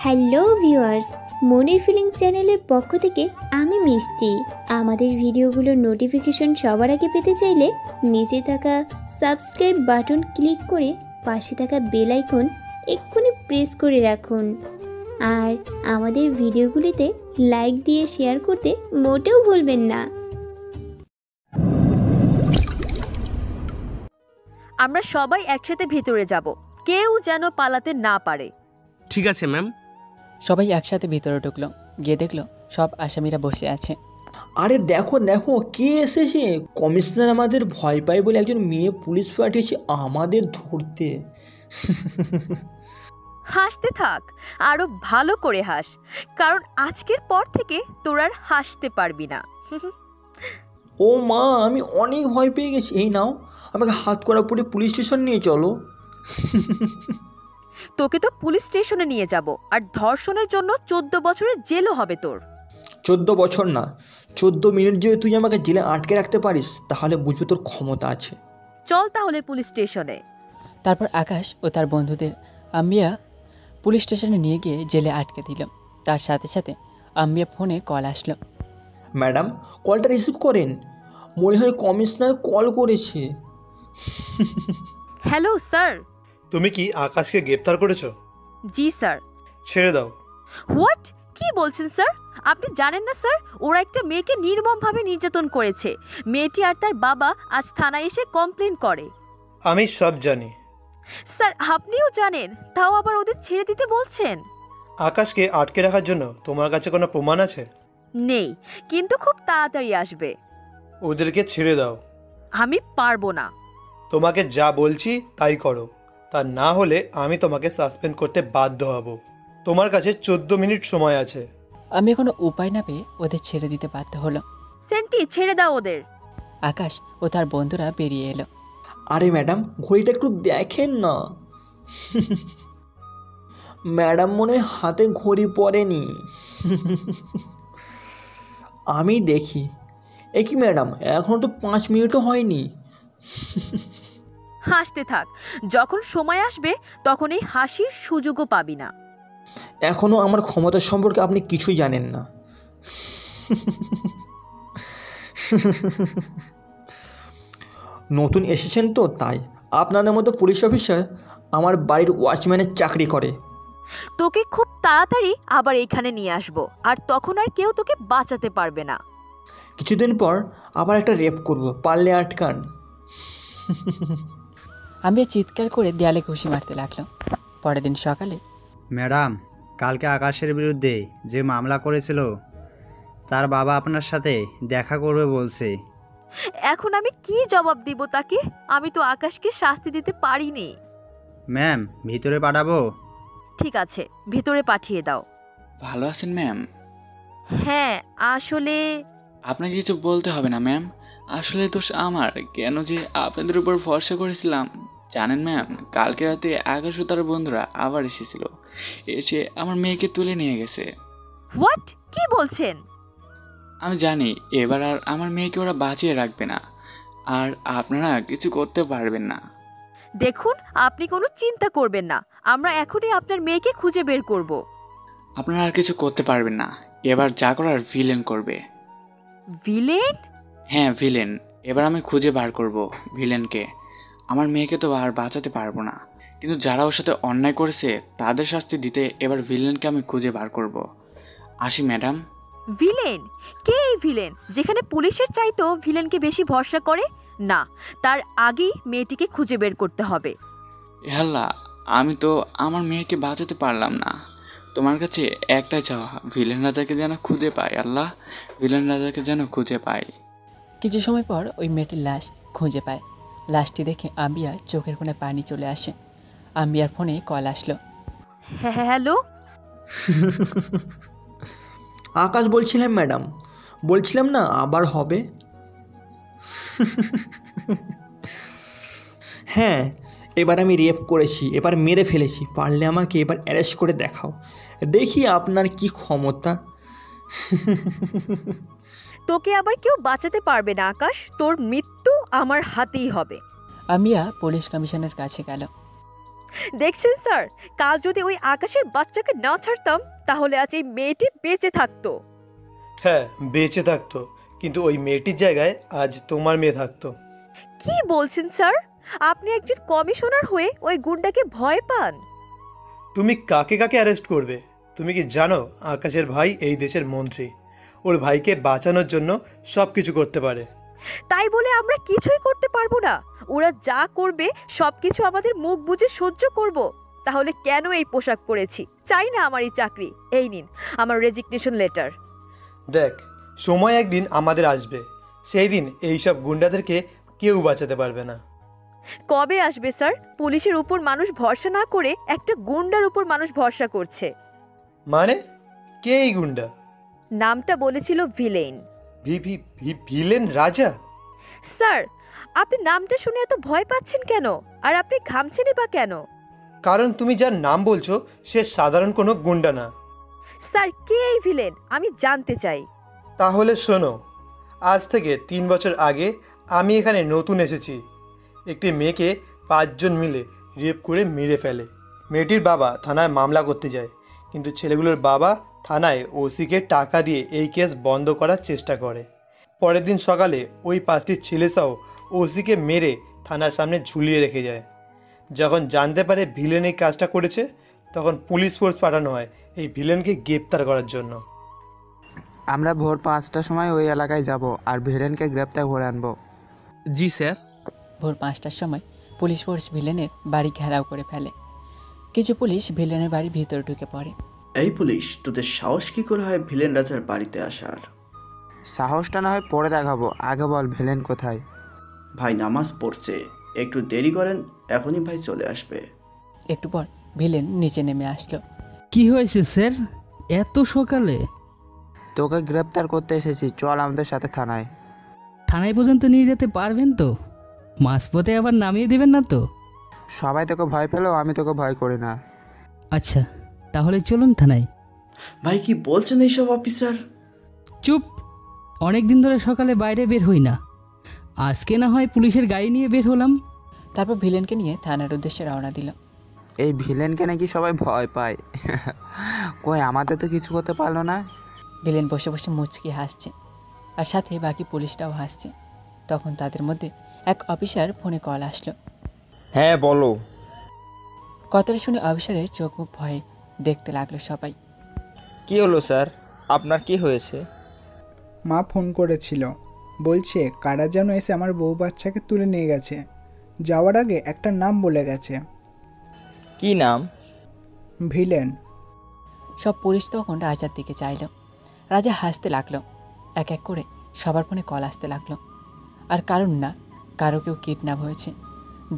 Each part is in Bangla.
হ্যালো ভিউয়ার্স, মনির ফিলিং চ্যানেলের পক্ষ থেকে আমি মিষ্টি। আমাদের ভিডিওগুলোর নোটিফিকেশন সবার আগে পেতে চাইলে নিচে থাকা সাবস্ক্রাইব বাটন ক্লিক করে পাশে থাকা বেল আইকন এক্ষুনি প্রেস করে রাখুন। আর আমাদের ভিডিওগুলিতে লাইক দিয়ে শেয়ার করতে মোটেও ভুলবেন না। আমরা সবাই একসাথে ভেতরে যাব, কেউ যেন পালাতে না পারে। ঠিক আছে ম্যাম। সবাই একসাথে ভিতরে ঢুকলো, গিয়ে দেখলো সব আসামিরা বসে আছে। আরে দেখো দেখো কে এসেছে। কমিশনার আমাদের ভয় পায় বলে একজন মেয়ে পুলিশ পাঠিয়েছে আমাদের ধরতে। হাসতে থাক, আরো ভালো করে হাস, কারণ আজকের পর থেকে তোর আর হাসতে পারবি না। ও মা, আমি অনেক ভয় পেয়ে গেছি। এই নাও, আমাকে হাত করা পরে পুলিশ স্টেশন নিয়ে চলো। তোকে তো পুলিশ স্টেশনে নিয়ে যাব, আর ধর্ষণের জন্য 14 বছরের জেলও হবে তোর। 14 বছর না, 14 মিনিট যদি তুই আমাকে জেলে আটকে রাখতে পারিস তাহলে বুঝবি তোর ক্ষমতা আছে। চল তাহলে পুলিশ স্টেশনে। তারপর আকাশ ও তার বন্ধুদের আম্বিয়া পুলিশ স্টেশনে নিয়ে গিয়ে জেলে আটকে দিল। তার সাথে সাথে আম্বিয়া ফোনে কল আসলো। ম্যাডাম, কলটা রিসিভ করেন, মনে হয় কমিশনার কল করেছে। Hello sir. তুমি কি আকাশকে গ্রেপ্তার করেছো? জি স্যার। ছেড়ে দাও। হোয়াট? কি বলছেন স্যার? আপনি জানেন না স্যার, ওরা একটা মেয়েকে নির্মমভাবে নির্যাতন করেছে। মেয়েটি আর তার বাবা আজ থানায় এসে কমপ্লেন করে। আমি সব জানি। স্যার আপনিও জানেন, তাও আবার ওদের ছেড়ে দিতে বলছেন? আকাশকে আটকে রাখার জন্য তোমার কাছে কোনো প্রমাণ আছে? নেই, কিন্তু খুব তাড়াতাড়ি আসবে। ওদেরকে ছেড়ে দাও। আমি পারবো না। তোমাকে যা বলছি তাই করো, তা না হলে আমি তোমাকে সাসপেন্ড করতে বাধ্য হব। তোমার কাছে 14 মিনিট সময় আছে। আমি কোনো উপায় না পেয়ে ওদের ছেড়ে দিতে বাধ্য হলো। সেন্টি, ছেড়ে দাও ওদের। আকাশ ও তার বন্ধুরা বেরিয়ে এলো। আরে ম্যাডাম, ঘড়িটা একটু দেখেন না। ম্যাডাম মনে হয় হাতে ঘড়ি পরেনি। আমি দেখি। এ কি ম্যাডাম, এখন তো 5 মিনিটও হয়নি। হাসতে থাক, যখন সময় আসবে তখন এই হাসির সুযোগও পাবি না। এখনও আমার ক্ষমতা সম্পর্কে আপনি কিছুই জানেন না। নতুন এসেছেন তো তাই। আপনাদের মতো পুলিশ অফিসার আমার বাড়ির ওয়াচম্যানের চাকরি করে। তোকে খুব তাড়াতাড়ি আবার এখানে নিয়ে আসবো, আর তখন আর কেউ তোকে বাঁচাতে পারবে না। কিছুদিন পর আবার একটা রেপ করব, পারলে আটকান। আমি চিৎকার করে দেয়ালে ঘুষি মারতে লাগলো। পরের দিন সকালে, ম্যাডাম, কালকে আকাশের বিরুদ্ধে যে মামলা করেছিল তার বাবা আপনার সাথে দেখা করবে বলছে। এখন আমি কি জবাব দিব তাকে? আমি তো আকাশকে শাস্তি দিতে পারিনি। ম্যাম, ভিতরে পাঠাবো? ঠিক আছে, ভেতরে পাঠিয়ে দাও। ভালো আছেন ম্যাম? হ্যাঁ, আসলে আপনাকে কিছু বলতে হবে না ম্যাম। আসলে দোষ আমার, কেন যে আপনাদের উপর ভরসা করেছিলাম। জানেন ম্যাম, কালকে রাতে আকাশ ও তার বন্ধুরা আবার এসেছিল, এসে আমার মেয়েকে তুলে নিয়ে গেছে। হোয়াট? কি বলছেন? আমি জানি এবার আর আমার মেয়েকে ওরা বাঁচিয়ে রাখবে না, আর আপনারা কিছু করতে পারবেন না। দেখুন, আপনি কোনো চিন্তা করবেন না, আমরা এখনই আপনার মেয়েকে খুঁজে বের করব। আপনারা আর কিছু করতে পারবেন না, এবার যা করার ভিলেন করবে। ভিলেন? হ্যাঁ ভিলেন, এবার আমি খুঁজে বার করব ভিলেনকে। আমার মেয়েকে তো আর বাঁচাতে পারবো না, কিন্তু যারা ওর সাথে অন্যায় করেছে তাদের শাস্তি দিতে এবার ভিলেনকে আমি খুঁজে বার করব। আসি ম্যাডাম। ভিলেন? কে এই ভিলেন, যেখানে পুলিশের চাইতো ভিলেনকে বেশি ভরসা করে? না, তার আগেই মেয়েটিকে খুঁজে বের করতে হবে। আল্লাহ, আমি তো আমার মেয়েকে বাঁচাতে পারলাম না। তোমার কাছে একটাই চাওয়া, ভিলেন রাজাকে যেন খুঁজে পাই। আল্লাহ, ভিলেন রাজাকে যেন খুঁজে পাই। কিছু সময় পর ওই মেয়েটির লাশ খুঁজে পায়। লাশটি দেখে আম্বিয়া চোখের কোণে পানি চলে আসে। আম্বিয়ার ফোনে কল আসলো। হ্যালো। আকাশ বলছিলাম ম্যাডাম, বলছিলাম না আবার হবে। হ্যাঁ, এবার আমি রেপ করেছি, এবার মেরে ফেলেছি, পারলে আমাকে এবার অ্যারেস্ট করে দেখাও, দেখি আপনার কি ক্ষমতা। তোকে আবার কেউ বাঁচাতে পারবে না আকাশ, তোর মৃত্যু আমার হাতেই হবে। আম্বিয়া পুলিশ কমিশনের কাছে গেল। দেখছেন স্যার, কাল যদি ওই আকাশের বাচ্চাকে না ছাড়তাম তাহলে আজ এই মেয়েটি বেঁচে থাকতো। হ্যাঁ, বেঁচে থাকতো, কিন্তু ওই মেয়েটির জায়গায় আজ তোমার মেয়ে থাকতো। কি বলছেন স্যার? আপনি একজন কমিশনার হয়ে ওই গুন্ডাকে ভয় পান? তুমি কাকে কাকে অ্যারেস্ট করবে? তুমি কি জানো আকাশের ভাই এই দেশের মন্ত্রী? ওর ভাইকে বাঁচানোর জন্য সব কিছু করতে পারে। তাই বলে আমরা কিছুই করতে পারবো না? ওরা যা করবে সবকিছু আমাদের মুখ বুজে সহ্য করব? তাহলে কেন এই পোশাক পরেছি? চাই না আমার এই চাকরি। এই নিন আমার রেজিগনেশন লেটার। দেখ, সময় একদিন আমাদের আসবে, সেই দিন এইসব গুন্ডাদেরকে কেউ বাঁচাতে পারবে না। কবে আসবে স্যার? পুলিশের উপর মানুষ ভরসা না করে একটা গুন্ডার উপর মানুষ ভরসা করছে। মানে কে এই গুন্ডা? নামটা বলেছিল ভিলেন। ভিলেন রাজা? স্যার, আপনি নামটা শুনে এত ভয় পাচ্ছেন কেন? আর আপনি ঘামছেনই বা কেন? কারণ তুমি যার নাম বলছো সে সাধারণ কোনো গুন্ডা না। স্যার, কে এই ভিলেন আমি জানতে চাই। তাহলে শোনো, আজ থেকে 3 বছর আগে আমি এখানে নতুন এসেছি। একটি মেয়েকে 5 জন মিলে রেপ করে মেরে ফেলে। মেয়েটির বাবা থানায় মামলা করতে যায়, কিন্তু ছেলেগুলোর বাবা থানায় ওসিকে টাকা দিয়ে এই কেস বন্ধ করার চেষ্টা করে। পরের দিন সকালে ওই 5টি ছেলেসহ ওসিকে মেরে থানার সামনে ঝুলিয়ে রেখে যায়। যখন জানতে পারে ভিলেন এই কাজটা করেছে, তখন পুলিশ ফোর্স পাঠানো হয় এই ভিলেনকে গ্রেপ্তার করার জন্য। আমরা ভোর 5টার সময় ওই এলাকায় যাব আর ভিলেনকে গ্রেপ্তার করে আনবো। জি স্যার। ভোর 5টার সময় পুলিশ ফোর্স ভিলেনের বাড়ি ঘেরাও করে ফেলে। কিছু পুলিশ ভিলেনের বাড়ির ভিতরে ঢুকে পড়ে। এই পুলিশ, তোদের সাহস কি করে হয় ভিলেন রাজার বাড়িতে আসার? সাহসটা না হয় পরে দেখাবো, আগে বল ভিলেন কোথায়? ভাই নামাজ পড়ছে, একটু দেরি করেন, এখনই ভাই চলে আসবে। একটু পর ভিলেন নিচে নেমে আসলো। কি হয়েছে স্যার এত সকালে? তোকে গ্রেপ্তার করতে এসেছি, চল আমাদের সাথে থানায়। থানায় পর্যন্ত নিয়ে যেতে পারবেন তো? মাঝপথে আবার নামিয়ে দেবেন না তো? সবাই তোকে ভয় পেলো, আমি তোকে ভয় করি না। আচ্ছা তাহলে চলুন থানায়। ভাই কি বলছেন এইসব অফিসার? চুপ, অনেক দিন ধরে সকালে বাইরে বের হই না, আজকে না হয় পুলিশের গাড়ি নিয়ে বের হলাম। তারপর ভিলেনকে নিয়ে থানার উদ্দেশ্যে রওনা দিল। এই ভিলেনকে নাকি সবাই ভয় পায়। কই আমাদের তো কিছু করতে পারলো না। ভিলেন বসে বসে মুচকি হাসছে, আর সাথে বাকি পুলিশটাও হাসছে। তখন তাদের মধ্যে এক অফিসার ফোনে কল আসলো। হ্যাঁ বলো। কথাটা শুনে অফিসারের চোখ মুখ ভয়ে দেখতে লাগলো সবাই। কি হলো স্যার, আপনার কি হয়েছে? মা ফোন করেছিল, বলছে কারা যেন এসে আমার বউ বাচ্চাকে তুলে নিয়ে গেছে। যাওয়ার আগে একটা নাম বলে গেছে। কি নাম? ভিলেন। সব পুলিশ তখন রাজার দিকে চাইল। রাজা হাসতে লাগলো। এক এক করে সবার ফোনে কল আসতে লাগলো। আর কারণ না, কারো কেউ কিডন্যাপ হয়েছে,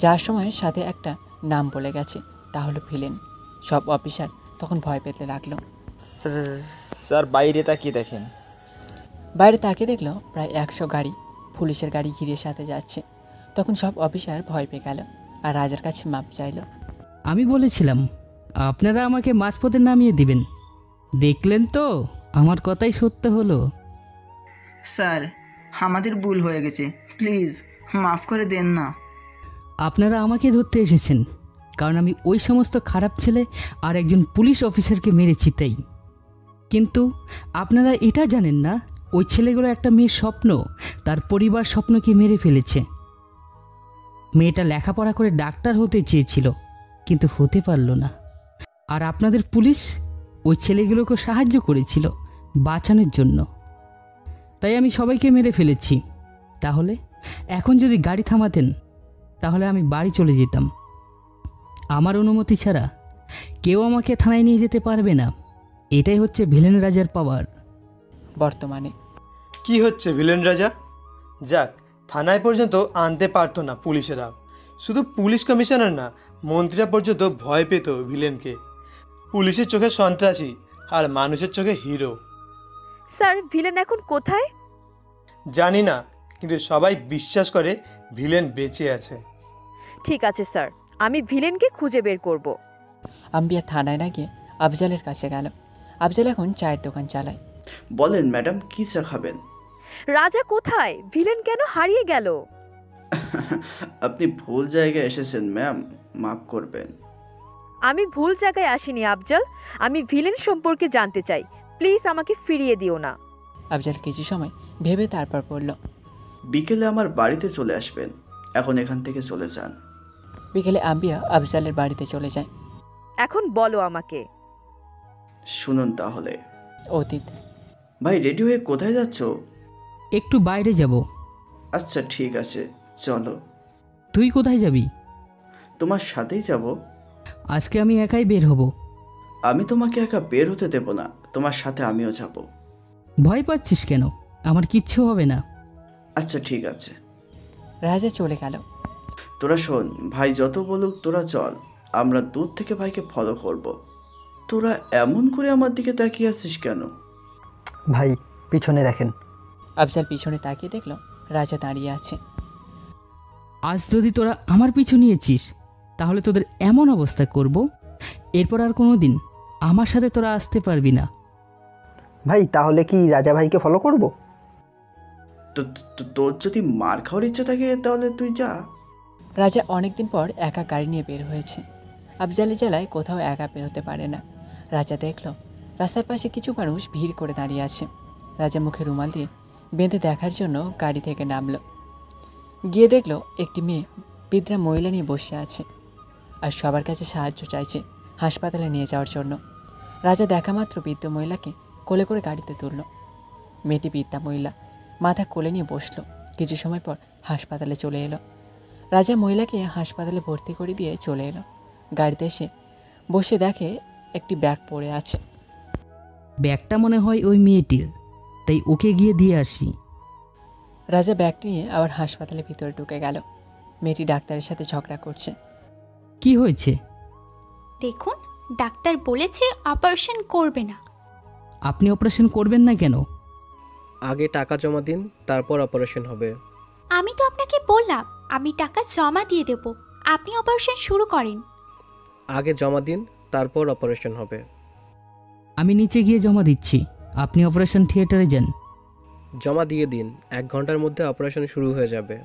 যার সময়ের সাথে একটা নাম বলে গেছে, তা হলো ভিলেন। সব অফিসার তখন ভয় পেতে লাগলো। স্যার বাইরে তাকিয়ে দেখেন। বাইরে তাকিয়ে দেখলো প্রায় 100 গাড়ি, পুলিশের গাড়ি ঘিরে সাথে যাচ্ছে। তখন সব অফিসার ভয় পেয়ে গেল আর রাজার কাছে মাপ চাইল। আমি বলেছিলাম আপনারা আমাকে মাঝপথে নামিয়ে দিবেন, দেখলেন তো আমার কথাই সত্য হলো। স্যার আমাদের ভুল হয়ে গেছে, প্লিজ মাফ করে দেন না। আপনারা আমাকে ধরতে এসেছেন কারণ আমি ওই সমস্ত খারাপ ছেলে আর একজন পুলিশ অফিসারকে মেরেছি তাই। কিন্তু আপনারা এটা জানেন না ওই ছেলেগুলো একটা মেয়ের স্বপ্ন, তার পরিবার স্বপ্নকে মেরে ফেলেছে। মেয়েটা লেখাপড়া করে ডাক্তার হতে চেয়েছিল কিন্তু হতে পারল না। আর আপনাদের পুলিশ ওই ছেলেগুলোকে সাহায্য করেছিল বাঁচানোর জন্য, তাই আমি সবাইকে মেরে ফেলেছি। তাহলে এখন যদি গাড়ি থামাতেন তাহলে আমি বাড়ি চলে যেতাম। আমার অনুমতি ছাড়া কেউ আমাকে থানায় নিয়ে যেতে পারবে না। এটাই হচ্ছে ভিলেন রাজার পাওয়ার। বর্তমানে কি হচ্ছে ভিলেন রাজা? যাক, থানায় পর্যন্ত আনতে পারতো না পুলিশেরা। শুধু পুলিশ কমিশনার না, মন্ত্রীরা পর্যন্ত ভয় পেত ভিলেনকে। পুলিশের চোখে সন্ত্রাসী আর মানুষের চোখে হিরো। স্যার ভিলেন এখন কোথায়? জানি না, কিন্তু সবাই বিশ্বাস করে ভিলেন বেঁচে আছে। ঠিক আছে স্যার, আমি ভিলেনকে খুঁজে বের করব। আম্বিয়া থানায় না গিয়ে আফজালের কাছে গেল। আফজাল এখন চায়ের দোকান চালায়। বলেন ম্যাডাম, কি চা খাবেন? রাজা কোথায়? ভিলেন কেন হারিয়ে গেল? আপনি ভুল জায়গায় এসেছেন ম্যাম, মাফ করবেন। আমি ভুল জায়গায় আসিনি আফজল। আমি ভিলেন সম্পর্কে জানতে চাই। প্লিজ আমাকে ফিরিয়ে দিও না। আফজাল কিছু সময় ভেবে তারপর বলল, বিকেলে আমার বাড়িতে চলে আসবেন। এখন এখান থেকে চলে যান। বিকেলে আম্বিয়া আফজালের বাড়িতে চলে যায়। এখন বলো আমাকে। শুনুন তাহলে। অতীত। ভাই রেডি হয়ে কোথায় যাচ্ছ? একটু বাইরে যাব। আচ্ছা ঠিক আছে, চলো। তুই কোথায় যাবি? তোমার সাথেই যাব। আজকে আমি একাই বের হব। আমি তোমাকে একা বের হতে দেব না, তোমার সাথে আমিও যাব। ভয় পাচ্ছিস কেন? আমার কিচ্ছু হবে না। আচ্ছা ঠিক আছে। রাজা চলে গেল। তোরা শোন, ভাই যত বলুক তোরা চল, আমরা দূর থেকে ভাইকে ফলো করব। তোরা এমন করে আমার দিকে তাকিয়ে আছিস কেন? ভাই পিছনে দেখেন। আফজাল পিছনে তাকিয়ে দেখল রাজা দাঁড়িয়ে আছে। আজ যদি তোরা আমার পিছু নিয়েছিস তাহলে তোদের এমন অবস্থা করব, এরপর আর কোনো দিন আমার সাথে তোরা আসতে পারবি না। ভাই তাহলে কি রাজা ভাইকে ফলো করব? তোর যদি মার খাওয়ার ইচ্ছা থাকে তাহলে তুই যা। রাজা অনেকদিন পর একা গাড়ি নিয়ে বের হয়েছে। আফজালের জেলায় কোথাও একা বেরোতে পারে না। রাজা দেখল রাস্তার পাশে কিছু মানুষ ভিড় করে দাঁড়িয়ে আছে। রাজা মুখে রুমাল দিয়ে বেঁধে দেখার জন্য গাড়ি থেকে নামল। গিয়ে দেখল একটি মেয়ে বৃদ্ধা মহিলা নিয়ে বসে আছে আর সবার কাছে সাহায্য চাইছে হাসপাতালে নিয়ে যাওয়ার জন্য। রাজা দেখা মাত্র বৃদ্ধ মহিলাকে কোলে করে গাড়িতে তুলল। মেয়েটি বৃদ্ধা মহিলা মাথা কোলে নিয়ে বসলো। কিছু সময় পর হাসপাতালে চলে এলো। রাজা মহিলাকে হাসপাতালে ভর্তি করে দিয়ে চলে এলো। গাড়িতে এসে বসে দেখে একটি ব্যাগ পড়ে আছে। ব্যাগটা মনে হয় ওই মেয়েটির, তাই ওকে গিয়ে দিয়ে আসি। রাজা ব্যাগটি নিয়ে আবার হাসপাতালের ভিতরে ঢুকে গেল। মেয়েটি ডাক্তারের সাথে ঝগড়া করছে। কি হয়েছে? দেখুন, ডাক্তার বলেছে অপারেশন করবে না। আপনি অপারেশন করবেন না কেন? আগে টাকা জমা দিন, তারপর অপারেশন হবে। আমি তো আপনাকে বললাম আমি টাকা জমা দিয়ে দেব, আপনি অপারেশন শুরু করেন। আগে জমা দিন, তারপর অপারেশন হবে। আমি নিচে গিয়ে জমা দিচ্ছি, আপনি অপারেশন থিয়েটারে যান। জমা দিয়ে দিন, 1 ঘন্টার মধ্যে অপারেশন শুরু হয়ে যাবে।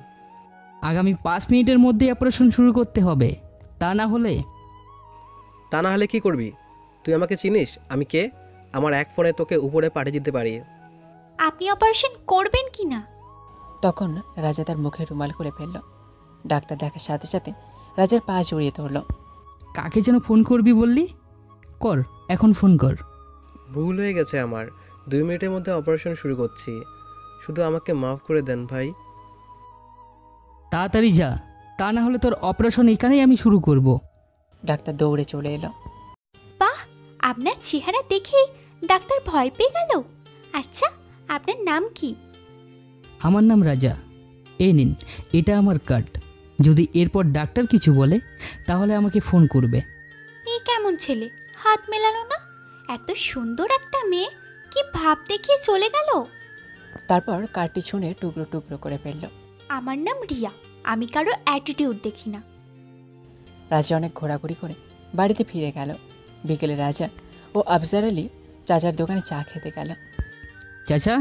আগামী 5 মিনিটের মধ্যে অপারেশন শুরু করতে হবে, তা না হলে কি করবি? তুই আমাকে চিনিস? আমি কে? আমার এক ফোনে তোকে উপরে পাঠিয়ে দিতে পারি। আপনি অপারেশন করবেন কি না? তখন রাজা তার মুখে রুমাল খুলে ফেলল। ডাক্তার দেখার সাথে সাথে রাজার পা জড়িয়ে ধরল। কাকে যেন ফোন করবি বললি? কর, এখন ফোন কর। ভুল হয়ে গেছে আমার। 2 মিনিটের মধ্যে অপারেশন শুরু করছি, শুধু আমাকে মাফ করে দেন ভাই। তাড়াতাড়ি যা, তা না হলে তোর অপারেশন এখানেই আমি শুরু করব। ডাক্তার দৌড়ে চলে এলো। বাহ, আপনার চেহারা দেখে ডাক্তার ভয় পেয়ে গেল। আচ্ছা, আপনার নাম কি? আমার নাম রাজা। এই নিন, এটা আমার কার্ড। যদি এরপর ডাক্তার কিছু বলে তাহলে আমাকে ফোন করবে। এই কেমন ছেলে, হাত মেলালো না? এত সুন্দর একটা মেয়ে কি ভাব দেখিয়ে চলে গেল। তারপর কার্ডটি ছুঁড়ে টুকরো টুকরো করে ফেলল। আমার নাম রিয়া, আমি কারো অ্যাটিটিউড দেখি না। রাজা অনেক ঘোরাঘুরি করে বাড়িতে ফিরে গেল। বিকেলে রাজা ও আফজার আলী চাচার দোকানে চা খেতে গেল। চাচা,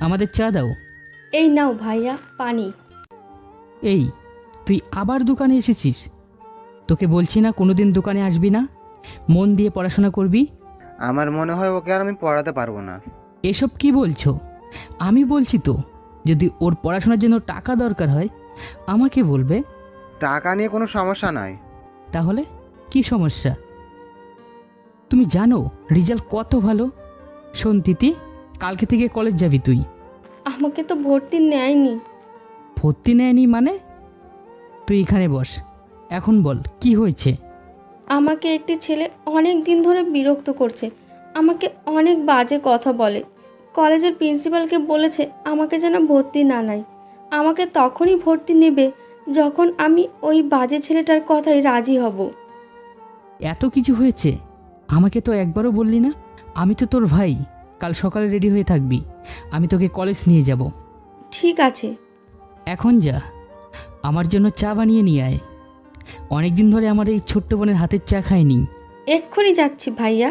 আমাদের চা দাও। এই নাও ভাইয়া পানি। এই, তুই আবার দোকানে এসেছিস? তোকে বলছি না কোনোদিন দোকানে আসবি না, মন দিয়ে পড়াশোনা করবি। আমার মনে হয় ওকে আর আমি পড়াতে পারবো না। এসব কি বলছো? আমি বলছি তো, যদি ওর পড়াশোনার জন্য টাকা দরকার হয় আমাকে বলবে। টাকা নিয়ে কোনো সমস্যা নাই। তাহলে কি সমস্যা? তুমি জানো রেজাল্ট কত ভালো। শোন তিতি, কালকে থেকে কলেজ যাবি তুই। আমাকে তো ভর্তি নেয়নি। ভর্তি নেয়নি মানে? তুই এখানে বস, এখন বল কি হয়েছে। আমাকে একটি ছেলে অনেক দিন ধরে বিরক্ত করছে, আমাকে অনেক বাজে কথা বলে। কলেজের প্রিন্সিপালকে বলেছে আমাকে যেন ভর্তি না নেয়। আমাকে তখনই ভর্তি নেবে যখন আমি ওই বাজে ছেলেটার কথাই রাজি হব। এত কিছু হয়েছে, আমাকে তো একবারও বললি না। আমি তো তোর ভাই, কাল সকালে রেডি হয়ে থাকবি, আমি তোকে কলেজ নিয়ে যাব। ঠিক আছে। এখন যা, আমার জন্য চা বানিয়ে নিয়ে আয়। অনেক দিন ধরে আমার এই ছোট্ট বোনের হাতের চা খাইনি। এক্ষুনি যাচ্ছি ভাইয়া।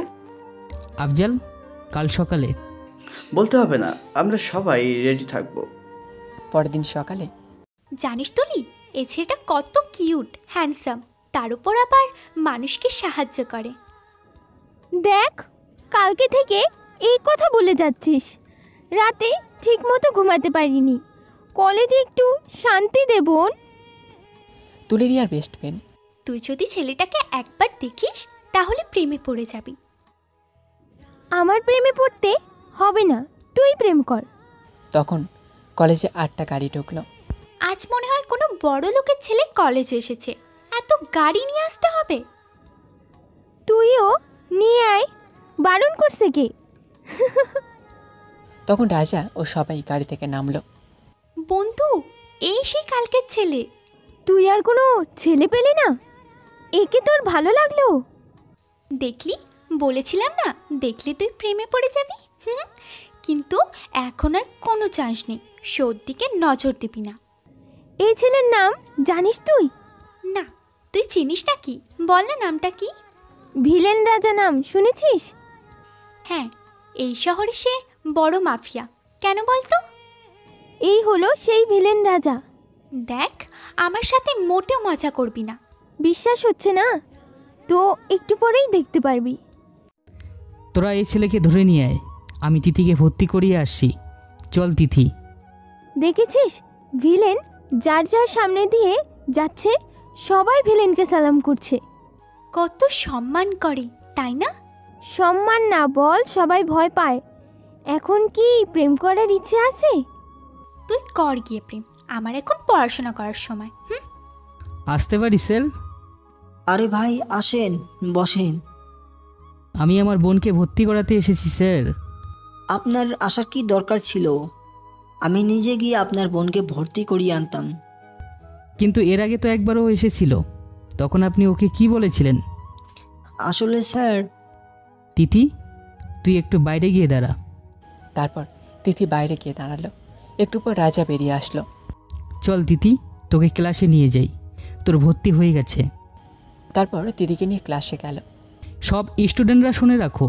আফজাল, কাল সকালে। বলতে হবে না, আমরা সবাই রেডি থাকবো। পরের দিন সকালে। জানিস তুলি, এই ছেলেটা কত কিউট হ্যান্ডসাম, তার উপর আবার মানুষকে সাহায্য করে। দেখ, কালকে থেকে এই কথা বলে যাচ্ছিস। রাতে ঠিকমতো ঘুমাতে পারিনি। কলেজে একটু শান্তি দে বোন। তুলি রিয়ার বেস্ট ফ্রেন্ড। তুই যদি ছেলেটাকে একবার দেখিস তাহলে প্রেমে পড়ে যাবি। আমার প্রেমে পড়তে হবে না, তুই প্রেম কর। তখন কলেজে 8টা গাড়ি ঢুকলো। আজ মনে হয় কোনো বড় লোকের ছেলে কলেজে এসেছে, এত গাড়ি নিয়ে আসতে হবে। তুইও নিয়ে আয়, বারণ করছে কে? তখন রাজা ও সবাই গাড়ি থেকে নামলো। বন্ধু, এই সেই কালকের ছেলে। তুই আর কোনো ছেলে পেলি না? একে তোর ভালো লাগলো? দেখলি, বলেছিলাম না, দেখলে তুই প্রেমে পড়ে যাবি। কিন্তু এখন আর কোনো চান্স নেই, শোর দিকে নজর দিবি না। এই ছেলের নাম জানিস তুই? না, তুই চিনিস না কি? বল না নামটা কি? ভিলেন রাজা নাম শুনেছিস? হ্যাঁ, এই শহরে সে বড় মাফিয়া। কেন বলতো? এই হলো সেই ভিলেন রাজা। দেখ, আমার সাথে মোটেও মজা করবি না। বিশ্বাস হচ্ছে না তো একটু পরেই দেখতে পারবি। তোরা এই ছেলেকে ধরে নিয়ে আয়, আমি তিথিকে ভর্তি করিয়ে আসছি। চল তিথি। দেখেছিস, ভিলেন যার যার সামনে দিয়ে যাচ্ছে সবাই ভিলেনকে সালাম করছে। কত সম্মান করে, তাই না? সম্মান না বল, সবাই ভয় পায়। এখন কি প্রেম করার ইচ্ছে আছে? তুই কর গিয়ে প্রেম, আমার এখন পড়াশোনা করার সময়। আসতে পারি স্যার? আরে ভাই আসেন, বসেন। আমি আমার বোনকে ভর্তি করাতে এসেছি স্যার। আপনার আসার কি দরকার ছিল? আমি নিজে গিয়ে আপনার বোনকে ভর্তি করিয়ে আনতাম। কিন্তু এর আগে তো একবারও এসেছিল, তখন আপনি ওকে কি বলেছিলেন? আসলে স্যার। তিথি, তুই একটু বাইরে গিয়ে দাঁড়া। তারপর তিথি বাইরে গিয়ে দাঁড়ালো। একটু পর রাজা বেরিয়ে আসলো। চল তিথি, তোকে ক্লাসে নিয়ে যাই, তোর ভর্তি হয়ে গেছে। তারপর তিথিকে নিয়ে ক্লাসে গেল। সব স্টুডেন্টরা শুনে রাখো,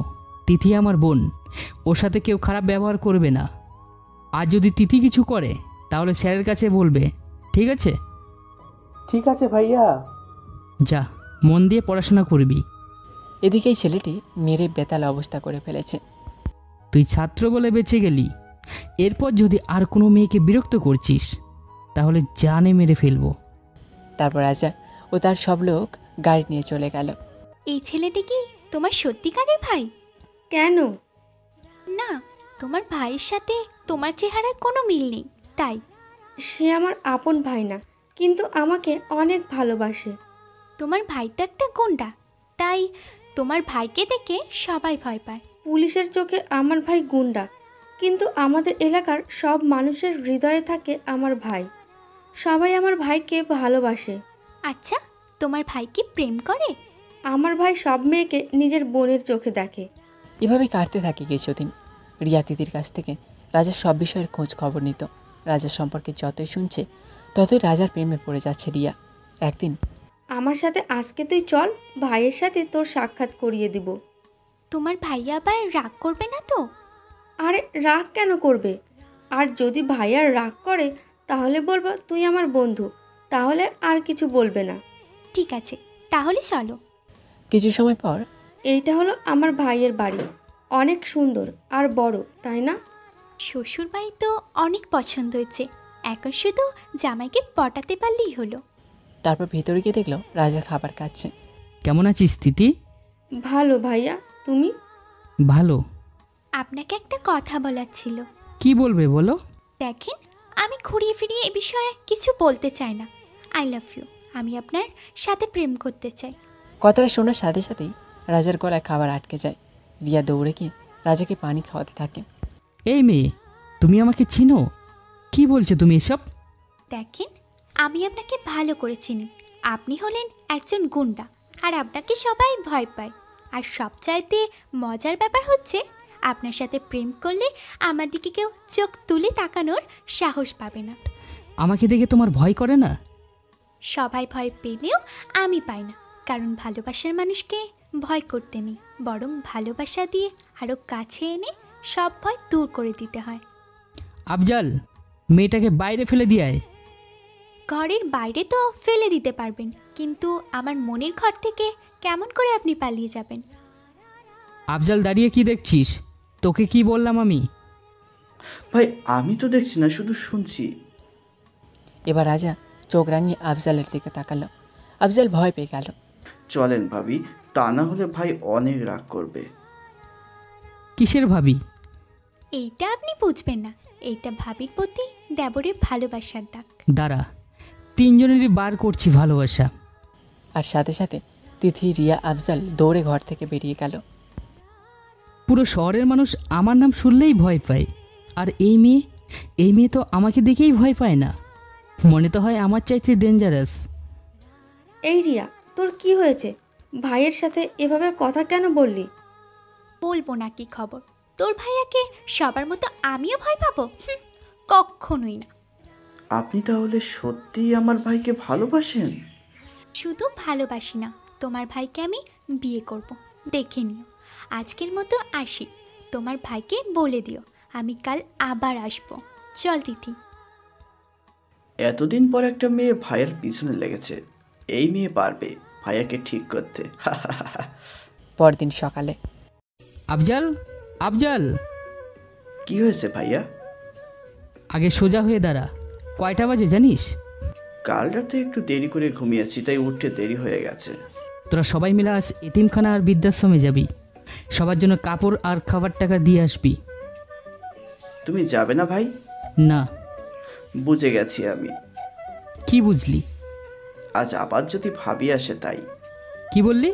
তিথি আমার বোন, ওর সাথে কেউ খারাপ ব্যবহার করবে না। আর যদি তিথি কিছু করে তাহলে স্যারের কাছে বলবে, ঠিক আছে? ঠিক আছে ভাইয়া। যা, মন দিয়ে পড়াশোনা করবি। এদিকে এই ছেলেটি মেরে বেতাল অবস্থা করে ফেলেছে। তুই ছাত্র বলে বেঁচে গেলি, এরপর যদি আর কোনো মেয়েকে বিরক্ত করছিস তাহলে জানে মেরে ফেলবো। তারপর রাজা ও তার সব লোক গাড়ি নিয়ে চলে গেল। এই ছেলেটি কি তোমার সত্যিকারের ভাই? কেন? না, তোমার ভাইয়ের সাথে তোমার চেহারার কোনো মিল নেই, তাই। সে আমার আপন ভাই না, কিন্তু আমাকে অনেক ভালোবাসে। তোমার ভাই তো একটা গুন্ডা, তাই তোমার ভাইকে দেখে সবাই ভয় পায়। পুলিশের চোখে আমার ভাই গুন্ডা, কিন্তু আমাদের এলাকার সব মানুষের হৃদয়ে থাকে আমার ভাই। সবাই আমার ভাইকে ভালোবাসে। আচ্ছা, তোমার ভাই কি প্রেম করে? আমার ভাই সব মেয়েকে নিজের বোনের চোখে দেখে। এভাবেই কাটতে থাকে কিছুদিন। রিয়া তিথির কাছ থেকে রাজার সব বিষয়ের খোঁজ খবর নিত। রাজার সম্পর্কে যতই শুনছে ততই রাজার প্রেমে পড়ে যাচ্ছে রিয়া। একদিন, আমার সাথে আজকে তুই চল, ভাইয়ের সাথে তোর সাক্ষাৎ করিয়ে দিব। তোমার ভাইয়া আবার রাগ করবে না তো? আরে রাগ কেন করবে? আর যদি ভাইয়া রাগ করে তাহলে বলবো তুই আমার বন্ধু, তাহলে আর কিছু বলবে না। ঠিক আছে, তাহলে চলো। কিছু সময় পর, এইটা হলো আমার ভাইয়ের বাড়ি, অনেক সুন্দর আর বড়, তাই না? শ্বশুর বাড়ি তো অনেক পছন্দ হয়েছে, এখন শুধু জামাইকে পটাতে পারলেই হলো। তারপর ভেতরে গিয়ে দেখলো রাজা খাবার খাচ্ছে। কেমন আছিস তিথি? ভালো ভাইয়া, তুমি? ভালো। আপনাকে একটা কথা বলার ছিল। কি বলবে বলো? দেখেন, আমি ঘুরিয়ে ফিরিয়ে এ বিষয়ে কিছু বলতে চাই না। আই লাভ ইউ, আমি আপনার সাথে প্রেম করতে চাই। কথাটা শোনার সাথে সাথেই রাজার গলায় খাবার আটকে যায়। রিয়া দৌড়ে গিয়ে রাজাকে পানি খাওয়াতে থাকে। এই মেয়ে, তুমি আমাকে চিনো? কি বলছো তুমি এসব? দেখেন, আমি আপনাকে ভালো করে চিনি। আপনি হলেন একজন গুন্ডা, আর আপনাকে সবাই ভয় পায়। আর সবচাইতে মজার ব্যাপার হচ্ছে, আপনার সাথে প্রেম করলে আমার দিকে কেউ চোখ তুলে তাকানোর সাহস পাবে না। আমাকে দেখে তোমার ভয় করে না? সবাই ভয় পেলেও আমি পাই না, কারণ ভালোবাসার মানুষকে ভয় করতে নেই, বরং ভালোবাসা দিয়ে আরও কাছে এনে সব ভয় দূর করে দিতে হয়। আফজাল, মেয়েটাকে বাইরে ফেলে দিয়ে আয়। ঘরের বাইরে তো ফেলে দিতে পারবেন, কিন্তু আমার মনের ঘর থেকে কেমন করে আপনি পালিয়ে যাবেন? আফজাল, দাঁড়িয়ে কি দেখছিস? তোকে কি বললাম আমি? ভাই আমি তো দেখছি না, শুধু শুনছি। এবার রাজা চোখ রাঙিয়ে আফজালের দিকে তাকালো। আফজাল ভয় পেয়ে গেল। চলেন ভাবি, তা না হলে ভাই অনেক রাগ করবে। কিসের ভাবি? এইটা আপনি বুঝবেন না, এইটা ভাবির প্রতি দেবরের ভালোবাসার ডাক। দাঁড়া, তিনজনেরই বার করছি ভালোবাসা। আর সাথে সাথে তিথি, রিয়া, আফজাল দৌড়ে ঘর থেকে বেরিয়ে গেল। পুরো শহরের মানুষ আমার নাম শুনলেই ভয় পায়, আর এই মেয়ে তো আমাকে দেখেই ভয় পায় না। মনে তো হয় আমার চাইতে ডেঞ্জারাস। এই রিয়া, তোর কি হয়েছে? ভাইয়ের সাথে এভাবে কথা কেন বললি? বলবো না কি খবর? তোর ভাইয়াকে সবার মতো আমিও ভয় পাবো? কখনোই না। আপনি তাহলে সত্যিই আমার ভাইকে ভালোবাসেন? শুধু ভালোবাসি না, তোমার ভাইকে আমি বিয়ে করব, দেখে নিও। আজকের মতো আসি, তোমার ভাইকে বলে দিও আমি কাল আবার আসবো। চল তিথি। এতদিন পর একটা মেয়ে ভাইয়ের পিছনে লেগেছে, এই মেয়ে পারবে ভাইয়াকে ঠিক করতে। পরদিন সকালে। আফজাল, আফজাল। কি হয়েছে ভাইয়া? আগে সোজা হয়ে দাঁড়া। কয়টা বাজে জানিস? কাল রাতে একটু দেরি করে ঘুমিয়েছি, তাই উঠতে দেরি হয়ে গেছে। তোরা সবাই মিলে আজ এতিমখানা আর বৃদ্ধাশ্রমে যাবি। সবার জন্য কাপড় আর খাবার টাকা দিয়ে আসবি। তুমি যাবে না ভাই? না। বুঝে গেছি আমি। কি বুঝলি? আজ আবার যদি ভাবি আসে তাই। কি বললি?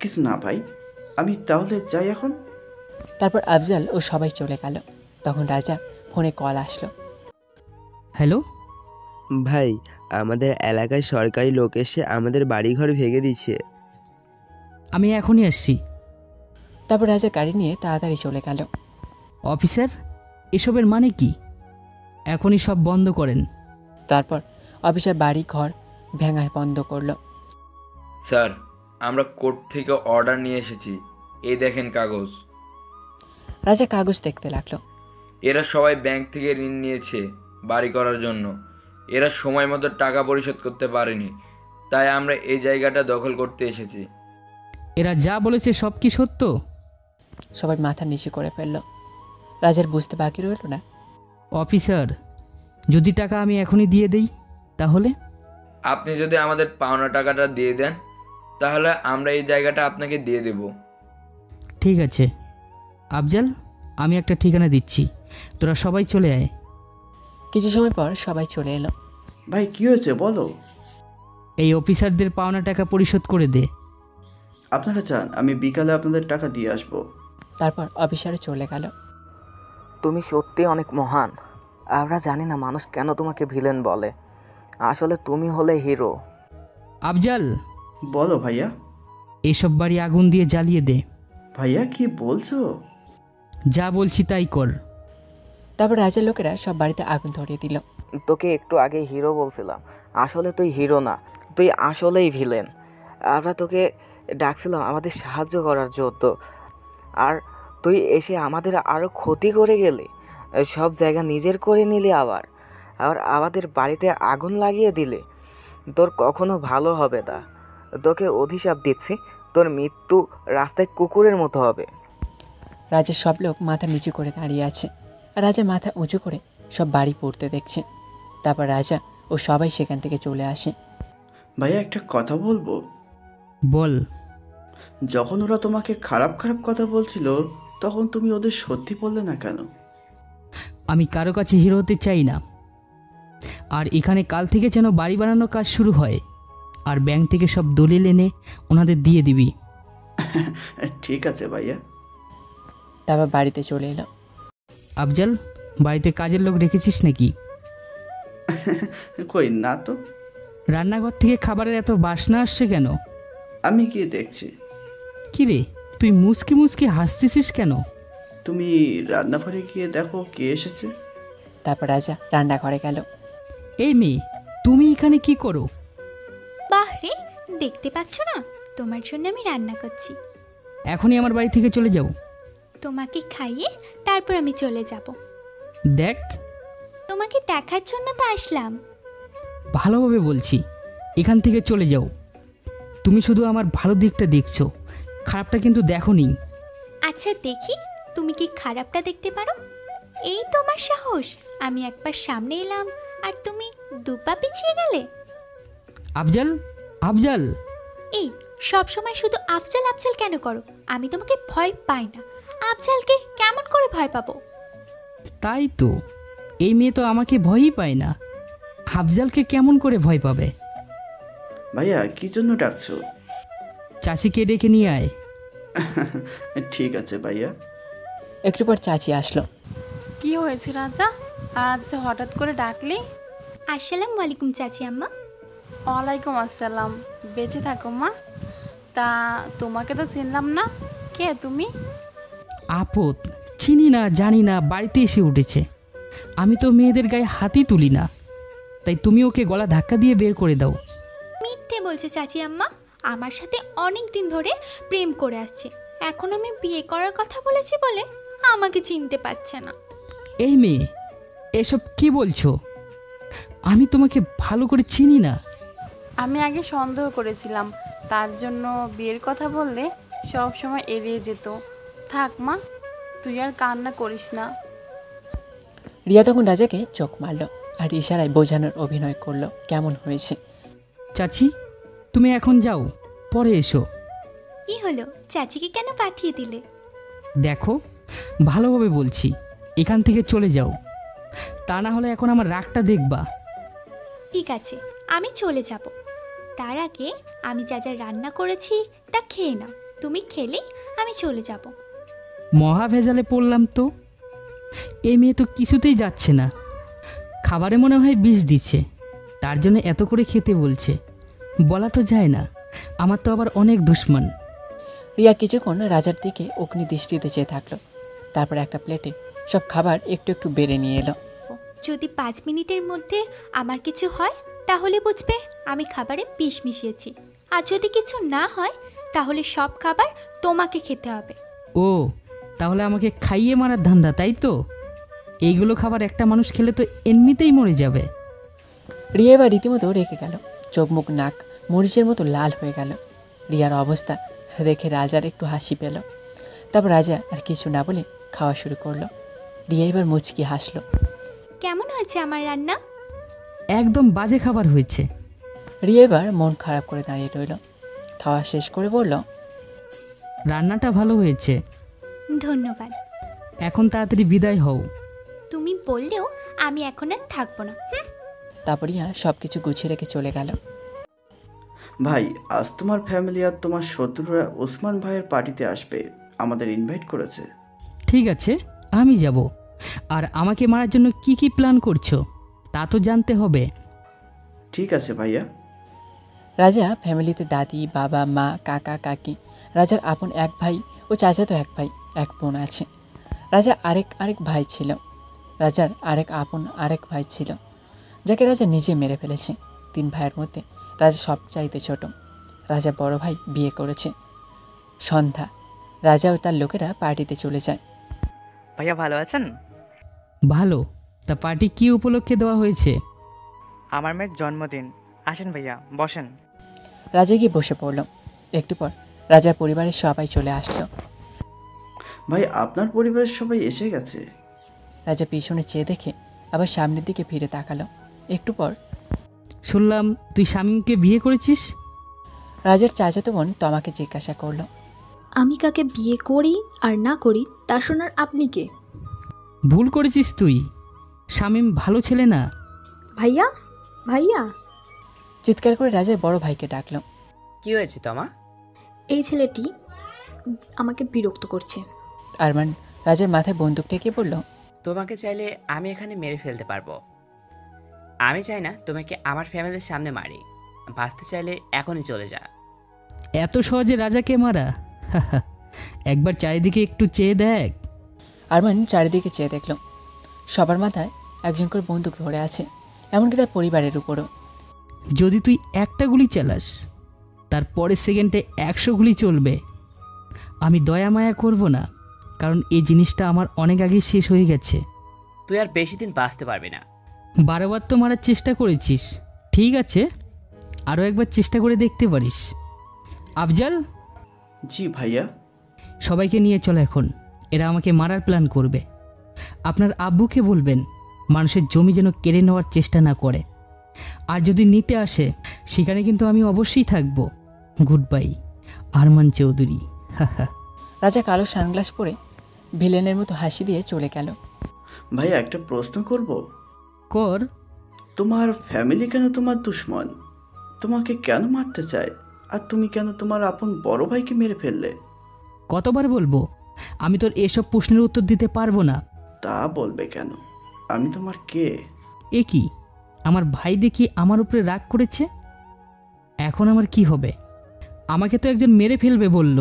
কিছু না ভাই, আমি তাহলে যাই এখন। তারপর আফজাল ও সবাই চলে গেল। তখন রাজা ফোনে কল আসলো। হ্যালো ভাই, আমাদের এলাকায় সরকারি লোক এসে আমাদের বাড়িঘর ভেঙে দিচ্ছে। আমি এখনই আসছি। তারপর রাজা গাড়ি নিয়ে তাড়াতাড়ি চলে গেল। অফিসার, এসবের মানে কি? এখনই সব বন্ধ করেন। তারপর অফিসার বাড়ি ঘর ভেঙা বন্ধ করলো। স্যার, আমরা কোর্ট থেকে অর্ডার নিয়ে এসেছি, এই দেখেন কাগজ। রাজা কাগজ দেখতে লাগলো। এরা সবাই ব্যাংক থেকে ঋণ নিয়েছে বাড়ি করার জন্য। এরা সময় মতো টাকা পরিশোধ করতে পারেনি, তাই আমরা এই জায়গাটা দখল করতে এসেছি। এরা যা বলেছে সব কি সত্য? সবাই মাথা নিচু করে ফেলল। রাজার বুঝতে বাকি রইল না। অফিসার, যদি টাকা আমি এখনই দিয়ে দেই তাহলে? আপনি যদি আমাদের পাওনা টাকাটা দিয়ে দেন তাহলে আমরা এই জায়গাটা আপনাকে দিয়ে দেব। ঠিক আছে আফজাল, আমি একটা ঠিকানা দিচ্ছি, তোরা সবাই চলে আয়। কিছু সময় পর সবাই চলে এলো। ভাই কি হয়েছে বলো? এই অফিসারদের পাওনা টাকা পরিশোধ করে দে। আপনারা চান আমি বিকালে আপনাদের টাকা দিয়ে আসবো। তারপর অফিসারে চলে গেল। তুমি সত্যি অনেক মহান। আমরা জানি না মানুষ কেন তোমাকে ভিলেন বলে, আসলে তুমি হলে হিরো। আফজাল, বলো ভাইয়া। এসব বাড়ি আগুন দিয়ে জ্বালিয়ে দে। ভাইয়া কি বলছো? যা বলছি তাই কর। তারপর রাজার লোকেরা সব বাড়িতে আগুন ধরিয়ে দিল। তোকে একটু আগে হিরো বলছিলাম, আসলে তুই হিরো না, তুই আসলেই ভিলেন। আমরা তোকে ডাকছিলাম আমাদের সাহায্য করার জন্য, আর তুই এসে আমাদের আরও ক্ষতি করে গেলি। সব জায়গা নিজের করে নিলি, আবার আমাদের বাড়িতে আগুন লাগিয়ে দিলি। তোর কখনো ভালো হবে না। তোকে অভিশাপ দিচ্ছি, তোর মৃত্যু রাস্তায় কুকুরের মতো হবে। রাজার সব লোক মাথা নিচু করে দাঁড়িয়ে আছে, আর রাজা মাথা উঁচু করে সব বাড়ি পড়তে দেখছে। তারপর রাজা ও সবাই সেখান থেকে চলে আসে। ভাইয়া একটা কথা বলবো? বল। যখন ওরা তোমাকে খারাপ খারাপ কথা বলছিল তখন তুমি ওদের সত্যি বললে না কেন? আমি কারো কাছে হিরো হতে চাই না। আর এখানে কাল থেকে যেন বাড়ি বানানোর কাজ শুরু হয়, আর ব্যাংক থেকে সব দলিল এনে ওনাদের দিয়ে দিবি। ঠিক আছে ভাইয়া। তারপর বাড়িতে চলে এলো। আফজাল, বাড়িতে কাজের লোক রেখেছিস নাকি? কই না তো। রান্নাঘর থেকে খাবারের এত বাসনা আসছে কেন? আমি গিয়ে দেখছি। কি রে, তুই মুচকি মুচকি হাসতেছিস কেন? তুমি রান্নাঘরে গিয়ে দেখো কে এসেছে। তারপর রাজা রান্নাঘরে গেল। এই মেয়ে, তুমি এখানে কি করো? বাহ রে, দেখতে পাচ্ছ না তোমার জন্য আমি রান্না করছি। এখনই আমার বাড়ি থেকে চলে যাও। তোমাকে খাইয়ে তারপর আমি চলে যাব। দেখ, তোমাকে দেখার জন্য তো আসলাম। ভালোভাবে বলছি, এখান থেকে চলে যাও। তুমি শুধু আমার ভালো দিকটা দেখছো, খারাপটা কিন্তু দেখোনি। আচ্ছা দেখি তুমি কি খারাপটা দেখতে পারো। এই তোমার সাহস, আমি একবার সামনে এলাম আর তুমি দুপা পিছিয়ে গেলে। আফজাল, আফজাল। এই সব সময় শুধু আফজাল আফজাল কেন করো? আমি তোমাকে ভয় পাই না। আফজালকে কেমন করে ভয় পাবো? তাই তো, এই মেয়ে তো আমাকে ভয়ই পায় না, আফজালকে কেমন করে ভয় পাবে? ভাইয়া কি জন্য ডাকছো? চাচিকে ডেকে নিয়ে আয়। ঠিক আছে ভাইয়া। একটু পর চাচি আসলো। কি হয়েছে রাজা, আজ হঠাৎ করে ডাকলি? আসসালামু আলাইকুম চাচি আম্মা। ওয়ালাইকুম আসসালাম। বেঁচে থাকো মা। তা তোমাকে তো চিনলাম না, কে তুমি? আপদ, চিনি না জানি না, বাড়িতে এসে উঠেছে। আমি তো মেয়েদের গায়ে হাতই তুলি না, তাই তুমি ওকে গলা ধাক্কা দিয়ে বের করে দাও। মিথ্যে বলছে চাচি আম্মা, আমার সাথে অনেক দিন ধরে প্রেম করে আসছে। এখন আমি বিয়ে করার কথা বলেছি বলে আমাকে চিনতে পারছে না। এই মেয়ে, এসব কি বলছো? আমি তোমাকে ভালো করে চিনি না। আমি আগে সন্দেহ করেছিলাম, তার জন্য বিয়ের কথা বললে সব সময় এড়িয়ে যেত। থাক মা, তুই আর কান্না করিস না। রিয়া তখন রাজাকে চোখ মারল আর ইশারায় বোঝানোর অভিনয় করলো কেমন হয়েছে। চাচি, তুমি এখন যাও, পরে এসো। কি হলো, চাচিকে কেন পাঠিয়ে দিলে? দেখো, ভালোভাবে বলছি, এখান থেকে চলে যাও, তা না হলে এখন আমার রাগটা দেখবা। ঠিক আছে, আমি চলে যাব। তার আগে আমি যা যা রান্না করেছি তা খেয়ে নাও। তুমি খেলেই আমি চলে যাব। মহা ভেজালে পড়লাম তো। এই মেয়ে তো কিছুতেই যাচ্ছে না, খাবারে মনে হয় বিষ দিচ্ছে, তার জন্য এত করে খেতে বলছে। বলা তো যায় না, আমার তো আবার অনেক দুশ্মন। রিয়া কিছুক্ষণ রাজার দিকে অগ্নি দৃষ্টিতে চেয়ে থাকলো, তারপর একটা প্লেটে সব খাবার একটু একটু বেড়ে নিয়ে এলো। যদি 5 মিনিটের মধ্যে আমার কিছু হয় তাহলে বুঝবে আমি খাবারে বিষ মিশিয়েছি, আর যদি কিছু না হয় তাহলে সব খাবার তোমাকে খেতে হবে। ও, তাহলে আমাকে খাইয়ে মারার ধান্দা, তাই তো? এইগুলো খাবার একটা মানুষ খেলে তো এমনিতেই মরে যাবে। রিয়া এবার রীতিমতো রেখে গেল, চোখ মুখ নাক মরিচের মতো লাল হয়ে গেল। রিয়ার অবস্থা দেখে রাজার একটু হাসি পেল। তারপর রাজা আর কিছু না বলে খাওয়া শুরু করলো। রিয়া এবার মুচকি হাসলো। কেমন হয়েছে আমার রান্না? একদম বাজে খাবার হয়েছে। রিয়া এবার মন খারাপ করে দাঁড়িয়ে রইল। খাওয়া শেষ করে বলল, রান্নাটা ভালো হয়েছে। ধন্যবাদ। এখন তাড়াতাড়ি বিদায় হও। তুমি বললেও আমি এখন আর থাকবো না। তারপর রিয়া সব কিছু গুছিয়ে রেখে চলে গেল। ভাই, আজ তোমার ফ্যামিলি আর তোমার শত্রুরা ওসমান ভাইয়ের পার্টিতে আসবে, আমাদের ইনভাইট করেছে। ঠিক আছে, আমি যাব। আর আমাকে মারার জন্য কি কি প্ল্যান করছো তা তো জানতে হবে। ঠিক আছে ভাইয়া। রাজা ফ্যামিলিতে দাদি, বাবা, মা, কাকা, কাকি, রাজার আপন এক ভাই ও চাচাতো এক ভাই, এক বোন আছে। রাজা আরেক ভাই ছিল। রাজার আরেক ভাই ছিল, যাকে রাজা নিজে মেরে ফেলেছে। 3 ভাইয়ের মধ্যে রাজা সবচাইতে ছোট। রাজা বড় ভাই বিয়ে করেছে। সন্ধ্যা, রাজা ও তার লোকেরা পার্টিতে চলে যায়। ভাইয়া ভালো আছেন? ভালো। তা পার্টি কি উপলক্ষে দেওয়া হয়েছে? আমার মেয়ের জন্মদিন। আসেন ভাইয়া, বসেন। রাজা গিয়ে বসে পড়ল। একটু পর রাজার পরিবারের সবাই চলে আসলো। ভাই, আপনার পরিবারের সবাই এসে গেছে। রাজা পিছনে চেয়ে দেখে আবার সামনের দিকে ফিরে তাকালো। একটু পর, শুনলাম তুই শামীমকে বিয়ে করেছিস। রাজার চাচাতো বোন তমাকে জিজ্ঞাসা করলো, আমি কাকে বিয়ে করি আর না করি তা শোনার আপনি কে? ভুল করেছিস তুই, শামীম ভালো ছেলে না। ভাইয়া, ভাইয়া। চিৎকার করে রাজার বড় ভাইকে ডাকলো। কি হয়েছে তমা? এই ছেলেটি আমাকে বিরক্ত করছে। আরমান রাজার মাথায় বন্দুক ঠেকে বলল, তোমাকে চাইলে আমি এখানে মেরে ফেলতে পারবো। আমি চাই না তোমাকে আমার ফ্যামিলির সামনে মারি। বাঁচতে চাইলে এখনই চলে যা। এত সহজে রাজাকে মারা? একবার চারিদিকে একটু চেয়ে দেখ। আরমান চারিদিকে চেয়ে দেখল। সবার মাথায় একজন করে বন্দুক ধরে আছে, এমনকি তার পরিবারের উপরও। যদি তুই একটা গুলি চালাস, তার পরের সেকেন্ডে 100 গুলি চলবে। আমি দয়া মায়া করব না, কারণ এই জিনিসটা আমার অনেক আগে শেষ হয়ে গেছে। তুই আর বেশি দিন বাঁচতে পারবি না। 12 বার তো মারার চেষ্টা করেছিস, ঠিক আছে, আরও একবার চেষ্টা করে দেখতে পারিস। আফজাল, জি ভাইয়া। সবাইকে নিয়ে চলো এখন, এরা আমাকে মারার প্ল্যান করবে। আপনার আব্বুকে বলবেন মানুষের জমি যেন কেড়ে নেওয়ার চেষ্টা না করে, আর যদি নিতে আসে সেখানে কিন্তু আমি অবশ্যই থাকব। Good bye, Arman Chowdhury. রাজা কালো সানগ্লাস পরে ভিলেনের মতো হাসি দিয়ে চলে গেল। ভাইয়া একটা প্রশ্ন করব? কর। তোমার ফ্যামিলি কেন তোমার দুশ্মন? তোমাকে কেন মারতে চায়? আর তুমি কেন তোমার আপন বড় ভাইকে মেরে ফেললে? কতবার বলবো আমি তোর এসব প্রশ্নের উত্তর দিতে পারবো না। তা বলবে কেন? আমি তোমার কে? এ কি, আমার ভাই দেখি আমার উপরে রাগ করেছে। এখন আমার কি হবে? আমাকে তো একজন মেরে ফেলবে বলল।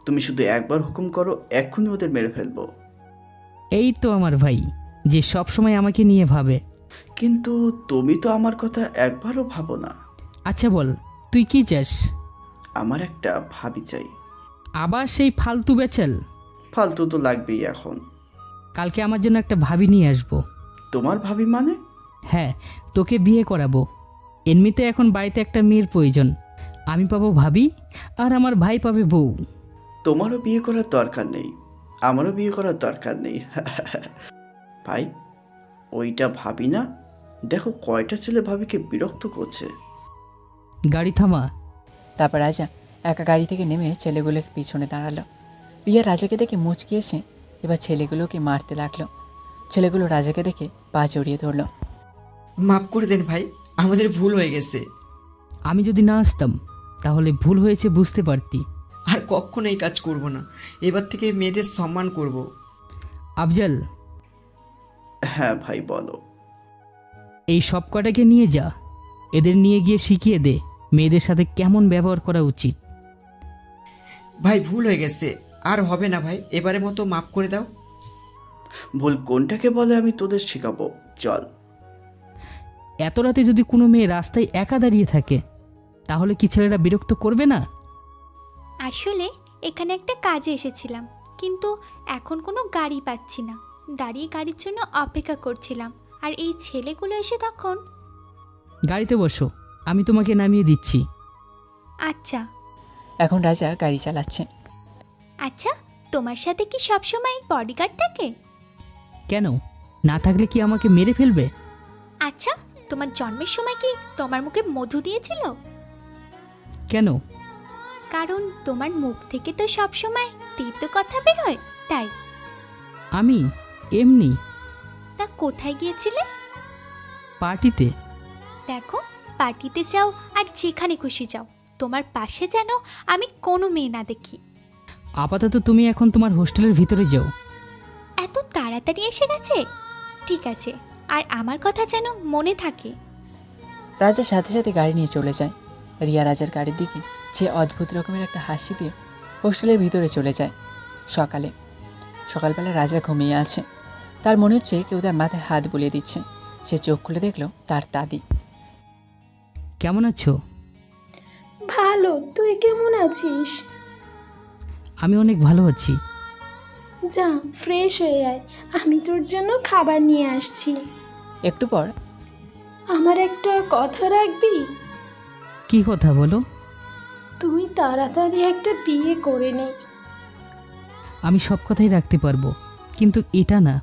তুমি শুধু একবার হুকুম করো, এক্ষুনি ওদের মেরে ফেলবো। এই তো আমার ভাই, যে সব সময় আমাকে নিয়ে ভাবে। কিন্তু তুমি তো আমার কথা একবারও ভাবো না। আচ্ছা বল, তুই কি চাস? আমার একটা ভাবি চাই। আবার সেই ফালতু বেচাল? ফালতু তো লাগবেই এখন। কালকে আমার জন্য একটা ভাবি নিয়ে আসবো। তোমার ভাবি মানে? হ্যাঁ, তোকে বিয়ে করাবো। এমনিতে এখন বাড়িতে একটা মেয়ের প্রয়োজন, আমি পাবো ভাবি আর আমার ভাই পাবে বউ। তোমারও বিয়ে করার দরকার নেই, আমারও বিয়ে করার দরকার নেই। ভাই, ওইটা ভাবি না? দেখো কয়টা ছেলে ভাবিকে বিরক্ত করছে। গাড়ি থামা। তারপর রাজা একা গাড়ি থেকে নেমে ছেলেগুলোর পিছনে দাঁড়ালো। রিয়া রাজাকে দেখে মুচকি এসে এবার ছেলেগুলোকে মারতে লাগলো। ছেলেগুলো রাজাকে দেখে পা জড়িয়ে ধরলো। মাফ করে দেন ভাই, আমাদের ভুল হয়ে গেছে। আমি যদি না আসতাম তাহলে ভুল হয়েছে বুঝতে পারতি। আর কখনো এই কাজ করব না, এবার থেকে মেয়েদের সম্মান করব। আফজাল। হ্যাঁ ভাই বলো। এই সব কটাকে নিয়ে যা, এদের নিয়ে গিয়ে শিখিয়ে দে মেয়েদের সাথে কেমন ব্যবহার করা উচিত। ভাই ভুল হয়ে গেছে, আর হবে না ভাই, এবারের মতো মাফ করে দাও। ভুল কোনটাকে বলে আমি তোদের শেখাবো, চল। এত রাতে যদি কোনো মেয়ে রাস্তায় একা দাঁড়িয়ে থাকে তাহলে কি ছেলেরা বিরক্ত করবে না? আসলে এখানে একটা কাজে এসেছিলাম, কিন্তু এখন কোনো গাড়ি পাচ্ছি না, দাঁড়িয়ে গাড়ির জন্য অপেক্ষা করছিলাম, আর এই ছেলেগুলো এসে তখন। গাড়িতে বসো, আমি তোমাকে নামিয়ে দিচ্ছি। আচ্ছা। এখন রাজা গাড়ি চালাচ্ছে। আচ্ছা, তোমার সাথে কি সবসময় বডিগার্ড থাকে? কেন, না থাকলে কি আমাকে মেরে ফেলবে? আচ্ছা, তোমার জন্মের সময় কি তোমার মুখে মধু দিয়েছিল? কেন? কারণ তোমার মুখ থেকে তো সবসময় তিতো কথা বেরোয়, তাই। আমি এমনি। তা কোথায় গিয়েছিলে? পার্টিতে। দেখো, পার্টিতে যাও আর যেখানে খুশি যাও, তোমার পাশে যেন আমি কোনো মেয়ে না দেখি। আপাতত তুমি এখন তোমার হোস্টেলের ভিতরে যাও। এত তাড়াতাড়ি এসে গেছে? ঠিক আছে, আর আমার কথা যেন মনে থাকে। রাজা সাথে সাথে গাড়ি নিয়ে চলে যায়। রিয়া রাজার গাড়ির দিকে যে অদ্ভুত রকমের একটা হাসি দিয়ে হোস্টেলের ভিতরে চলে যায়। সকালবেলা রাজা ঘুমিয়ে আছে। তার মনে হচ্ছে কেউ তার মাথায় হাত বুলিয়ে দিচ্ছে। সে চোখ খুলে দেখলো তার দাদি। কেমন আছো? ভালো, তুই কেমন আছিস? আমি অনেক ভালো আছি। যা ফ্রেশ হয়ে আয়, আমি তোর জন্য খাবার নিয়ে আসছি। একটু পর। আমার একটা কথা রাখবি? কি কথা বলো? তুই তাড়াতাড়ি একটা বিয়ে করে নে। আমি সব কথাই রাখতে পারবো, কিন্তু এটা না।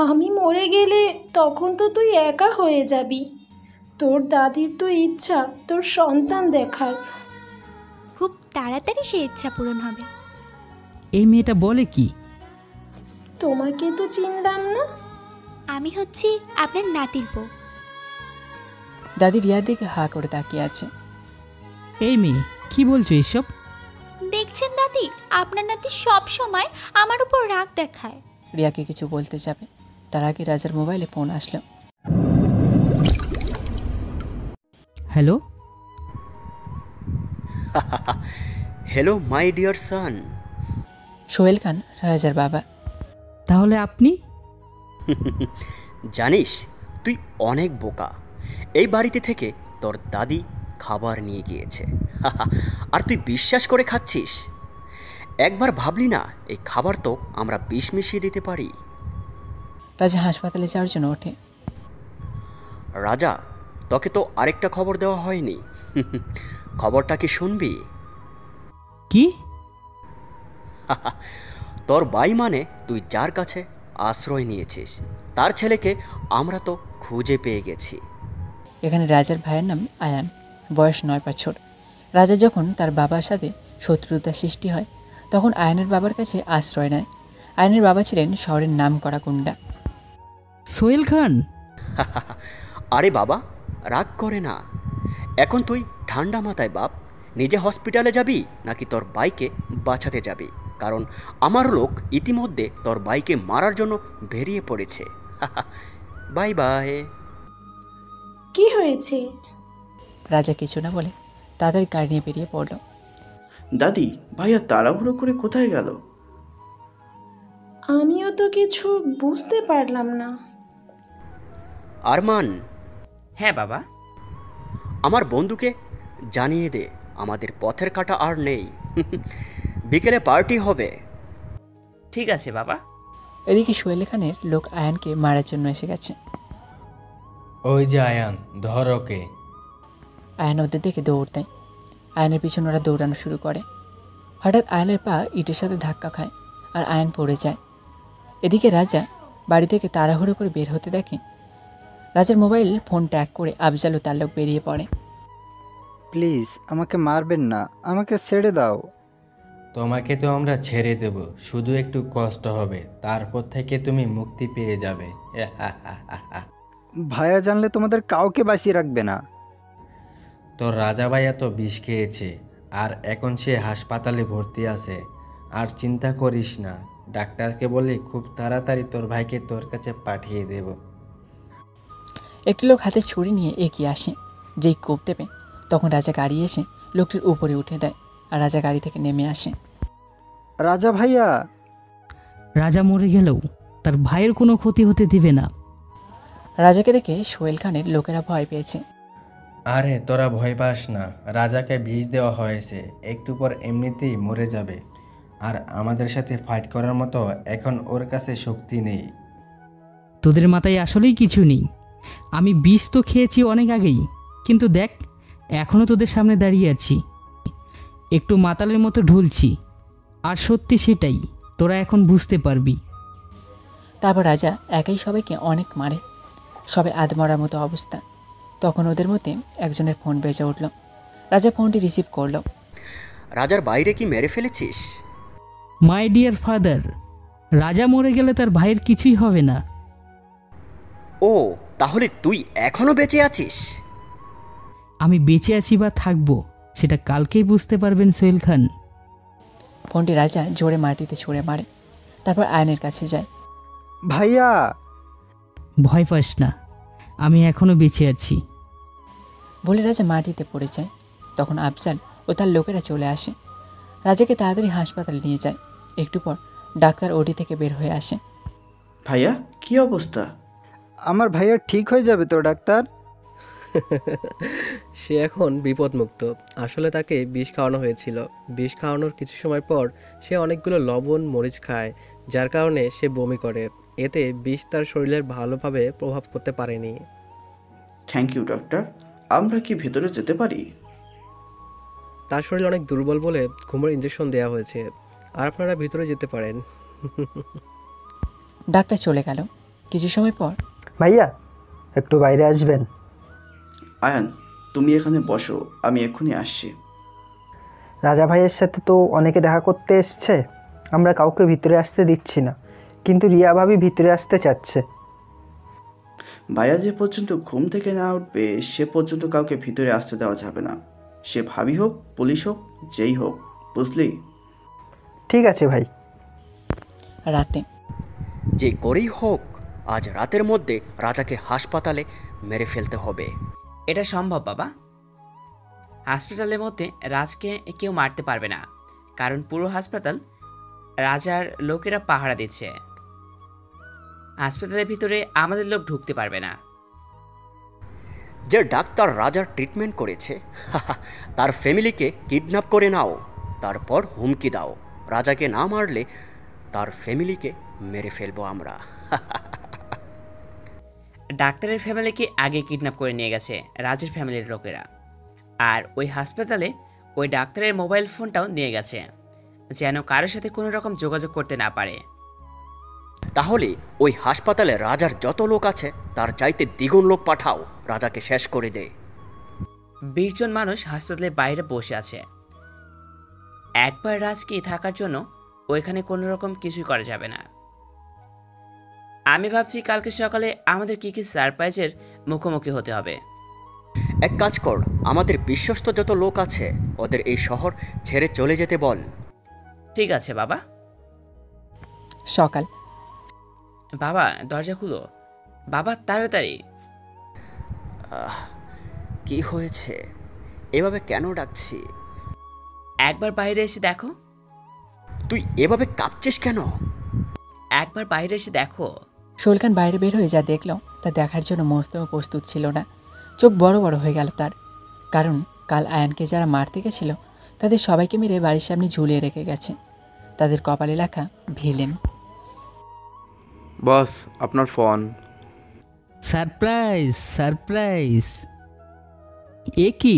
আমি মরে গেলে তখন তো তুই একা হয়ে যাবি। তোর দাদির তো ইচ্ছা তোর সন্তান দেখার। খুব তাড়াতাড়ি সে ইচ্ছা পূরণ হবে। এই মেয়েটা বলে কি? তোমাকে তো চিনলাম না। আমি হচ্ছি আপনার নাতির বউ। দাদি রিয়ার দিকে হা করে তাকিয়ে আছে। এই মেয়ে কি বলছো এসব? দেখছেন দাদি, আপনার নাতি সব সময় আমার উপর রাগ দেখায়। রিয়াকে কিছু বলতে যাবে, তার আগে রাজার মোবাইলে ফোন আসলো। Hello. Hello my dear son. Sohel Khan, রাজার বাবা। তাহলে আপনি? জানিস তুই অনেক বোকা। এই বাড়িতে থেকে তোর দাদি খাবার নিয়ে গিয়েছে আর তুই বিশ্বাস করে খাচ্ছিস। একবার ভাবলি না এই খাবার তো আমরা বিষ মিশিয়ে দিতে পারি। রাজা হাসপাতালে যাওয়ার জন্য ওঠে। রাজা, তোকে তো আরেকটা খবর দেওয়া হয়নি। খবরটা কি শুনবি? কি? তোর ভাই মানে তুই যার কাছে আশ্রয় নিয়েছিস তার ছেলেকে আমরা তো খুঁজে পেয়ে গেছি। এখানে রাজার ভাইয়ের নাম আয়ান, বয়স 9 বছর। রাজা যখন তার বাবার সাথে শত্রুতা সৃষ্টি হয় তখন আয়ানের বাবার কাছে আশ্রয় নেয়। আয়ানের বাবা ছিলেন শহরের নামকরা গুন্ডা। সোহেল খান? আরে বাবা, রাগ করে না। এখন তুই ঠান্ডা মাথায় বাপ, নিজে হসপিটালে যাবি নাকি তোর ভাইকে বাঁচাতে যাবি? কারণ আমার লোক ইতিমধ্যে তোর ভাইকে মারার জন্য বেরিয়ে পড়েছে। Bye bye. কি হয়েছে? রাজা কিছু না বলে তাদের গাড়ি নিয়ে বেরিয়ে পড়ল। দাদি, ভাইয়া তাড়াহুড়ো করে কোথায় গেল? আমিও তো কিছু বুঝতে পারলাম না। আরমান। হ্যাঁ বাবা। আমার বন্ধুকে জানিয়ে দে আমাদের পথের কাঁটা আর নেই। বিকেলে পার্টি হবে। ঠিক আছে বাবা। এদিকে সোহেল খানের লোক আয়ানকে মারার জন্য এসে গেছে। ওই যে আয়ান, ধর ওকে। আয়ান ওদের দেখে দৌড় দেয়। আয়ানের পিছনে ওরা দৌড়ানো শুরু করে। হঠাৎ আয়ানের পা ইটের সাথে ধাক্কা খায় আর আয়ান পড়ে যায়। এদিকে রাজা বাড়ি থেকে তাড়াহুড়ো করে বের হতে দেখে রাজার মোবাইল ফোন ট্যাগ করে আফজাল ও তার লোক বেরিয়ে পড়ে। প্লিজ আমাকে মারবেন না, আমাকে ছেড়ে দাও। তোমাকে তো আমরা ছেড়ে দেব, শুধু একটু কষ্ট হবে, তারপর থেকে তুমি মুক্তি পেয়ে যাবে। ভাইয়া জানলে তোমাদের কাউকে বাঁচিয়ে রাখবে না। তোর রাজা ভাইয়া তো বিষ খেয়েছে আর এখন সে হাসপাতালে ভর্তি আছে। আর চিন্তা করিস না, ডাক্তারকে বলে খুব তাড়াতাড়ি তোর ভাইকে তোর কাছে পাঠিয়ে দেব। একটি লোক হাতে ছুরি নিয়ে এগিয়ে আসে। যেই কোপ দেবে তখন রাজা গাড়ি এসে লোকটির উপরে উঠে দেয় আর রাজা গাড়ি থেকে নেমে আসে। রাজা ভাইয়া। রাজা মরে গেলেও তার ভাইয়ের কোনো ক্ষতি হতে দিবে না। রাজাকে দেখে সোহেল খানের লোকেরা ভয় পেয়েছে। আরে তোরা ভয় পাস না, রাজাকে বিষ দেওয়া হয়েছে, একটু পর এমনিতেই মরে যাবে। আর আমাদের সাথে ফাইট করার মতো এখন ওর কাছে শক্তি নেই। তোদের মাথায় আসলেই কিছু নেই। আমি বিষ তো খেয়েছি অনেক আগেই, কিন্তু দেখ এখনও তোদের সামনে দাঁড়িয়ে আছি, একটু মাতালের মতো ঢুলছি। আর সত্যি সেটাই, তোরা এখন বুঝতে পারবি। তারপর রাজা একাই সবাইকে অনেক মারে, সবাই আধমরার মতো অবস্থা। তখন ওদের মধ্যে একজনের ফোন বেজে উঠল। রাজা ফোনটি রিসিভ করল। রাজার বাইরে কি মেরে ফেলেছিস? মাই ডিয়ার ফাদার, রাজা মরে গেলে তার ভাইয়ের কিছুই হবে না। ও, তাহলে তুই এখনো বেঁচে আছিস? আমি বেঁচে আছি বা থাকবো সেটা কালকেই বুঝতে পারবেন সোহেল খান। ফোনটি রাজা জোরে মাটিতে ছুঁড়ে মারে, তারপর আয়নের কাছে যায়। ভাইয়া। ভয় পাস না, আমি এখনো বেঁচে আছি বলে রাজা মাটিতে পড়ে যায়। তখন আফজাল ও তার লোকেরা চলে আসে, রাজাকে তাড়াতাড়ি হাসপাতালে নিয়ে যায়। একটু পর ডাক্তার ওডি থেকে বের হয়ে আসে। ভাইয়া, কি অবস্থা? আমার ভাইয়া ঠিক হয়ে যাবে তো ডাক্তার? সে এখন বিপদমুক্ত। আসলে তাকে বিষ খাওয়ানো হয়েছিল। বিষ খাওয়ানোর কিছু সময় পর সে অনেকগুলো লবণ মরিচ খায়, যার কারণে সে বমি করে। এতে বিষ তার শরীরের ভালোভাবে প্রভাব করতে পারেনি। Thank you doctor. আমরা কি ভেতরে যেতে পারি? তার শরীর অনেক দুর্বল বলে ঘুমের ইঞ্জেকশন দেওয়া হয়েছে, আর আপনারা ভিতরে যেতে পারেন। ডাক্তার চলে গেল। কিছু সময় পর, ভাইয়া একটু বাইরে আসবেন? আয়ান, তুমি এখানে বসো, আমি এক্ষুনি আসছি। রাজা ভাইয়ের সাথে তো অনেকে দেখা করতে এসছে, আমরা কাউকে ভিতরে আসতে দিচ্ছি না, কিন্তু রিয়া ভাবি ভিতরে আসতে চাচ্ছে। ভাইয়া যে পর্যন্ত ঘুম থেকে না উঠবে সে পর্যন্ত কাউকে ভিতরে আসতে দেওয়া যাবে না, সে ভাবি হোক, পুলিশ হোক, যেই হোক, বুঝলি? ঠিক আছে ভাই। রাতে যে করেই হোক আজ রাতের মধ্যে রাজাকে হাসপাতালে মেরে ফেলতে হবে। এটা সম্ভব বাবা। হাসপাতালের মধ্যে রাজকে কেউ মারতে পারবে না, কারণ পুরো হাসপাতাল রাজার লোকেরা পাহারা দিচ্ছে। হাসপাতালের ভিতরে আমাদের লোক ঢুকতে পারবে না। যে ডাক্তার রাজার ট্রিটমেন্ট করেছে তার ফ্যামিলিকে কিডন্যাপ করে নাও, তারপর হুমকি দাও রাজাকে না মারলে তার ফ্যামিলিকে মেরে ফেলবো আমরা। ডাক্তারের ফ্যামিলিকে আগে কিডন্যাপ করে নিয়ে গেছে রাজের ফ্যামিলির লোকেরা। আর ওই হাসপাতালে ওই ডাক্তারের মোবাইল ফোনটাও নিয়ে গেছে, যেন কারোর সাথে কোনো রকম যোগাযোগ করতে না পারে। তাহলে ওই হাসপাতালে রাজার যত লোক আছে তার চাইতে দ্বিগুণ লোক পাঠাও, রাজাকে শেষ করে দে। 20 জন মানুষ হাসপাতালের বাইরে বসে আছে। একবার রাজকে থাকার জন্য ওইখানে কোনো রকম কিছুই করা যাবে না। আমি ভাবছি কালকে সকালে আমাদের কি কি সারপ্রাইজের মুখোমুখি হতে হবে। এক কাজ কর, আমাদের বিশ্বস্ত যত লোক আছে ওদের এই শহর ছেড়ে চলে যেতে বল। ঠিক আছে বাবা। সকাল। বাবা দরজা খুলো, বাবা তাড়াতাড়ি। কি হয়েছে? এভাবে কেন ডাকছি? একবার বাইরে এসে দেখো। তুই এভাবে কাঁপছিস কেন? একবার বাইরে এসে দেখো। সোহেল খান বাইরে বের হয়ে যা দেখল তা দেখার জন্য মস্তও প্রস্তুত ছিল না। চোখ বড় বড় হয়ে গেল তার, কারণ কাল আয়ানকে যারা মারতে গেছিল তাদের সবাইকে মেরে বাড়ির সামনে ঝুলিয়ে রেখে গেছে। তাদের কপালে লেখা ভিলেন। বস, আপনার ফোন। Surprise surprise! এ কি,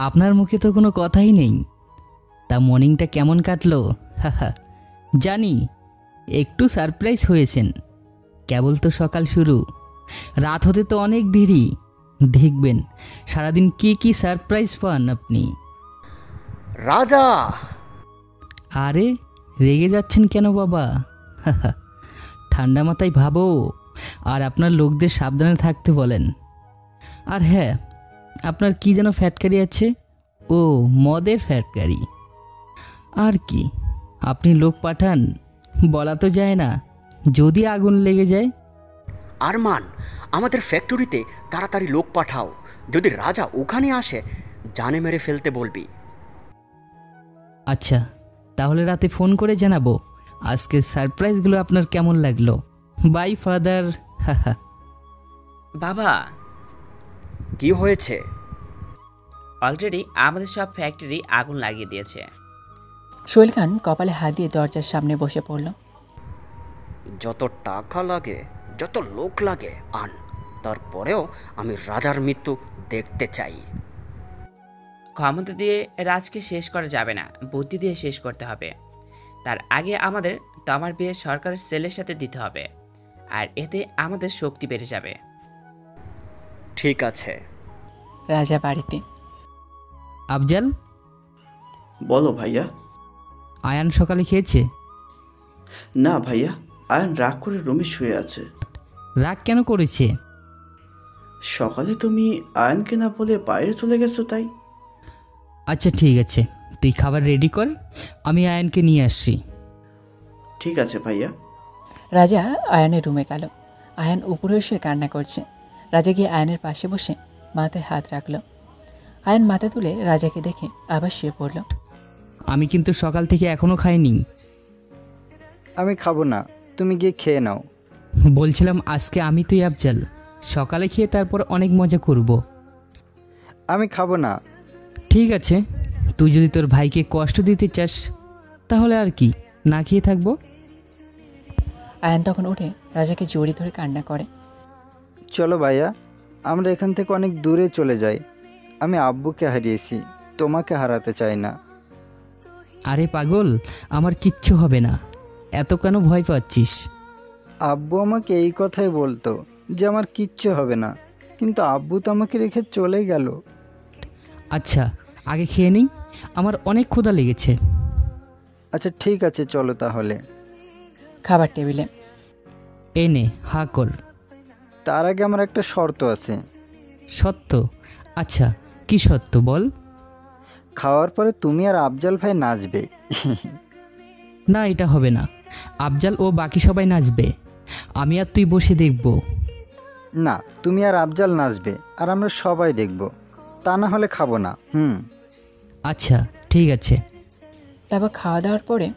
আপনার মুখে তো কোনো কথাই নেই। তা মর্নিংটা কেমন কাটলো? হাহা, জানি একটু সারপ্রাইজ হয়েছেন, কেবল তো সকাল শুরু, রাত হতে তো অনেক দেরি। দেখবেন সারাদিন কি কি সারপ্রাইজ পান আপনি। রাজা! আরে রেগে যাচ্ছেন কেন বাবা? হাহা, ঠান্ডা মাথায় ভাবো, আর আপনার লোকদের সাবধানে থাকতে বলেন। আর হ্যাঁ, আপনার কি যেন ফ্যাটকারি আছে? ও, মদের ফ্যাটকারি। আর কি, আপনি লোক পাঠান, বলা তো যায় না, যদি আগুন লেগে যায়। আরমান, আমাদের ফ্যাক্টরিতে তাড়াতাড়ি লোক পাঠাও, যদি রাজা ওখানে আসে জানে মেরে ফেলতে বলবি। আচ্ছা, তাহলে রাতে ফোন করে জানাবো আজকের সারপ্রাইজগুলো আপনার কেমন লাগলো। Bye father. হাহা। বাবা, কি হয়েছে? অলরেডি আমাদের সব ফ্যাক্টরি আগুন লাগিয়ে দিয়েছে। সোহেল খান কপালে হাত দিয়ে দরজার সামনে বসে পড়ল। যত টাকা লাগে, যত লোক লাগে আন, তারপরেও আমি রাজার মৃত্যু দেখতে চাই। ক্ষমতা দিয়ে রাজকে শেষ করা যাবে না, বুদ্ধি দিয়ে শেষ করতে হবে। তার আগে আমাদের তামার বিয়ে সরকারের সেলের সাথে দিতে হবে, আর এতে আমাদের শক্তি বেড়ে যাবে। ঠিক আছে। রাজা বাড়িতে। আফজাল, বলো ভাইয়া। আয়ান সকালে খেয়েছে? না ভাইয়া, আয়ান রাগ করে রুমে শুয়ে আছে। রাগ কেন করেছে? সকালে তুমি আয়ানকে না বলে বাইরে চলে গেছো তাই। আচ্ছা ঠিক আছে, তুই খাবার রেডি কর, আমি আয়ানকে নিয়ে আসছি। ঠিক আছে ভাইয়া। রাজা আয়ানের রুমে গেল। আয়ান উপরে শুয়ে কান্না করছে। রাজা গিয়ে আয়ানের পাশে বসে মাথায় হাত রাখল। আয়ান মাথা তুলে রাজাকে দেখে আবার শুয়ে পড়ল। আমি কিন্তু সকাল থেকে এখনো খাইনি। আমি খাবো না, তুমি গিয়ে খেয়ে নাও। বলছিলাম আজকে আমি তুই আফজাল সকালে খেয়ে তারপর অনেক মজা করব। আমি খাবো না। ঠিক আছে, তুই যদি তোর ভাইকে কষ্ট দিতে চাস তাহলে আর কি, না খেয়ে থাকবো। আয়ান তখন উঠে রাজাকে জড়িয়ে ধরে কান্না করে। চলো ভাইয়া, আমরা এখান থেকে অনেক দূরে চলে যাই। আমি আব্বুকে হারিয়েছি, তোমাকে হারাতে চাই না। আরে পাগল, আমার কিচ্ছু হবে না, এত কেন ভয় পাচ্ছিস? আব্বু আমাকে এই কথাই বলতো যে আমার কিচ্ছু হবে না, কিন্তু আব্বু তো আমাকে রেখে চলে গেল। আচ্ছা, আগে খেয়ে নিই, আমার অনেক ক্ষুধা লেগেছে। আচ্ছা ঠিক আছে, চলো তাহলে। খাবার টেবিলে। এনে হা কর। তার আগে আমার একটা শর্ত আছে। সত্য? আচ্ছা, কি সত্য বল। খাওয়ার পরে তুমি আর আফজাল ভাই নাচবে। না, এটা হবে না, আফজাল ও বাকি সবাই নাচবে, আমি আর তুই বসে দেখব। না, তুমি আর আফজাল নাচবে আর আমরা সবাই দেখব, তা না হলে খাবো না। আচ্ছা ঠিক আছে। তারপর খাওয়া দাওয়ার পরে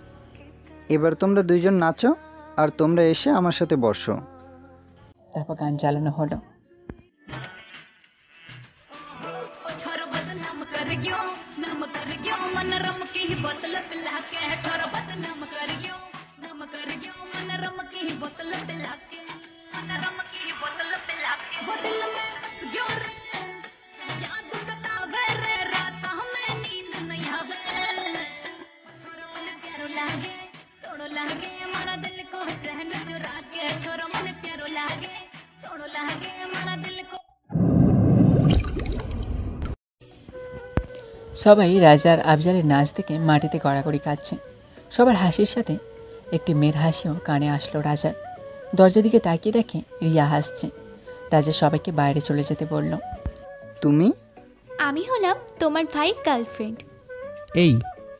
এবার তোমরা দুইজন নাচো আর তোমরা এসে আমার সাথে বসো। তারপর গান চালানো হলো। সবাই রাজা আর আফজালের নাচ দেখে মাটিতে গড়াগড়ি কাঁদছে। সবার হাসির সাথে একটি মেয়ের হাসিও কানে আসলো রাজার। দরজার দিকে তাকিয়ে দেখে রিয়া হাসছে। রাজা সবাইকে বাইরে চলে যেতে বলল। তুমি? আমি হলাম তোমার ভাইয়ের গার্লফ্রেন্ড। এই,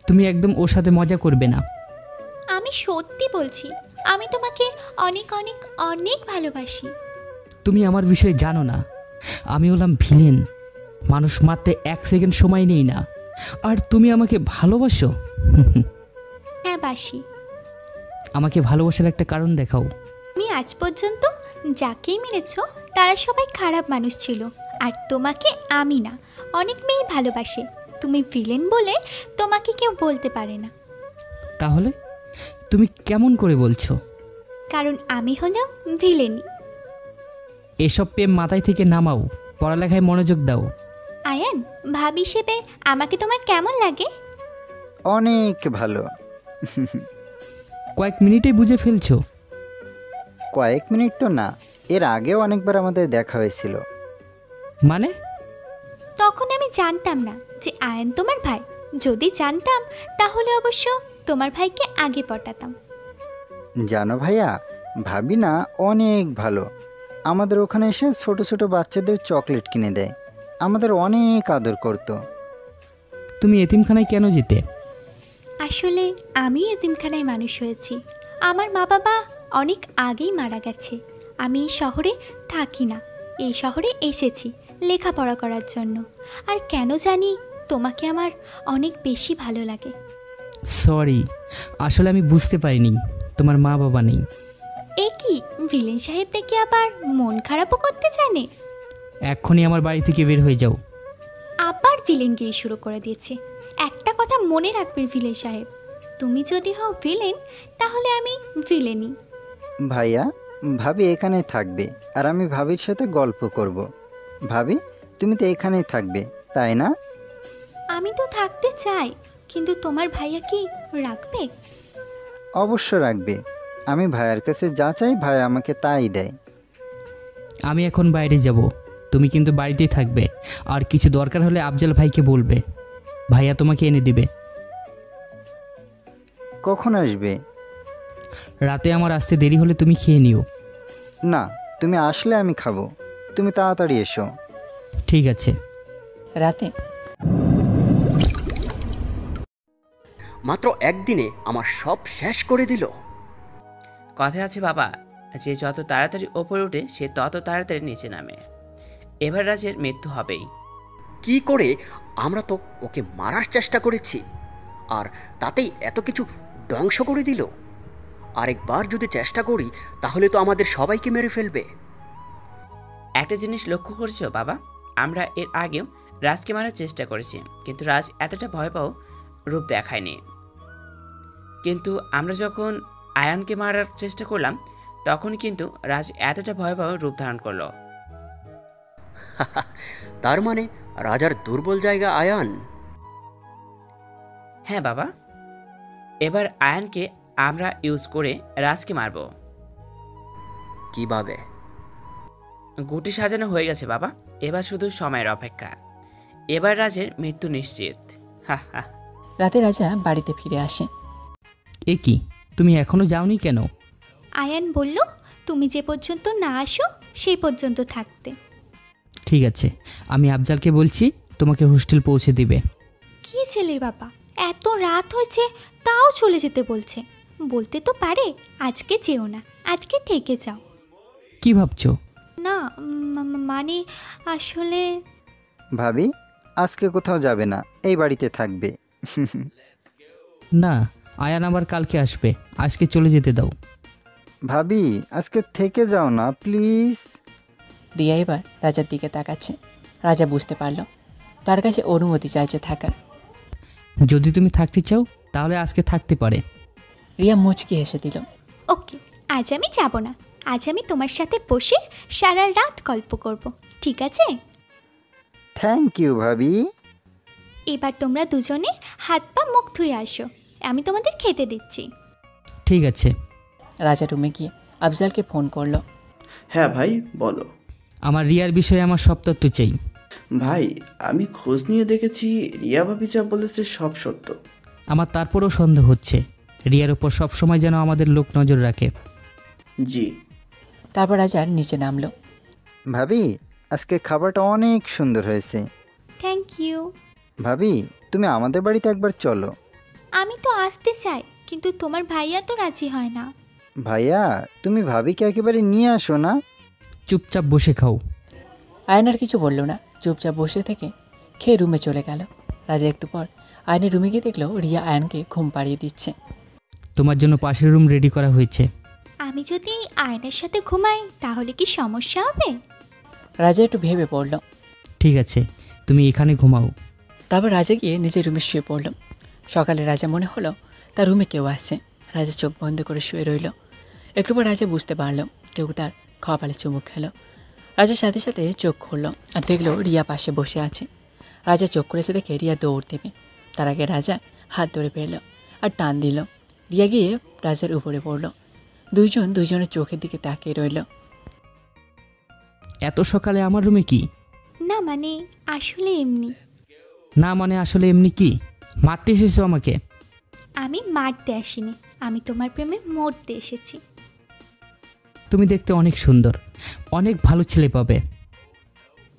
তুমি একদম ওর সাথে মজা করবে না। আমি সত্যি বলছি, আমি তোমাকে অনেক অনেক অনেক ভালোবাসি। তুমি আমার বিষয়ে জানো না। আমি হলাম ভিলেন, মানুষ মারতে 1 সেকেন্ড সময় নেই না। আর তুমি আমাকে ভালোবাসো? হ্যাঁ বাসি। আমাকে ভালোবাসার একটা কারণ দেখাও। তুমি আজ পর্যন্ত যাকেই মেরেছ তারা সবাই খারাপ মানুষ ছিল, আর তোমাকে আমি না, অনেক মেয়ে ভালোবাসে। তুমি ভিলেন বলে তোমাকে কেউ বলতে পারে না। তাহলে তুমি কেমন করে বলছো? কারণ আমি হলাম ভিলেনই। এসব প্রেম মাথায় থেকে নামাও, পড়ালেখায় মনোযোগ দাও। আয়ান, ভাবি হিসেবে আমাকে তোমার কেমন লাগে? অনেক ভালো। কয়েক মিনিটেই বুঝে ফেলছো? কয়েক মিনিট তো না, এর আগেও অনেকবার আমাদের দেখা হয়েছিল। মানে? তখন আমি জানতাম না যে আয়ান তোমার ভাই। যদি জানতাম তাহলে অবশ্য তোমার ভাইকে আগে পটাতাম। জানো ভাইয়া, ভাবি না অনেক ভালো। আমাদের ওখানে এসে ছোট ছোট বাচ্চাদের চকলেট কিনে দেয়, আমাদের অনেক আদর করতো। তুমি এতিমখানায় কেন যেতে? আসলে আমি এতিমখানায় মানুষ হয়েছি। আমার মা বাবা অনেক আগেই মারা গেছে। আমি এই শহরে থাকি না, এই শহরে এসেছি লেখাপড়া করার জন্য। আর কেন জানি তোমাকে আমার অনেক বেশি ভালো লাগে। সরি, আসলে আমি বুঝতে পারিনি তোমার মা বাবা নেই। এ কি, ভিলেন সাহেব দেখি আবার মন খারাপও করতে জানে। এক্ষুনি আমার বাড়ি থেকে বের হয়ে যাও। আবার ভিলেনগিরি শুরু করে দিয়েছে। একটা কথা মনে রাখবেন ভিলেন সাহেব, তুমি যদি হও ভিলেন তাহলে আমি ভিলেনই। ভাইয়া, ভাবি এখানেই থাকবে আর আমি ভাবির সাথে গল্প করব। ভাবি, তুমি তো এখানেই থাকবে, তাই না? আমি তো থাকতে চাই, কিন্তু তোমার ভাইয়া কি রাখবে? অবশ্য রাখবে। আমি ভাইয়ার কাছে যা চাই ভাই আমাকে তাই দেয়। আমি এখন বাইরে যাব, তুমি কিন্তু বাড়িতেই থাকবে। আর কিছু দরকার হলে আফজাল ভাইকে বলবে, ভাইয়া তোমাকে এনে দিবে। কখন আসবে? রাতে আমার আসতে দেরি হলে তুমি খেয়ে নিও। না, তুমি আসলে আমি খাবো, তুমি তাড়াতাড়ি এসো। ঠিক আছে। রাতে মাত্র একদিনে আমার সব শেষ করে দিল। কথায় আছে বাবা, যে যত তাড়াতাড়ি ওপরে ওঠে সে তত তাড়াতাড়ি নিচে নামে। এবার রাজের মৃত্যু হবেই। কি করে? আমরা তো ওকে মারার চেষ্টা করেছি, আর তাতেই এত কিছু ধ্বংস করে দিল। আরেকবার যদি চেষ্টা করি তাহলে তো আমাদের সবাইকে মেরে ফেলবে। একটা জিনিস লক্ষ্য করছো বাবা, আমরা এর আগেও রাজকে মারার চেষ্টা করেছি, কিন্তু রাজ এতটা ভয় পাও রূপ দেখায়নি। কিন্তু আমরা যখন আয়ানকে মারার চেষ্টা করলাম তখন কিন্তু রাজ এতটা ভয় পাও রূপ ধারণ করলো। তার মানে রাজার দুর্বল জায়গা আয়ান। হ্যাঁ বাবা, এবার আয়ানকে আমরা ইউজ করে রাজকে মারব। কিভাবে? গুটি সাজানো হয়ে গেছে বাবা, এবার শুধু সময়ের অপেক্ষা। এবার রাজের মৃত্যু নিশ্চিত। হা হা। রাতে রাজা বাড়িতে ফিরে আসে। এ কি, তুমি এখনো যাওনি কেন? আয়ান বলল তুমি যে পর্যন্ত না আসো সেই পর্যন্ত থাকতে। ঠিক আছে, আমি আফজালকে বলছি তোমাকে হোস্টেল পৌঁছে দিবে। কি ছেলের বাবা, এত রাত হয়েছে তাও চলে যেতে বলছে। বলতে তো পারে আজকে যেও না, আজকে থেকে যাও। কি ভাবছো? না মানে আসলে ভাবি, আজকে কোথাও যাবে না, এই বাড়িতে থাকবে। না, আয়ান আবার কালকে আসবে, আজকে চলে যেতে দাও। ভাবি, আজকে থেকে যাও না প্লিজ। রিয়া এবার রাজার দিকে তাকাচ্ছে। রাজা বুঝতে পারল তার কাছে অনুমতি চাইছে থাকার। যদি তুমি থাকতে চাও তাহলে আজকে থাকতে পারে। রিয়া মুচকি হেসে দিল। ওকে, আজ আমি যাব না, আজ আমি তোমার সাথে বসে সারা রাত গল্প করব, ঠিক আছে? থ্যাংক ইউ ভাবি। এবার তোমরা দুজনে হাত পা মুখ ধুয়ে আসো, আমি তোমাদের খেতে দিচ্ছি। ঠিক আছে। রাজা রুমে গিয়ে আফজালকে ফোন করলো। হ্যাঁ ভাই বলো। আমার রিয়ার বিষয়ে আমার সব তথ্য চাই। ভাই আমি খোঁজ নিয়ে দেখেছি রিয়া ভাবি যা বলেছে সব সত্য। আমার তারপরেও সন্দেহ হচ্ছে রিয়ার উপর সবসময় যেন আমাদের লোক নজর রাখে। জি। তারপর রাজা নিচে নামলো। ভাবি আজকে খাবারটা অনেক সুন্দর হয়েছে। Thank you. ভাবি তুমি আমাদের বাড়িতে একবার চলো। আমি তো আসতে চাই, কিন্তু তোমার ভাইয়া তো রাজি হয় না। ভাইয়া তুমি ভাবিকে একেবারে নিয়ে আসো না। চুপচাপ বসে খাও। আয়ন আর কিছু বলল না, চুপচাপ বসে থেকে খেয়ে রুমে চলে গেল। রাজা একটু পর আয়নের রুমে গিয়ে দেখলো রিয়া আয়নকে ঘুম পাড়িয়ে দিচ্ছে। তোমার জন্য পাশের রুম রেডি করা হয়েছে। আমি যদি আয়নের সাথে ঘুমাই তাহলে কি সমস্যা হবে? রাজা একটু ভেবে পড়ল। ঠিক আছে, তুমি এখানে ঘুমাও। তারপর রাজা গিয়ে নিজের রুমে শুয়ে পড়ল। সকালে রাজা মনে হলো তার রুমে কেউ আসছে। রাজা চোখ বন্ধ করে শুয়ে রইল। একটু পর রাজা বুঝতে পারল কেউ তার কপালে চুমুক খেলো। রাজার সাথে সাথে চোখ খুলল আর দেখলো রিয়া পাশে বসে আছে। রাজা চোখ করেছে দেখে রিয়া দৌড় দেবে, তার আগে রাজা হাত ধরে পেল আর টান দিল। রিয়া গিয়ে রাজার উপরে পড়ল। দুইজনের চোখের দিকে তাকিয়ে রইল। এত সকালে আমার রুমে কি? না মানে আসলে এমনি। না মানে আসলে এমনি কি? মারতে এসেছো আমাকে? আমি মারতে আসিনি, আমি তোমার প্রেমে মরতে এসেছি। তুমি দেখতে অনেক সুন্দর, অনেক ভালো ছেলে পাবে।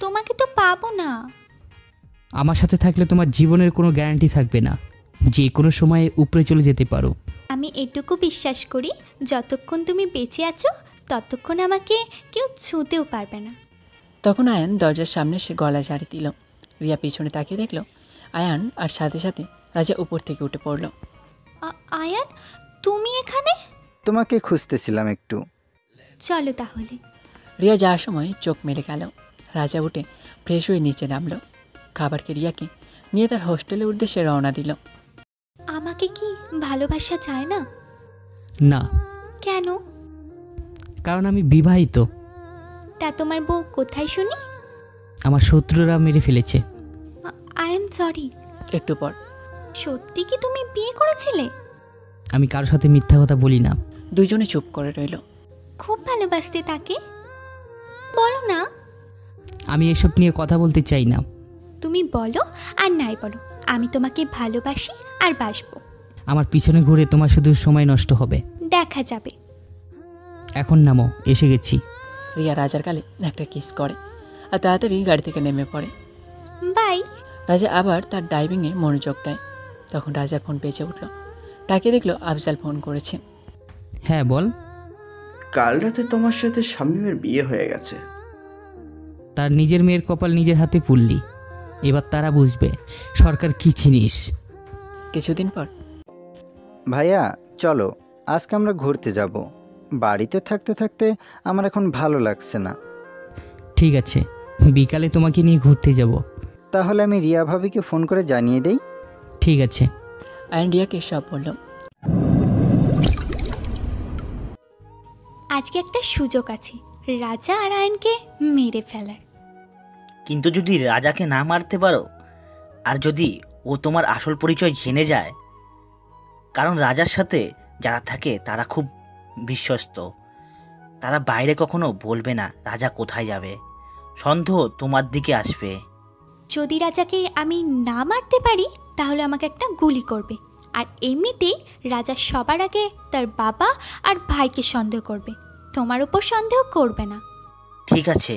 তোমাকে তো পাবো না। আমার সাথে থাকলে তোমার জীবনের কোনো গ্যারান্টি থাকবে না, যে কোনো সময়ে উপরে চলে যেতে পারো। আমি এটুকু বিশ্বাস করি, যতক্ষণ তুমি বেঁচে আছো ততক্ষণ আমাকে কেউ ছুঁতেও পারবে না। তখন আয়ান দরজার সামনে সে গলা ঝাড়ি দিল। রিয়া পিছনে তাকিয়ে দেখলো আয়ান, আর সাথে সাথে রাজা উপর থেকে উঠে পড়ল। আয়ান তুমি এখানে? তোমাকে খুঁজতেছিলাম একটু। চলো তাহলে। রিয়া যাওয়ার সময় চোখ মেলে গেল। রাজা উঠে ফ্রেশ হয়ে নিচে নামলো। খাবারকে রিয়াকে নিয়ে তার হোস্টেলের উদ্দেশ্যে রওনা দিল। আমাকে কি ভালোবাসা চায় না? না। কেন? কারণ আমি বিবাহিত। তা তোমার বউ কোথায় শুনি? আমার শত্রুরা মেরে ফেলেছে। I am sorry. একটু পর, সত্যি কি তুমি বিয়ে করেছিলে? আমি কারোর সাথে মিথ্যা কথা বলি না। দুজনে চুপ করে রইল। খুব ভালোবাসতে তাকে? বলো না। আমি এসব নিয়ে কথা বলতে চাই না। তুমি বলো আর নাই বলো, আমি তোমাকে ভালোবাসি আর বাসবো। আমার পিছনে ঘুরে তোমার শুধু সময় নষ্ট হবে। দেখা যাবে। এখন নামো, এসে গেছি। রিয়া রাজার গালে একটা কিস করে আর তাড়াতাড়ি গাড়ি থেকে নেমে পড়ে। বাই। রাজা আবার তার ড্রাইভিংয়ে মনোযোগ দেয়। তখন রাজার ফোন বেজে উঠল। তাকে দেখলো আফজাল ফোন করেছে। হ্যাঁ বল। কাল রাতে তোমার সাথে শামীমের বিয়ে হয়ে গেছে। তার নিজের মেয়ের কপাল নিজের হাতে পুড়লি, এবার তারা বুঝবে সরকার কি জিনিস। কিছুদিন পর, ভাইয়া চলো আজকে আমরা ঘুরতে যাব। বাড়িতে থাকতে থাকতে আমার এখন ভালো লাগছে না। ঠিক আছে, বিকালে তোমাকে নিয়ে ঘুরতে যাব। তাহলে আমি রিয়া ভাবিকে ফোন করে জানিয়ে দেই। ঠিক আছে। আয়ন রিয়াকে সব বলল। আজকে একটা সুযোগ আছে রাজা আর আয়নকে মেরে ফেলার। কিন্তু যদি রাজাকে না মারতে পারো, আর যদি ও তোমার আসল পরিচয় জেনে যায়, কারণ রাজার সাথে যারা থাকে তারা খুব বিশ্বস্ত, তারা বাইরে কখনো বলবে না রাজা কোথায় যাবে, সন্দেহ তোমার দিকে আসবে। যদি রাজাকে আমি না মারতে পারি তাহলে আমাকে একটা গুলি করবে, আর এমনিতেই রাজা সবার আগে তার বাবা আর ভাইকে সন্দেহ করবে, তোমার উপর সন্দেহ করবে না। ঠিক আছে,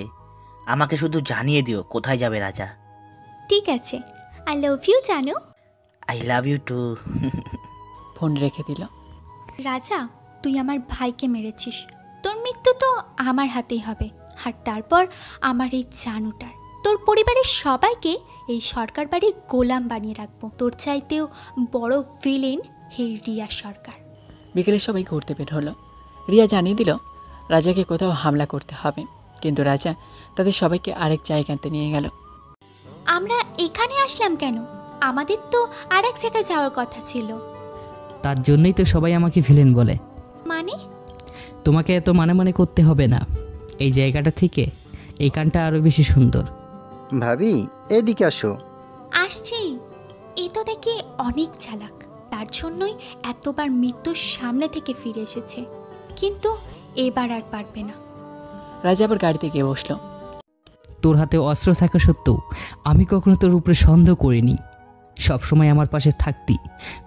আমাকে শুধু জানিয়ে দিও কোথায় যাবে রাজা। ঠিক আছে, আই লাভ ইউ জানু। I love you too. Phone রেখে দিল। রাজা, তুই আমার ভাইকে মেরেছিস, তোর মৃত্যু তো আমার হাতেই হবে, আর তারপর আমার এই জানুটার, তোর পরিবারের সবাইকে এই সরকার বাড়ির গোলাম বানিয়ে রাখবো। তোর চাইতেও বড় ভিলেন হে রিয়া সরকার। বিকেলে সবাই ঘুরতে বের হলো। রিয়া জানিয়ে দিল রাজাকে কোথাও হামলা করতে হবে, কিন্তু রাজা তাদের সবাইকে আরেক জায়গাতে নিয়ে গেল। আমরা এখানে আসলাম কেন? আমাদের তো আরেক জায়গায় যাওয়ার কথা ছিল। তার জন্যই তো সবাই আমাকে ভিলেন বলে। মানে? তোমাকে এত মানে করতে হবে না, এই জায়গাটা থেকে এই কানটা আরো বেশি সুন্দর। ভাবি এদিকে আসো। আসছি। এ তো দেখি অনেক চালাক, তার জন্যই এতবার মৃত্যুর সামনে থেকে ফিরে এসেছে, কিন্তু এবার আর পারবে না। রাজা আবার গাড়িতে গিয়ে বসলো। তোর হাতে অস্ত্র থাকা সত্ত্বেও আমি কখনো তোর উপরে সন্দেহ করিনি। সবসময় আমার পাশে থাকতি,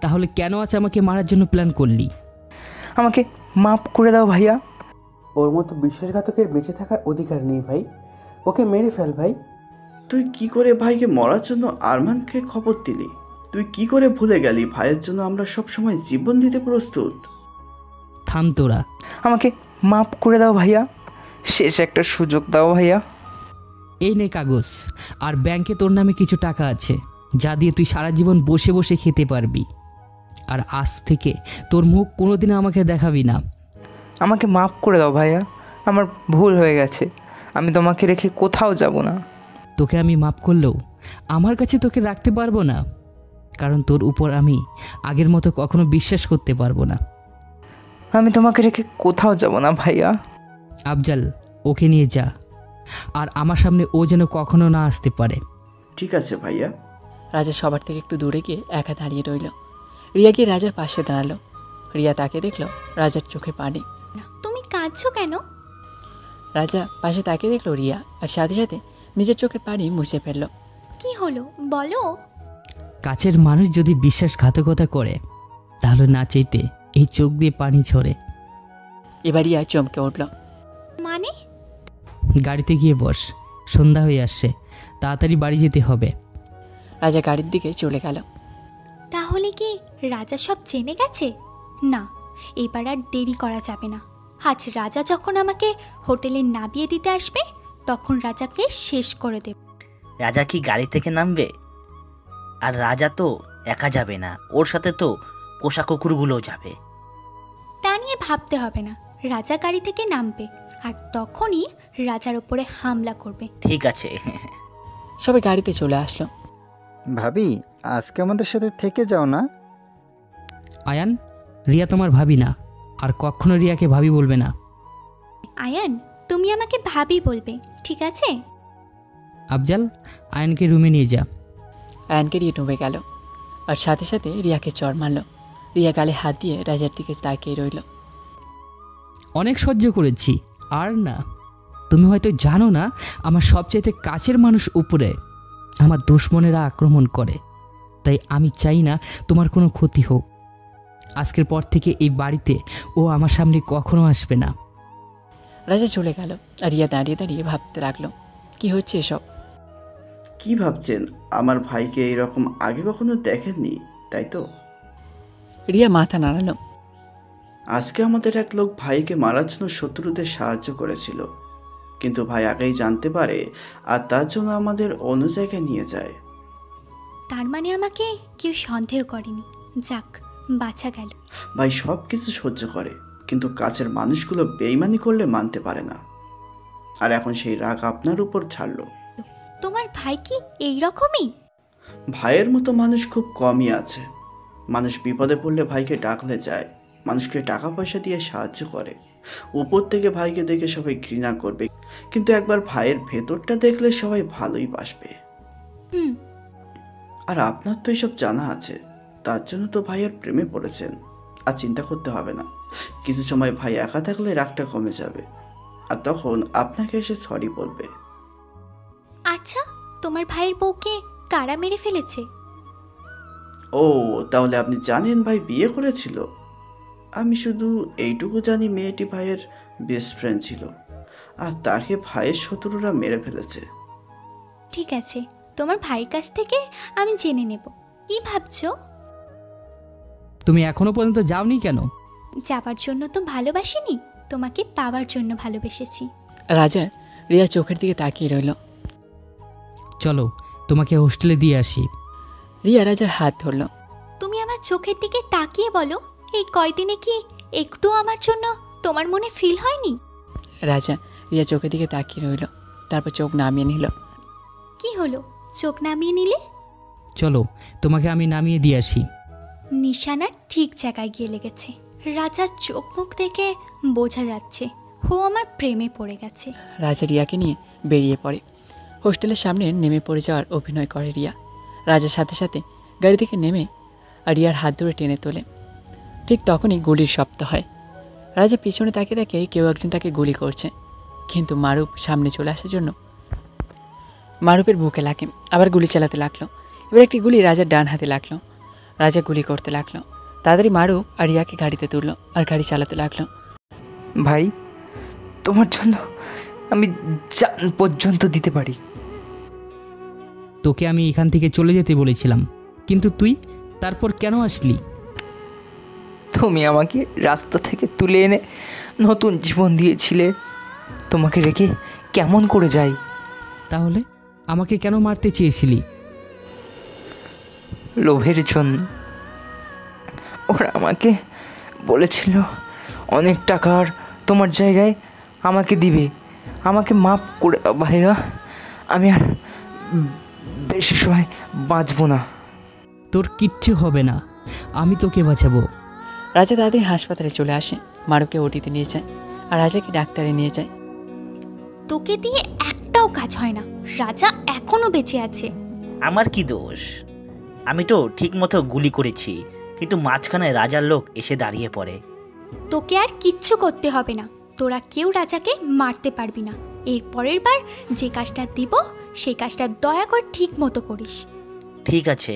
তাহলে কেন আজ আমাকে মারার জন্য প্ল্যান করলি? আমাকে মাফ করে দাও ভাইয়া। ওর মতো বিশ্বাসঘাতকের বেঁচে থাকার অধিকার নেই ভাই, ওকে মেরে ফেল ভাই। তুই কি করে ভাইকে মরার জন্য আরমানকে খবর দিলি? তুই কি করে ভুলে গেলি ভাইয়ের জন্য আমরা সব সময় জীবন দিতে প্রস্তুত? থাম তোরা। আমাকে মাফ করে দাও ভাইয়া, শেষ একটা সুযোগ দাও ভাইয়া। এই নে কাগজ, আর ব্যাংকে তোর নামে কিছু টাকা আছে, যা দিয়ে তুই সারা জীবন বসে বসে খেতে পারবি। আর আজ থেকে তোর মুখ কোনোদিন আমাকে দেখাবি না। আমাকে মাফ করে দাও ভাইয়া, আমার ভুল হয়ে গেছে, আমি তোমাকে রেখে কোথাও যাব না। তোকে আমি মাফ করলেও আমার কাছে তোকে রাখতে পারবো না, কারণ তোর উপর আমি আগের মতো কখনো বিশ্বাস করতে পারবো না। আমি তোমাকে রেখে কোথাও যাব না ভাইয়া। আফজাল, ওকে নিয়ে যা, আর আমার সামনে ও যেন কখনো না আসতে পারে। ঠিক আছে ভাইয়া। রাজা সবার থেকে একটু দূরে গিয়ে একা দাঁড়িয়ে রইল। রিয়া গিয়ে রাজার পাশে দাঁড়ালো। রিয়া তাকে দেখলো, রাজার চোখে পানি। তুমি কাঁদছো কেন? রাজা পাশে তাকে দেখলো রিয়া, আর সাথে সাথে নিজের চোখের পানি মুছে ফেললো। কি হলো বলো? কাছের মানুষ যদি বিশ্বাসঘাতকতা করে, তাহলে না চাইতে এই চোখ দিয়ে পানি ঝরে। এবার রিয়া চমকে উঠল। মানে? গাড়িতে গিয়ে বস, সন্ধ্যা হয়ে আসছে, তাড়াতাড়ি বাড়ি যেতে হবে। রাজা গাড়ির দিকে চলে গেল। তাহলে কি রাজা সব জেনে গেছে? না, এবার আর দেরি করা যাবে না। আজ রাজা যখন আমাকে হোটেলে নামিয়ে দিতে আসবে, তখন রাজাকে শেষ করে দেব। রাজা কি গাড়ি থেকে নামবে? আর রাজা তো একা যাবে না, ওর সাথে তো পোষা কুকুরগুলোও যাবে। তা নিয়ে ভাবতে হবে না, রাজা গাড়ি থেকে নামবে আর তখনই রাজার উপরে হামলা করবে। ঠিক আছে। সবাই গাড়িতে চলে আসলো। ভাবি, আজকে আমাদের সাথে থেকে যাও না। আয়ান, রিয়া তোমার ভাবি না, আর কখনো রিয়াকে ভাবি বলবে না। আয়ান, তুমি আমাকে ভাবি বলবে, ঠিক আছে? আফজাল, আয়ানকে রুমে নিয়ে যা। আয়ানকে রিয়া ডুবে গেল, আর সাথে সাথে রিয়াকে চড় মারল। রিয়া গালে হাত দিয়ে রাজার দিকে তাকিয়ে রইল। অনেক সহ্য করেছি, আর না। তুমি হয়তো জানো না, আমার সবচাইতে কাছের মানুষ উপরে আমার দুশমনেরা আক্রমণ করে, তাই আমি চাই না তোমার কোনো ক্ষতি হোক। আজকের পর থেকে এই বাড়িতে ও আমার সামনে কখনো আসবে না। রাজা চলে গেল, আর রিয়া দাঁড়িয়ে দাঁড়িয়ে ভাবতে লাগলো, কি হচ্ছে এসব? কি ভাবছেন? আমার ভাইকে এরকম আগে কখনো দেখেননি, তাই তো? রিয়া মাথা নাড়ালো। আজকে আমাদের এক লোক ভাইকে মারার জন্য শত্রুদের সাহায্য করেছিল, কিন্তু ভাই আগেই জানতে পারে আর তার জন্য আমাদের অন্য জায়গায় নিয়ে যায়। তার মানে আমাকে কেউ সন্দেহ করেনি। যাক, বাঁচা গেল। ভাই সব কিছু সহ্য করে, কিন্তু কাছের মানুষগুলো বেইমানি করলে মানতে পারে না, আর এখন সেই রাগ আপনার উপর ছাড়লো। তোমার ভাই কি এই রকমই? ভাইয়ের মতো মানুষ খুব কমই আছে। মানুষ বিপদে পড়লে ভাইকে ডাকলে যায়, মানুষকে টাকা পয়সা দিয়ে সাহায্য করে। উপর থেকে ভাইকে দেখে সবাই ঘৃণা করবে, কিন্তু একবার ভাইয়ের ভেতরটা দেখলে সবাই ভালোই বাসবে। আর আপনার তো এসব জানা আছে, তার জন্য তো ভাইয়ের প্রেমে পড়েছেন। আর চিন্তা করতে হবে না, কিছু সময় ভাই একা থাকলে রাগটা কমে যাবে, আর তখন আপনাকে এসে সরি বলবে। আচ্ছা, তোমার ভাইয়ের বউকে কারা মেরে ফেলেছে? ও, তাহলে আপনি জানেন ভাই বিয়ে করেছিল? আমি শুধু এইটুকু জানি মেয়েটি ভাইয়ের বেস্ট ফ্রেন্ড ছিল, আর তাকে ভাইয়ের শত্রুরা মেরে ফেলেছে। ঠিক আছে, তোমার ভাইয়ের কাছ থেকে আমি জেনে নেব। কি ভাবছো? তুমি এখনো পর্যন্ত যাওনি কেন? যাবার জন্য তো ভালোবাসিনি, তোমাকে পাওয়ার জন্য ভালোবেসেছি। রাজা রিয়া চোখের দিকে তাকিয়ে রইল। চলো, তোমাকে হোস্টেলে দিয়ে আসি। রিয়া রাজার হাত ধরল। তুমি আমার চোখের দিকে তাকিয়ে বলো, এই কয়দিনে কি একটু আমার জন্য তোমার মনে ফিল হয়নি? রাজা রিয়া চোখের দিকে তাকিয়ে রইল, তারপর চোখ নামিয়ে নিল। কি হলো, চোখ নামিয়ে নিলে? চলো, তোমাকে আমি নামিয়ে দিয়ে আসি। নিশানা ঠিক জায়গায় গিয়ে লেগেছে। রাজার চোখ মুখ দেখে বোঝা যাচ্ছে ও আমার প্রেমে পড়ে গেছে। রাজা রিয়াকে নিয়ে বেরিয়ে পড়ে। হোস্টেলের সামনে নেমে পড়ে যাওয়ার অভিনয় করে রিয়া। রাজার সাথে সাথে গাড়ি থেকে নেমে আর রিয়ার হাত ধরে টেনে তোলে। ঠিক তখনই গুলির শব্দ হয়। রাজা পিছনে তাকিয়ে দেখে কেউ একজন তাকে গুলি করছে, কিন্তু মারুফ সামনে চলে আসার জন্য মারুফের বুকে লাগে, আবার গুলি চালাতে লাগলো। এবার একটি গুলি রাজার ডান হাতে লাগলো। রাজা গুলি করতে লাগলো। তাড়াতাড়ি মারুফ আর রিয়াকে গাড়িতে তুললো আর গাড়ি চালাতে লাগলো। ভাই, তোমার জন্য আমি জান পর্যন্ত দিতে পারি। তোকে আমি এখান থেকে চলে যেতে বলেছিলাম, কিন্তু তুই তারপর কেন আসলি? তুমি আমাকে রাস্তা থেকে তুলে এনে নতুন জীবন দিয়েছিলে, তোমাকে রেখে কেমন করে যাই? তাহলে আমাকে কেন মারতে চেয়েছিলি? লোভের জন্য। ওরা আমাকে বলেছিল অনেক টাকার তোমার জায়গায় আমাকে দিবে। আমাকে মাফ করে দাও ভাইয়া, আমি আর বেশি সময় বাঁচবো না। তোর কিচ্ছু হবে না, আমি তোকে বাঁচাবো। রাজা তাড়াতাড়ি হাসপাতালে চলে আসে, মারুফকে ওটিতে নিয়ে যায় আর রাজাকে ডাক্তারে নিয়ে যায়। তোকে দিয়ে একটাও কাজ হয় না, রাজা এখনো বেঁচে আছে। আমার কি দোষ? আমি তো ঠিক মতো গুলি করেছি, কিন্তু মাঝখানে রাজার লোক এসে দাঁড়িয়ে পড়ে। তোকে আর কিচ্ছু করতে হবে না, তোরা কেউ রাজাকে মারতে পারবি না। এর পরের বার যে কাজটা দিব সেই কাজটা দয়া করে ঠিক মতো করিস। ঠিক আছে,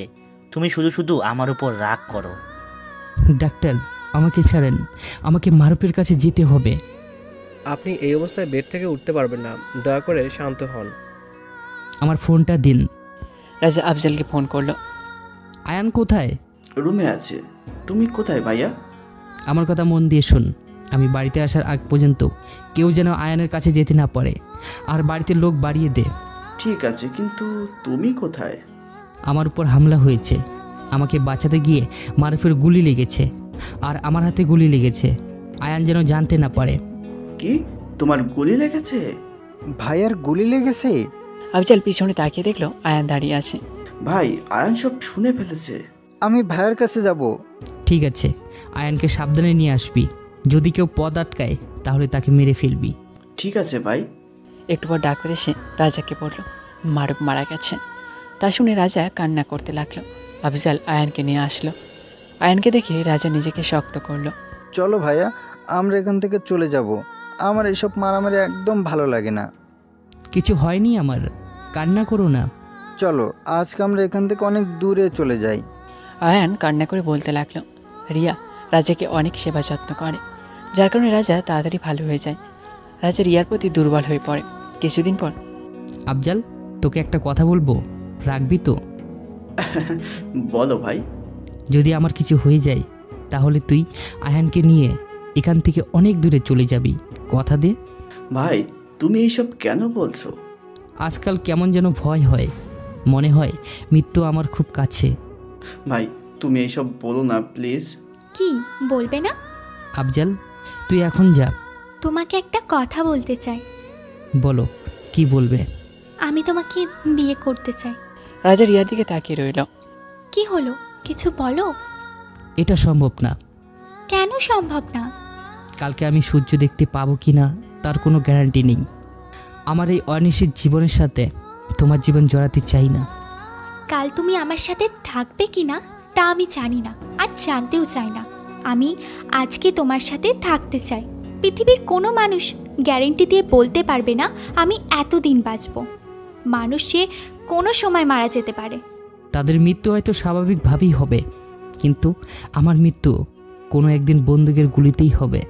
তুমি শুধু শুধু আমার উপর রাগ করো। ডাক্তার, আমাকে ছাড়েন, আমাকে মারুফের কাছে যেতে হবে। আপনি এই অবস্থায় বেড থেকে উঠতে পারবেন না, দয়া করে শান্ত হন। আমার ফোনটা দিন। রাজা আফজালকে ফোন করলো। আয়ান কোথায়? রুমে আছে। তুমি কোথায় ভাইয়া? আমার কথা মন দিয়ে শোন, আমি বাড়িতে আসার আগ পর্যন্ত কেউ যেন আয়ানের কাছে যেতে না পারে, আর বাড়িতে লোক বাড়িয়ে দে। ঠিক আছে, কিন্তু তুমি কোথায়? আমার উপর হামলা হয়েছে, আমাকে বাঁচাতে গিয়ে মারুফের গুলি লেগেছে, আর আমার হাতে গুলি লেগেছে। আয়ান যেন জানতে না পারে। কি, তোমার গুলি লেগেছে? ভাইয়ার গুলি লেগেছে? আফজাল পিছনে তাকিয়ে দেখলো আয়ান দাঁড়িয়ে আছে। ভাই, আয়ান সব শুনে ফেলেছে। আমি ভাইয়ের কাছে যাব। ঠিক আছে, আয়ানকে সাবধানে নিয়ে আসবি। যদি কেউ পথ আটকায় তাহলে তাকে মেরে ফেলবি। ঠিক আছে ভাই। একটু পর ডাক্তার এসে রাজাকে বলল মারুফ মারা গেছে। তা শুনে রাজা কান্না করতে লাগলো। আফজাল আয়ানকে নিয়ে আসলো। আয়ানকে দেখে রাজা নিজেকে শক্ত করলো। চলো ভাইয়া, আমরা এখান থেকে চলে যাব। আমার এসব মারামারি একদম ভালো লাগে না। কিছু হয়নি আমার, কান্না করো না। চলো, আজকে আমরা এখান থেকে অনেক দূরে চলে যাই। আয়ান কান্না করে বলতে লাগলো। রিয়া রাজাকে অনেক সেবা যত্ন করে, যার কারণে রাজা তাড়াতাড়ি ভালো হয়ে যায়। রাজা রিয়ার প্রতি দুর্বল হয়ে পড়ে। কিছুদিন পর, আফজাল, তোকে একটা কথা বলবো, রাখবি তো? বলো ভাই। যদি আমার কিছু হয়ে যায় তাহলে তুই আয়ানকে নিয়ে এখান থেকে অনেক দূরে চলে যাবি, কথা দে। ভাই, তুমি এইসব কেন বলছো? আজকাল কেমন যেন ভয় হয়, মনে হয় মৃত্যু আমার খুব কাছে। ভাই, তুমি এইসব বলো না প্লিজ। কি বলবে না? আফজাল, তুই এখন যা। তোমাকে একটা কথা বলতে চাই। বলো, কি বলবে? আমি তোমাকে বিয়ে করতে চাই। রাজা রিয়ার দিকে তাকিয়ে রইল। কি হলো, কিছু বলো। এটা সম্ভব না। কেন সম্ভব না? কালকে আমি সূর্য দেখতে পাবো কি না তার কোনো গ্যারান্টি নেই। আমার এই অনিশ্চিত জীবনের সাথে তোমার জীবন জড়াতে চাই না। কাল তুমি আমার সাথে থাকবে কি না তা আমি জানি না, আর জানতেও চাই না। আমি আজকে তোমার সাথে থাকতে চাই। পৃথিবীর কোনো মানুষ গ্যারেন্টি দিয়ে বলতে পারবে না আমি এতদিন বাঁচব। মানুষ যে কোনো সময় মারা যেতে পারে। তাদের মৃত্যু হয়তো স্বাভাবিকভাবেই হবে, কিন্তু আমার মৃত্যু কোনো একদিন বন্দুকের গুলিতেই হবে।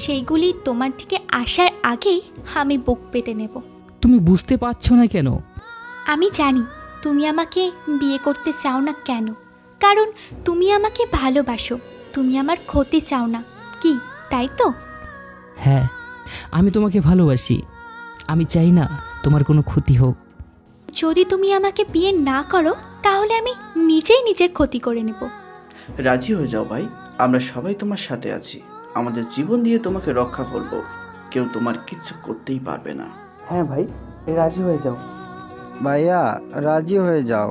সেইগুলি তোমার থেকে আসার আগেই আমি বুক পেতে নেব। তুমি বুঝতে পারছো না কেন? আমি জানি তুমি আমাকে বিয়ে করতে চাও না কেন, কারণ তুমি আমাকে ভালোবাসো। তুমি আমার ক্ষতি চাও না, কি তাই তো? হ্যাঁ, আমি তোমাকে ভালোবাসি। আমি চাই না তোমার কোনো ক্ষতি হোক। যদি তুমি আমাকে বিয়ে না করো তাহলে আমি নিজেই নিজের ক্ষতি করে নেব। রাজি হয়ে যাও ভাই, আমরা সবাই তোমার সাথে আছি। আমাদের জীবন দিয়ে তোমাকে রক্ষা করব। কেউ তোমার কিচ্ছু করতেই পারবে না। হ্যাঁ ভাই, রাজি হয়ে যাও। ভাইয়া, রাজি হয়ে যাও।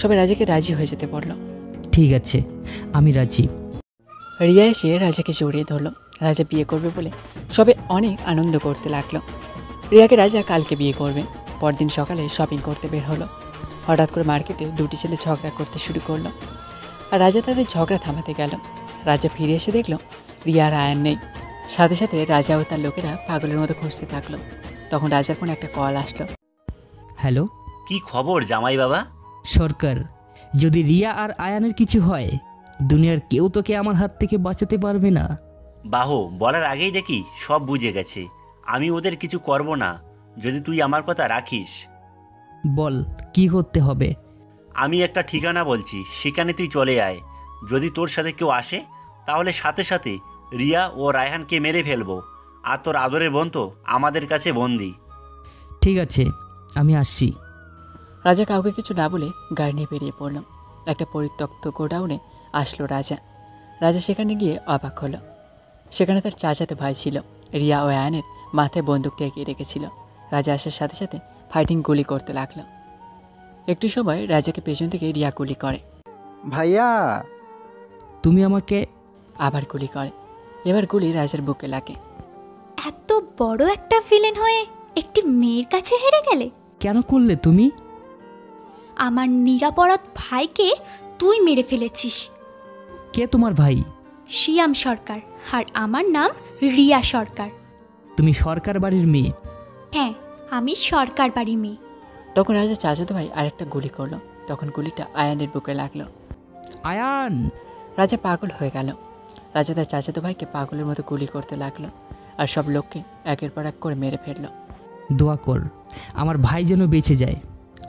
সবাই রাজাকে রাজি হয়ে যেতে বলল। ঠিক আছে, আমি রাজি। রিয়া এসে রাজাকে জড়িয়ে ধরলো। রাজা বিয়ে করবে বলে সবে অনেক আনন্দ করতে লাগলো। রিয়াকে রাজা কালকে বিয়ে করবে। পরদিন সকালে শপিং করতে বের হলো। হঠাৎ করে মার্কেটে দুটি ছেলে ঝগড়া করতে শুরু করলো। আর রাজা তাদের ঝগড়া থামাতে গেল। রাজা ফিরে এসে দেখল রিয়া আর আয়ান নেই। সাথে সাথে রাজা ও তার লোকেরা পাগলের মতো খুঁজতে থাকলো। তখন রাজার ফোনে একটা কল আসলো। হ্যালো, কি খবর জামাই বাবা? সরকার, যদি রিয়া আর আয়ানের কিছু হয়, দুনিয়ার কেউ তোকে আমার হাত থেকে বাঁচাতে পারবে না। বাহু বলার আগেই দেখি সব বুঝে গেছে। আমি ওদের কিছু করব না যদি তুই আমার কথা রাখিস। বল কি করতে হবে? আমি একটা ঠিকানা বলছি, সেখানে তুই চলে আয়। যদি তোর সাথে কেউ আসে তাহলে সাথে সাথে রিয়া ও রায়হানকে মেরে ফেলবো। আর তোর আদরের বোন তো আমাদের কাছে বন্দি। ঠিক আছে, আমি আসছি। রাজা কাউকে কিছু না বলে গাড়ি নিয়ে বেরিয়ে পড়ল। একটা পরিত্যক্ত গোডাউনে আসলো রাজা। রাজা সেখানে গিয়ে অবাক হলো। সেখানে তার চাচাতো ভাই ছিল। রিয়া ও আয়নের মাথায় বন্দুকটি এগিয়ে রেখেছিল। রাজা আসার সাথে সাথে ফাইটিং গুলি করতে লাগলো। একটু সময় রাজাকে পেছন থেকে রিয়া গুলি করে। ভাইয়া, তুমি আমাকে। আবার গুলি করে। এবার গুলি রাজার বুকে লাগে। এত বড় একটা ভিলেন হয়ে একটি মেয়ের কাছে হেরে গেলে? কেন করলে তুমি? আমার নিরাপরাধ ভাইকে তুই মেরে ফেলেছিস। কে তোমার ভাই? শিয়াম সরকার, আর আমার নাম রিয়া সরকার। তুমি সরকার বাড়ির মেয়ে? হ্যাঁ, আমি সরকার বাড়ির মেয়ে। তখন রাজা চাচাতো ভাই আরেকটা গুলি করলো। তখন গুলিটা আয়ানের বুকে লাগলো। আয়ান! রাজা পাগল হয়ে গেল। রাজা তার চাচাতো ভাইকে পাগলের মতো গুলি করতে লাগলো আর সব লোককে একের পর এক করে মেরে ফেললো। দোয়া কর আমার ভাই যেন বেঁচে যায়।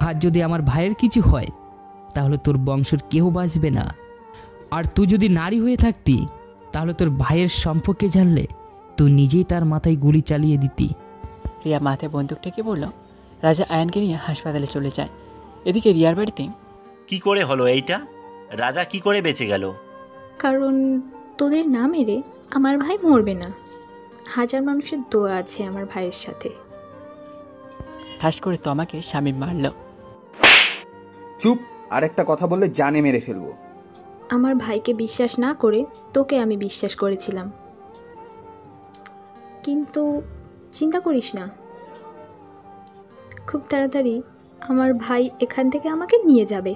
আর যদি আমার ভাইয়ের কিছু হয় তাহলে তোর বংশের কেউ বাঁচবে না। আর তুই যদি নারী হয়ে থাকতি তাহলে তোর ভাইয়ের সম্পর্কে জানলে তুই নিজেই তার মাথায় গুলি চালিয়ে দিতি। রিয়া মাথায় বন্দুক টেকে বলল। রাজা আয়ানকে নিয়ে হাসপাতালে চলে যায়। এদিকে রিয়ার বাড়িতে কি করে হলো এইটা? রাজা কি করে বেঁচে গেল? কারণ তোদের না মেরে আমার ভাই মরবে না। হাজার মানুষের দোয়া আছে আমার ভাইয়ের সাথে। ঠাস করে তোমাকে স্বামী মারল। চুপ! আরেকটা কথা বললে জানে মেরে ফেলবো। আমার ভাইকে বিশ্বাস না করে তোকে আমি বিশ্বাস করেছিলাম, কিন্তু চিন্তা করিস না, খুব তাড়াতাড়ি আমার ভাই এখান থেকে আমাকে নিয়ে যাবে।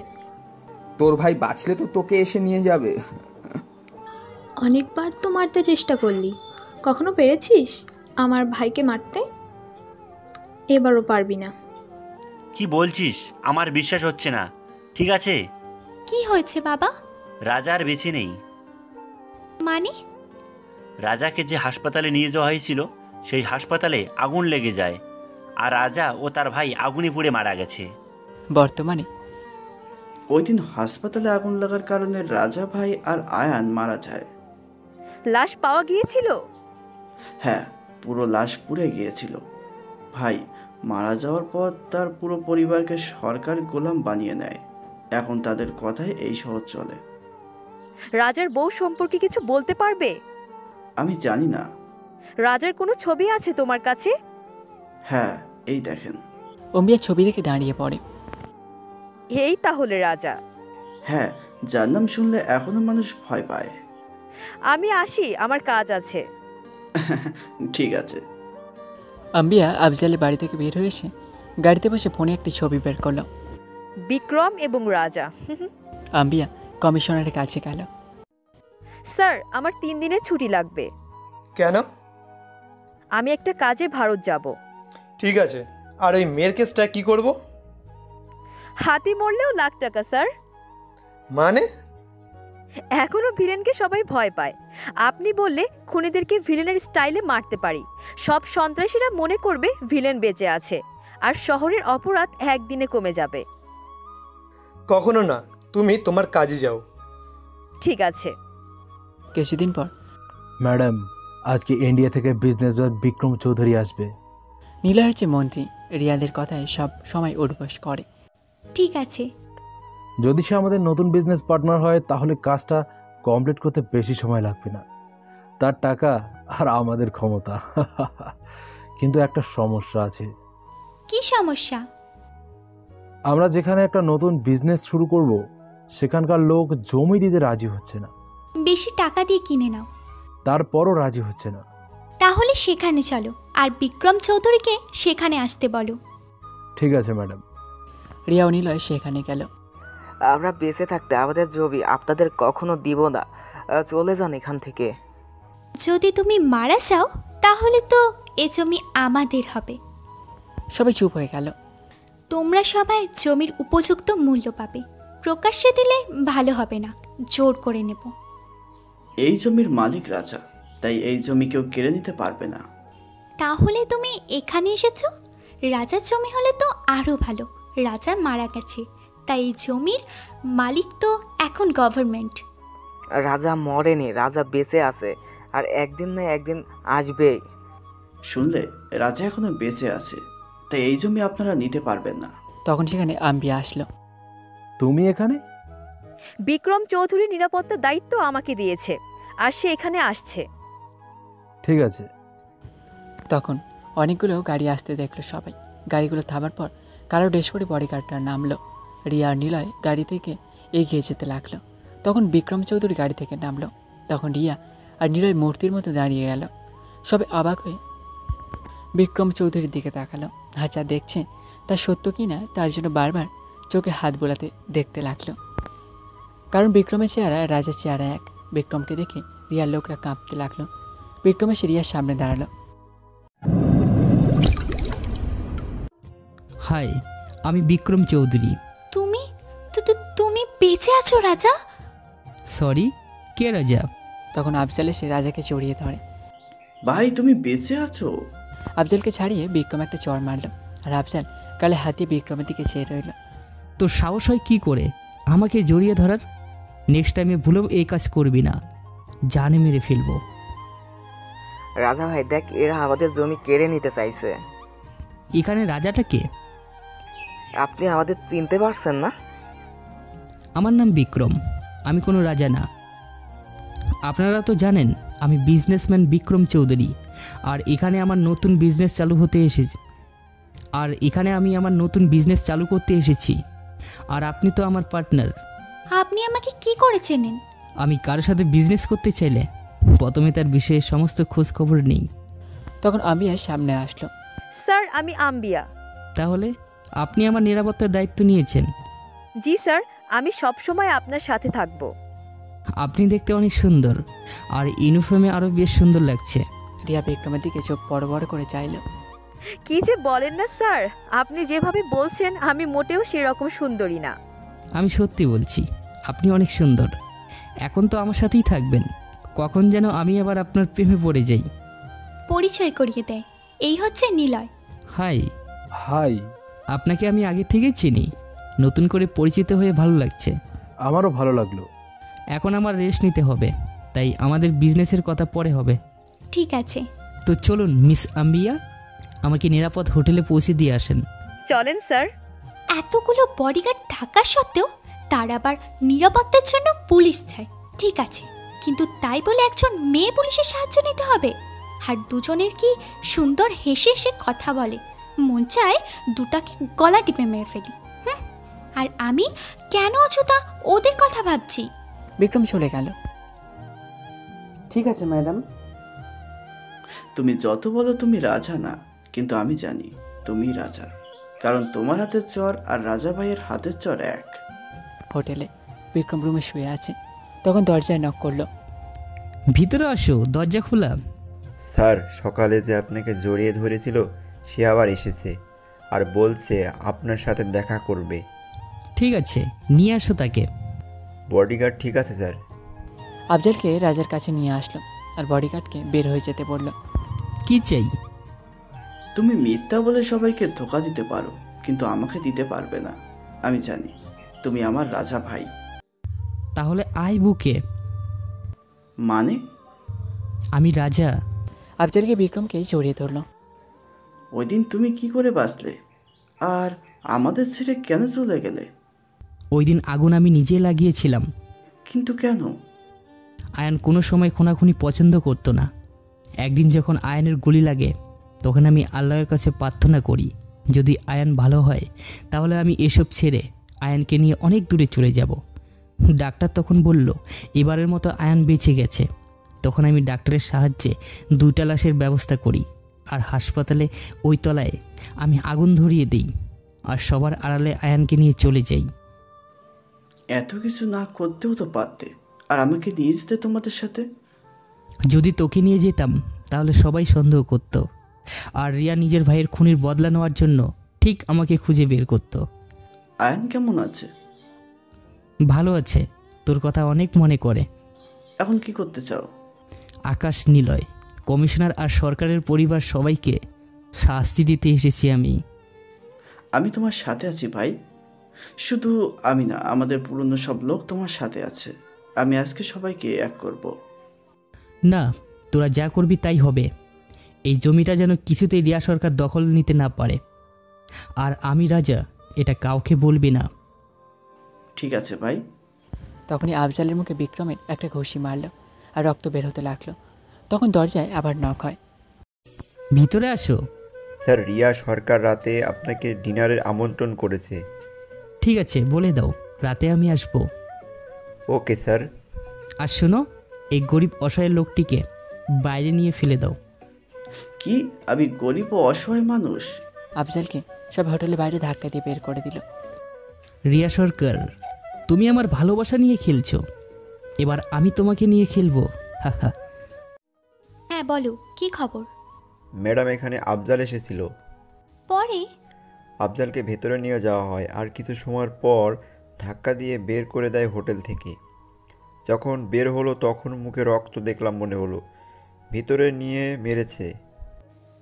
তোর ভাই বাঁচলে তো তোকে এসে নিয়ে যাবে। অনেকবার তো মারতে চেষ্টা করলি, কখনো পেরেছিস আমার ভাইকে মারতে? এবারও পারবি না। কি বলছিস? আমার বিশ্বাস হচ্ছে না। ঠিক আছে। কি হয়েছে বাবা? রাজার বেঁচে নেই। মানে? রাজাকে যে হাসপাতালে নিয়ে যাওয়া হয়েছিল সেই হাসপাতালে আগুন লেগে যায়, আর রাজা ও তার ভাই আগুনে পুড়ে মারা গেছে। বর্তমানে ওই দিন হাসপাতালে আগুন লাগার কারণে রাজা ভাই আর আয়ান মারা যায়। লাশ পাওয়া গিয়েছিল? হ্যাঁ, পুরো লাশ পুড়ে গিয়েছিল। ভাই মারা যাওয়ার পর তার পুরো পরিবারকে সরকার গোলাম বানিয়ে নেয়। এখন তাদের কথায় এই শহর চলে। রাজার বউ সম্পর্কে কিছু বলতে পারবে? আমি জানি না। রাজার কোনো ছবি আছে তোমার কাছে? হ্যাঁ, এই দেখেন। অম্বিয়া ছবি দেখে দাঁড়িয়ে পড়ে। এই তাহলে রাজা? হ্যাঁ, যার নাম শুনলে এখনো মানুষ ভয় পায়। আমি আসি, আমার কাজ আছে। ঠিক আছে। আম্বিয়া আফজালের বাড়ি থেকে বের হয়ে এসে গাড়িতে বসে ফোনে একটি ছবি বের করলো। বিক্রম এবং রাজা। আম্বিয়া কমিশনারের কাছে গেল। স্যার, আমার 3 দিনের ছুটি লাগবে। কেন? আমি একটা কাজে ভারত যাব। ঠিক আছে। আর ওই মেয়ের কেসটা কি করব? হাতি মরলেও লাখ টাকা স্যার। মানে? এখনো ভিলেনকে সবাই ভয় পায়। আপনি বললে খুনিদেরকে ভিলেনের স্টাইলে মারতে পারি। সব সন্ত্রাসীরা মনে করবে ভিলেন বেঁচে আছে, আর শহরের অপরাধ একদিনে কমে যাবে। কখনো না, তুমি তোমার কাজে যাও। ঠিক আছে। কিছুদিন পর ম্যাডাম, আজকে ইন্ডিয়া থেকে বিজনেসম্যান বিক্রম চৌধুরী আসবে। নীলা হচ্ছে মন্ত্রী। রিয়াদের কথায় সব সময় উঠবস করে। ঠিক আছে। যদি সে আমাদের নতুন বিজনেস পার্টনার হয় তাহলে কাজটা কমপ্লিট করতে বেশি সময় লাগবে না। তার টাকা আর আমাদের ক্ষমতা। কিন্তু একটা সমস্যা আছে। কি সমস্যা? আমরা যেখানে একটা নতুন বিজনেস শুরু করব সেখানকার লোক জমি দিতে রাজি হচ্ছে না। বেশি টাকা দিয়ে কিনে নাও। তারপরও রাজি হচ্ছে না। তাহলে সেখানে চলো, আর বিক্রম চৌধুরীকে সেখানে আসতে বলো। ঠিক আছে ম্যাডাম। রিয়া ও নিলয় সেখানে গেল। আমরা বেঁচে থাকতে আমাদের জমি আপনাদের কখনো দিব না। চলে যান এখান থেকে। যদি তুমি মারা যাও তাহলে তো এ জমি আমাদের হবে। সবাই চুপ হয়ে গেল। তোমরা সবাই জমির উপযুক্ত মূল্য পাবে। প্রকাশ্যে দিলে ভালো হবে না, জোর করে নেব। এই জমির মালিক রাজা, তাই এই জমি কেউ কেড়ে নিতে পারবে না। তাহলে তুমি এখানে এসেছো? রাজার জমি হলে তো আরও ভালো। রাজা মারা গেছে, তাই এই জমির মালিক তো এখন গভর্নমেন্ট। রাজা মরেনি, রাজা বেঁচে আছে, আর একদিন না একদিন আসবেই। শুনলে, রাজা এখনো বেঁচে আছে, তাই এই জমি আপনারা নিতে পারবেন না। তখন সেখানে আম্বিয়া আসলো। তুমি এখানে? বিক্রম চৌধুরী নিরাপত্তার দায়িত্ব আমাকে দিয়েছে, আর সে এখানে আসছে। ঠিক আছে। তখন অনেকগুলো গাড়ি আসতে দেখলো সবাই। গাড়িগুলো থামার পর কারো ড্রেস পরে বডিগার্ডরা নামলো। রিয়া আর নিলয় গাড়ি থেকে এগিয়ে যেতে লাগলো। তখন বিক্রম চৌধুরী গাড়ি থেকে নামলো। তখন রিয়া আর নিলয় মূর্তির মতো দাঁড়িয়ে গেল। সবাই অবাক হয়ে বিক্রম চৌধুরীর দিকে তাকালো। আর যা দেখছে তা সত্য কি না তার জন্য বারবার চোখে হাত বোলাতে দেখতে লাগলো। কারণ বিক্রমের চেহারা রাজার চেহারা এক। বিক্রমকে দেখে রিয়ার লোকরা কাঁপতে লাগলো। বিক্রম এসে রিয়ার সামনে দাঁড়ালো। হাই, আমি বিক্রম চৌধুরী। তুমি তুমি বেঁচে আছো রাজা? সরি, কে রাজা? তখন আফজাল এসে রাজাকে জড়িয়ে ধরে। ভাই, তুমি বেঁচে আছো? আফজালকে ছাড়িয়ে বিক্রম একটা চড় মারল। আর আফজাল গালে হাত দিয়ে বিক্রমের দিকে চেয়ে রইল। তোর সাহস হয় কী করে আমাকে জড়িয়ে ধরার? নেক্সট টাইমে ভুলেও এই কাজ করবি না, জানে মেরে ফেলবো। রাজা ভাই দেখ, এরা আমাদের জমি কেড়ে নিতে চাইছে। এখানে রাজাটা কে? আপনি আমাদের চিনতে পারছেন না? আমার নাম বিক্রম, আমি কোনো রাজা না। আপনারা তো জানেন আমি বিজনেসম্যান বিক্রম চৌধুরী, আর এখানে আমার নতুন বিজনেস চালু করতে এসেছি। আর আপনি তো আমার পার্টনার। আপনি আমাকে কি করে চেনেন? আমি কারোর সাথে বিজনেস করতে চাইলে প্রথমে তার বিষয়ে সমস্ত খোঁজ খবর নেই। তখন আম্বিয়া সামনে আসলো। স্যার, আমি আম্বিয়া। তাহলে আপনি আমার নিরাপত্তার দায়িত্ব নিয়েছেন? জি স্যার, আমি সব সময় আপনার সাথে থাকব। আপনি দেখতে অনেক সুন্দর, আর ইউনিফর্মে আরও বেশ সুন্দর লাগছে। রিয়া বিক্রমের দিকে চোখ বড় বড় করে চাইল। কি যে বলেন না স্যার, আপনি যেভাবে বলছেন আমি মোটেও সেরকম সুন্দরী না। আমি সত্যি বলছি, আপনি অনেক সুন্দর। এখন তো আমার সাথেই থাকবেন, কখন যেন আমি আবার আপনার প্রেমে পড়ে যাই। পরিচয় করিয়ে দেয়, এই হচ্ছে নিলয়। হাই। হাই। আপনাকে আমি আগে থেকেই চিনি, নতুন করে পরিচিত হয়ে ভালো লাগছে। আমারও ভালো লাগলো। এখন আমার রেস্ট নিতে হবে, তাই আমাদের বিজনেসের কথা পরে হবে। ঠিক আছে, তো চলুন মিস আম্বিয়া, আমাকে নিরাপদ হোটেলে পৌঁছে দিয়ে আসেন। চলেন স্যার। এতগুলো বডিগার্ড থাকা সত্ত্বেও তার আবার নিরাপত্তার জন্য পুলিশ চায়। ঠিক আছে, কিন্তু তাই বলে একজন মেয়ে পুলিশের সাহায্য নিতে হবে? আর দুজনের কি সুন্দর হেসে হেসে কথা বলে, মন চায় দুটাকে গলা টিপে মেরে ফেলি। আর আমি কেন অযথা ওদের কথা ভাবছি? বিক্রম চলে গেল। ঠিক আছে ম্যাডাম। তুমি যত বলো তুমি রাজা না, কিন্তু আমি জানি তুমি রাজা, কারণ তোমার হাতের চর আর রাজা ভাইয়ের হাতের চর এক। হোটেলে বিক্রম রুমে শুয়ে আছে। তখন দরজায় নক করলো। ভিতরে আসো, দরজা খোলা। স্যার, সকালে যে আপনাকে জড়িয়ে ধরেছিল সে আবার এসেছে আর বলছে আপনার সাথে দেখা করবে। ঠিক আছে, নিয়ে আসো তাকে। বডিগার্ড ঠিক আছে স্যার। আফজালকে রাজার কাছে নিয়ে আসলো আর বডিগার্ডকে বের হয়ে যেতে বলল। কি চাই? তুমি মিথ্যা বলে সবাইকে ধোকা দিতে পারো, কিন্তু আমাকে দিতে পারবে না। আমি জানি তুমি আমার রাজা ভাই। তাহলে আই বুকে। মানে? আমি রাজা। আফজালকে বিক্রমকে জড়িয়ে ধরল। ওই দিন তুমি কি করে বাঁচলে, আর আমাদের ছেড়ে কেন চলে গেলে? ওই দিন আগুন আমি নিজে লাগিয়েছিলাম। কিন্তু কেন? আয়ান কোনো সময় খুনাখুনি পছন্দ করতো না। একদিন যখন আয়ানের গুলি লাগে, তখন আমি আল্লাহর কাছে প্রার্থনা করি যদি আয়ান ভালো হয় তাহলে আমি এসব ছেড়ে আয়ানকে নিয়ে অনেক দূরে চলে যাব। ডাক্তার তখন বলল এবারের মতো আয়ান বেঁচে গেছে। তখন আমি ডাক্তারের সাহায্যে 2টা লাশের ব্যবস্থা করি, আর হাসপাতালে ওই তলায় আমি আগুন ধরিয়ে দিই, আর সবার আড়ালে আয়ানকে নিয়ে চলে যাই। এত কিছু না করতেও তো পারতে, আর আমাকে নিয়ে যেতে তোমাদের সাথে। যদি তোকে নিয়ে যেতাম তাহলে সবাই সন্দেহ করত, আর রিয়া নিজের ভাইয়ের খুনির বদলা নেওয়ার জন্য ঠিক আমাকে খুঁজে বের করত। আয়ন কেমন আছে? ভালো আছে, তোর কথা অনেক মনে করে। এখন কি করতে চাও? আকাশ নিলয়, কমিশনার আর সরকারের পরিবার সবাইকে শাস্তি দিতে এসেছি আমি। আমি তোমার সাথে আছি ভাই, শুধু আমি না, আমাদের পুরনো সব লোক তোমার সাথে আছে। আমি আজকে সবাইকে এক করব। না, তোরা যা করবি তাই হবে। এই জমিটা যেন কিছুতেই রিয়া সরকার দখল নিতে না পারে, আর আমি রাজা এটা কাউকে বলবি না। ঠিক আছে ভাই। তখনই আফজালের মুখে বিক্রমের একটা ঘুষি মারল আর রক্ত বের হতে লাগলো। তখন দরজায় আবার নক হয়। ভিতরে আসো। স্যার, রিয়া সরকার রাতে আপনাকে ডিনারের আমন্ত্রণ করেছে। ঠিক আছে, বলে দাও রাতে আমি আসবো। Okay sir. আর শোনো, এই গরিব অসহায় লোকটিকে বাইরে নিয়ে ফেলে দাও। কি? আমি গরিব ও অসহায় মানুষ? আফজালকে সব হোটেলের বাইরে ধাক্কা দিয়ে বের করে দিল। রিয়া সরকার, তুমি আমার ভালোবাসা নিয়ে খেলছো, এবার আমি তোমাকে নিয়ে খেলবো। হাহা। হ্যাঁ বলো, কি খবর? ম্যাডাম, এখানে আফজাল এসেছিল। পরে আফজালকে ভেতরে নিয়ে যাওয়া হয়, আর কিছু সময় পর ধাক্কা দিয়ে বের করে দেয় হোটেল থেকে। যখন বের হলো তখন মুখে রক্ত দেখলাম, মনে হলো ভিতরে নিয়ে মেরেছে।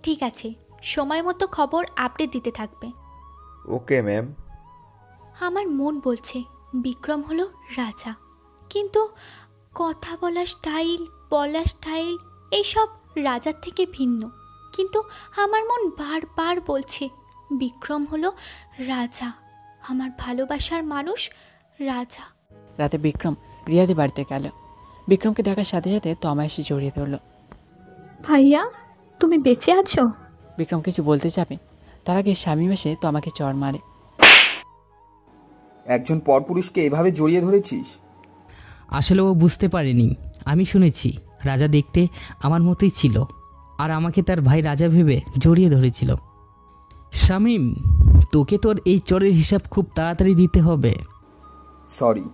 ঠিক আছে, সময় মতো খবর আপডেট দিতে থাকবে। Okay ma'am. আমার মন বলছে বিক্রম হলো রাজা, কিন্তু কথা বলার স্টাইল এইসব রাজার থেকে ভিন্ন। কিন্তু আমার মন বারবার বলছে বিক্রম হলো রাজা, আমার ভালোবাসার মানুষ রাজা। রাতে বিক্রম রিয়াদের বাড়িতে গেল। বিক্রমকে দেখার সাথে সাথে তমা এসে জড়িয়ে ধরল। ভাইয়া, তুমি বেঁচে আছো? বিক্রম কিছু বলতে যাবে, তার আগে স্বামী এসে তমাকে চড় মারে। একজন পরপুরুষকে এভাবে জড়িয়ে ধরেছিস? আসলে ও বুঝতে পারেনি। আমি শুনেছি রাজা দেখতে আমার মতোই ছিল, আর আমাকে তার ভাই রাজা ভেবে জড়িয়ে ধরেছিল। শামীম, তোকে তোর এই চরের হিসাব খুব তাড়াতাড়ি দিতে হবে। সরি।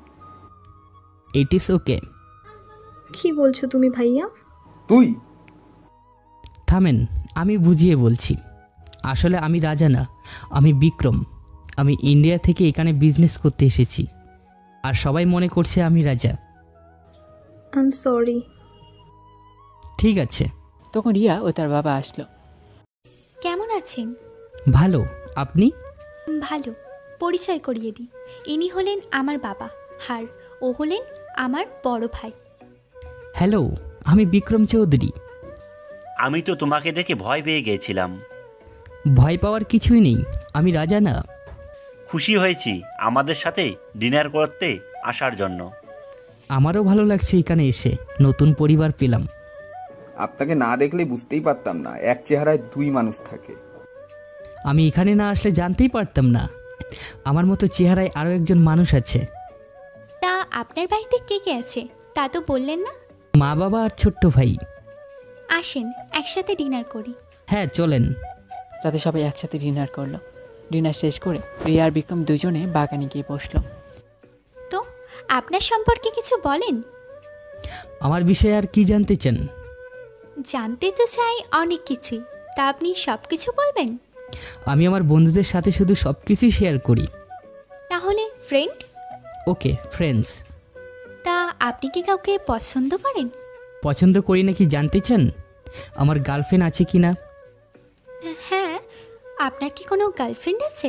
It is okay. কি বলছো তুমি ভাইয়া? তুই থামেন, আমি বুঝিয়ে বলছি। আসলে আমি রাজা না, আমি বিক্রম। আমি ইন্ডিয়া থেকে এখানে বিজনেস করতে এসেছি, আর সবাই মনে করছে আমি রাজা। I am sorry. ঠিক আছে। তখন রিয়া ও তার বাবা আসলো। কেমন আছেন? ভালো, আপনি? ভালো। পরিচয় করিয়ে দিই, ইনি হলেন আমার বাবা, আর ও হলেন আমার বড় ভাই। হ্যালো, আমি বিক্রম চৌধুরী। আমি তো তোমাকে দেখে ভয় পেয়ে গিয়েছিলাম। ভয় পাওয়ার কিছুই নেই, আমি রাজা না। খুশি হয়েছি আমাদের সাথে ডিনার করতে আসার জন্য। আমারও ভালো লাগছে এখানে এসে, নতুন পরিবার পেলাম। আপনাকে না দেখলে বুঝতেই পারতাম না এক চেহারায় দুই মানুষ থাকে। আমি এখানে না আসলে জানতেই পারতাম না আমার মতো চেহারায় আরও একজন মানুষ আছে। তা আপনার বাড়িতে কে কে আছে তা তো বললেন না? মা, বাবা আর ছোট্ট ভাই। আসেন একসাথে ডিনার করি। হ্যাঁ, চলেন। রাতে সবাই একসাথে ডিনার করলো। ডিনার শেষ করে রিয়া আর বিক্রম দুজনে বাগানে গিয়ে বসলো। তো আপনার সম্পর্কে কিছু বলেন। আমার বিষয়ে আর কি জানতে চান? জানতে তো চাই অনেক কিছুই, তা আপনি সব কিছু বলবেন? আমি আমার বন্ধুদের সাথে শুধু সব কিছুই শেয়ার করি। তাহলে ফ্রেন্ড? ওকে, ফ্রেন্ডস। তা আপনি কি কাউকে পছন্দ করেন? পছন্দ করি নাকি জানতে চান? আমার গার্লফ্রেন্ড আছে কি না? হ্যাঁ, আপনার কি কোনো গার্লফ্রেন্ড আছে?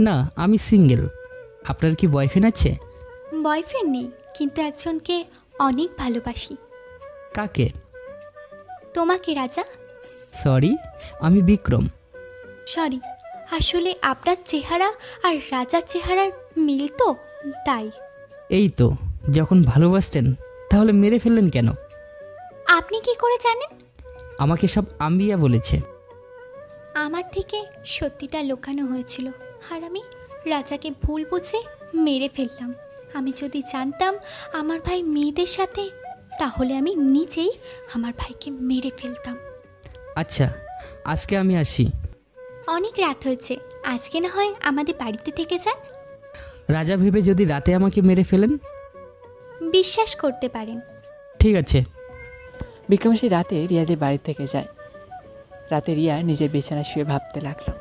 না, আমি সিঙ্গেল। আপনার কি বয়ফ্রেন্ড আছে? বয়ফ্রেন্ড নেই, কিন্তু একজনকে অনেক ভালোবাসি। কাকে? তোমাকে রাজা। সরি, আমি বিক্রম। সরি, আসলে আপনার চেহারা আর রাজার চেহারার মিল তো, তাই। এই তো, যখন ভালোবাসতেন তাহলে মেরে ফেললেন কেন? আপনি কি করে জানেন? আমাকে সব আম্বিয়া বলেছে। আমার থেকে সত্যিটা লুকানো হয়েছিল, আর আমি রাজাকে ভুল বুঝে মেরে ফেললাম। আমি যদি জানতাম আমার ভাই মেয়েদের সাথে, তাহলে আমি নিজেই আমার ভাইকে মেরে ফেলতাম। আচ্ছা, আজকে আমি আসি। অনেক রাত হয়েছে, আজকে না হয় আমাদের বাড়িতে থেকে যান। রাজা ভেবে যদি রাতে আমাকে মেরে ফেলেন? বিশ্বাস করতে পারেন। ঠিক আছে। বিক্রম সেই রাতে রিয়াদের বাড়ি থেকে যায়। রাতে রিয়া নিজের বিছানায় শুয়ে ভাবতে লাগলো,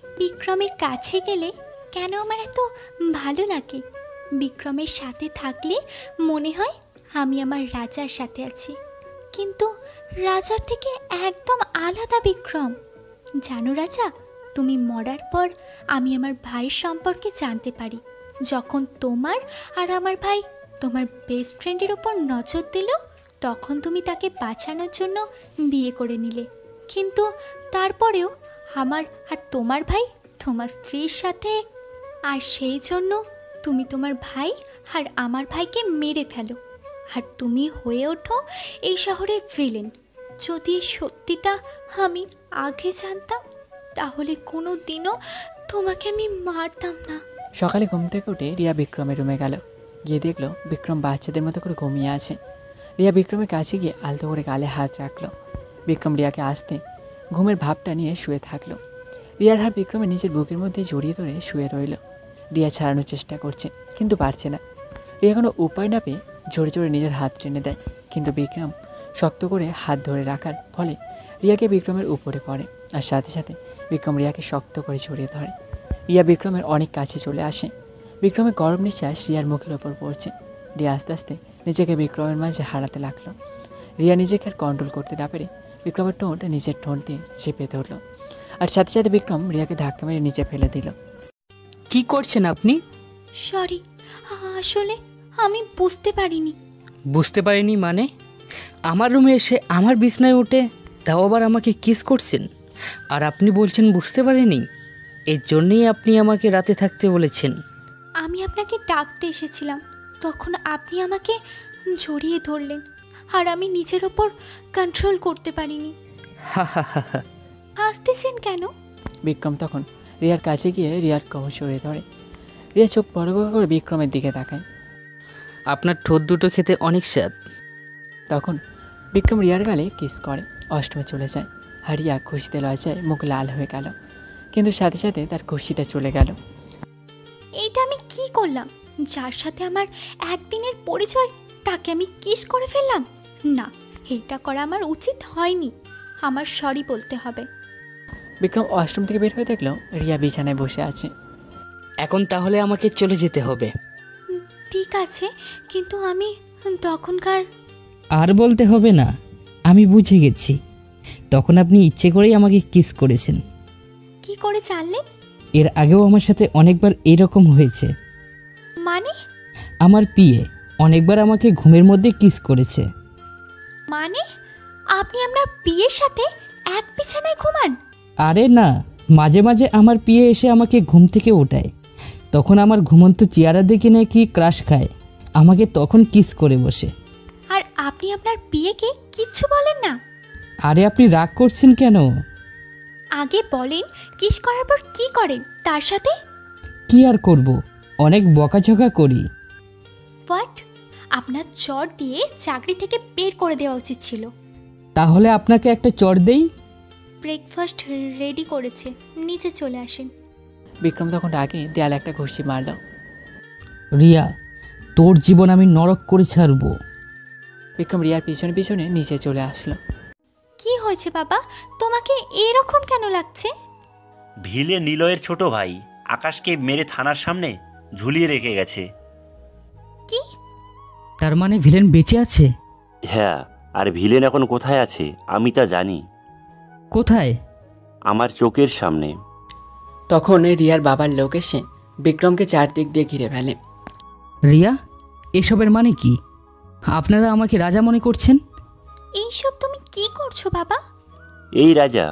বিক্রমের কাছে গেলে কেন আমার এত ভালো লাগে। বিক্রমের সাথে থাকলে মনে হয় আমি আমার রাজার সাথে আছি, কিন্তু রাজার থেকে একদম আলাদা বিক্রম। জানো রাজা, তুমি মরার পর আমি আমার ভাইয়ের সম্পর্কে জানতে পারি। যখন তোমার আর আমার ভাই তোমার বেস্ট ফ্রেন্ডের ওপর নজর দিল, তখন তুমি তাকে বাঁচানোর জন্য বিয়ে করে নিলে, কিন্তু তারপরেও আমার আর তোমার ভাই তোমার স্ত্রীর সাথে, আর সেই জন্য তুমি তোমার ভাই আর আমার ভাইকে মেরে ফেলো, আর তুমি হয়ে ওঠো এই শহরের ভিলেন। যদি এই সত্যিটা আমি আগে জানতাম, তাহলে কোনো দিনও তোমাকে আমি মারতাম না। সকালে ঘুম থেকে উঠে রিয়া বিক্রমের রুমে গেল। গিয়ে দেখলো বিক্রম বাচ্চাদের মতো করে ঘুমিয়ে আছে। রিয়া বিক্রমের কাছে গিয়ে আলতো করে গালে হাত রাখলো। বিক্রম রিয়াকে আসতে ঘুমের ভাবটা নিয়ে শুয়ে থাকলো। রিয়ার হাত বিক্রমের নিজের বুকের মধ্যে জড়িয়ে ধরে শুয়ে রইল। রিয়া ছাড়ানোর চেষ্টা করছে, কিন্তু পারছে না। রিয়া কোনো উপায় না পেয়ে জোরে জোরে নিজের হাত টেনে দেয়, কিন্তু বিক্রম শক্ত করে হাত ধরে রাখার ফলে রিয়াকে বিক্রমের উপরে পড়ে, আর সাথে সাথে বিক্রম রিয়াকে শক্ত করে জড়িয়ে ধরে। রিয়া বিক্রমের অনেক কাছে চলে আসে। বিক্রমের গরম নিঃশ্বাস রিয়ার মুখের ওপর পড়ছে। রিয়া আস্তে আস্তে নিজেকে বিক্রমের মাঝে হারাতে লাগলো। রিয়া নিজেকে আর কন্ট্রোল করতে না পেরে বিক্রমের ঠোঁট নিজের ঠোঁট দিয়ে চেপে ধরলো, আর সাথে সাথে বিক্রম রিয়াকে ধাক্কা মেরে নিচে ফেলে দিল। কি করছেন আপনি? সরি, আসলে আমি বুঝতে পারিনি। বুঝতে পারিনি মানে? আমার রুমে এসে আমার বিছনায় উঠে তাও আবার আমাকে কিস করছেন, আর আপনি বলছেন বুঝতে পারিনি? এর জন্যই আপনি আমাকে রাতে থাকতে বলেছেন। আমি আপনাকে ডাকতে এসেছিলাম, তখন আপনি আমাকে জড়িয়ে ধরলেন, আর আমি নিজের ওপর কন্ট্রোল করতে পারিনি। হা হা হা হা। হাসতেছেন কেন? বিক্রম তখন রিয়ার কাছে গিয়ে রিয়ার কোমর জড়িয়ে ধরে। রিয়া চোখ বড় বড় করে বিক্রমের দিকে তাকায়। আপনার ঠোঁট দুটো খেতে অনেক স্বাদ। তখন বিক্রম রিয়ার গালে কিস করে। অষ্টমে চলে যায়, আর রিয়া খুশিতে লজ্জায় মুখ লাল হয়ে গেল, কিন্তু সাথে সাথে তার খুশিটা চলে গেল। এইটা আমি কি করলাম? যার সাথে আমার একদিনের পরিচয়, তাকে আমি কিস করে ফেললাম। না, এটা করা আমার উচিত হয়নি। আমার সরি বলতে হবে। বিক্রম অষ্টম থেকে বের হয়ে দেখলো রিয়া বিছানায় বসে আছে। এখন তাহলে আমাকে চলে যেতে হবে। ঠিক আছে, কিন্তু আমি তখনকার... আর বলতে হবে না, আমি বুঝে গেছি। তখন আপনি ইচ্ছে করেই আমাকে কিস করেছেন। কি করে জানলেন? এর আগেও আমার সাথে অনেকবার এরকম হয়েছে। মানে? আমার পিয়ে অনেকবার আমাকে ঘুমের মধ্যে কিস করেছে। মানে আপনি আপনার বিয়ের সাথে এক বিছানায় ঘুমান? আরে না, মাঝে মাঝে আমার পিয়ে এসে আমাকে ঘুম থেকে ওঠায়, তখন আমার ঘুমন্ত চেহারা দেখে নাকি ক্রাশ খায়, আমাকে তখন কিস করে বসে। আর আপনি আপনার বিয়েকে কিচ্ছু বলেন না? আরে আপনি রাগ করছেন কেন? আগে বলেন, কিস করার পর কি করেন তার সাথে? কি আর করব, অনেক বকাঝকা করি। হোয়াট? আপনার চড় দিয়ে চাকরি থেকে বের করে দেওয়া উচিত ছিল। তাহলে আপনাকে একটা চড় দেই? ব্রেকফাস্ট রেডি করেছে, নিচে চলে আসেন। বিক্রম তখন আগে দেয়ালে একটা ঘুষি মারল। রিয়া, তোর জীবন আমি নরক করে ছাড়বো। বিক্রম রিয়ার পিছনে পিছনে নিচে চলে আসলো। কি হয়েছে বাবা, তোমাকে এরকম কেন লাগছে? ভিলে নিলয়ের ছোট ভাই আকাশকে মেরে থানার সামনে ঝুলিয়ে রেখে গেছে। কি? তার মানে ভিলেন বেঁচে আছে? হ্যাঁ, আর ভিলেন এখন কোথায় আছে আমি তা জানি। কোথায়? আমার চোখের সামনে। তখন রিয়ার বাবার লোক এসে বিক্রমকে চারদিক দিয়ে ঘিরে ফেলে। রিয়া, এসবের মানে কি? আপনারা আমাকে রাজা মনে করছেন? এইসব তুমি কি করছো বাবা? এই রাজা।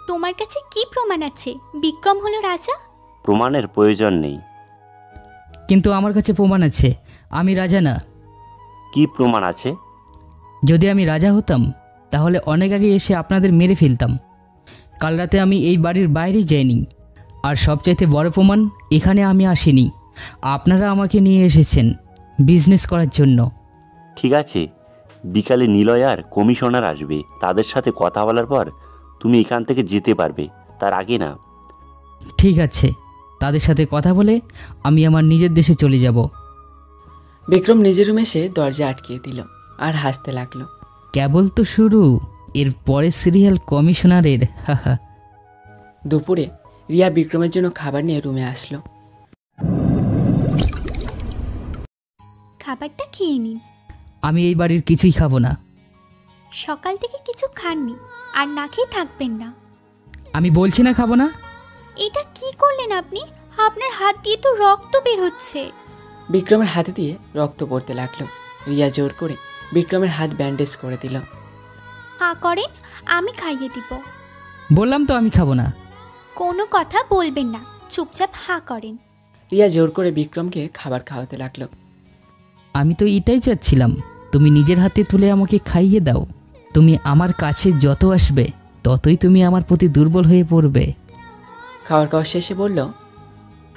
তোমার কাছে কি প্রমাণ আছে বিক্রম হলো রাজা? প্রমাণের প্রয়োজন নেই। কিন্তু আমার কাছে প্রমাণ আছে, আমি রাজা না। কি প্রমাণ আছে? যদি আমি রাজা হতাম তাহলে অনেক আগে এসে আপনাদের মেরে ফেলতাম। কাল রাতে আমি এই বাড়ির বাইরে যাইনি, আর সবচাইতে বড় প্রমাণ, এখানে আমি আসিনি, আপনারা আমাকে নিয়ে এসেছেন বিজনেস করার জন্য। ঠিক আছে, বিকালে নিলয় আর কমিশনার আসবে, তাদের সাথে কথা বলার পর তুমি এখান থেকে যেতে পারবে, তার আগে না। ঠিক আছে, তাদের সাথে কথা বলে আমি আমার নিজের দেশে চলে যাব। বিক্রম নিজের রুমে এসে দরজা আটকিয়ে দিল আর হাসতে লাগলো। কেবল তো শুরু, এর পরে সিরিয়াল কমিশনারের। হাহা। দুপুরে রিয়া বিক্রমের জন্য খাবার নিয়ে রুমে আসলো। খাবারটা খেয়ে নিন। আমি এই বাড়ির কিছুই খাবো না। সকাল থেকে কিছু খাননি আর না খেয়ে থাকবেন না। আমি বলছি না খাবো না। এটা কি করলেন আপনি? আপনার হাত দিয়ে তো রক্ত বের হচ্ছে। বিক্রমের হাতে দিয়ে রক্ত পড়তে লাগলো। রিয়া জোর করে বিক্রমের হাত ব্যান্ডেজ করে দিল। হা করেন, আমি খাইয়ে দিব। বললাম তো আমি খাবো না। কোনো কথা বলবেন না, চুপচাপ হা করেন। রিয়া জোর করে বিক্রমকে খাবার খাওয়াতে লাগলো। আমি তো এটাই চাচ্ছিলাম, তুমি নিজের হাতে তুলে আমাকে খাইয়ে দাও। তুমি আমার কাছে যত আসবে ততই তুমি আমার প্রতি দুর্বল হয়ে পড়বে। খাবার খাওয়া শেষে বলল,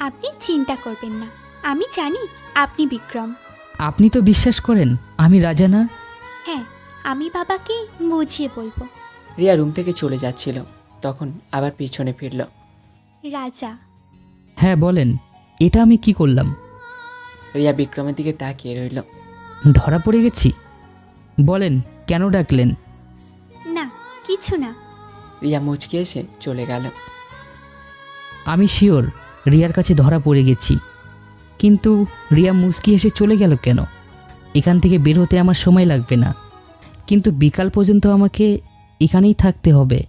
আপনি চিন্তা করবেন না, আমি জানি আপনি বিক্রম। আপনি তো বিশ্বাস করেন আমি রাজা না? হ্যাঁ, আমি বাবাকে বুঝিয়ে বলবো। রিয়া রুম থেকে চলে যাচ্ছিল, তখন আবার পিছনে ফিরল। রাজা। হ্যাঁ বলেন, এটা আমি কি করলাম? রিয়া বিক্রমের দিকে তাকিয়ে রইল। ধরা পড়ে গেছি? বলেন কেন ডাকলেন? না কিছু না। রিয়া মুচকে এসে চলে গেল। আমি শিওর রিয়ার কাছে ধরা পড়ে গেছি, কিন্তু রিয়া মুচকি এসে চলে গেল কেন? এখান থেকে বের হতে আমার সময় লাগবে না, কিন্তু বিকাল পর্যন্ত আমাকে এখানেই থাকতে হবে।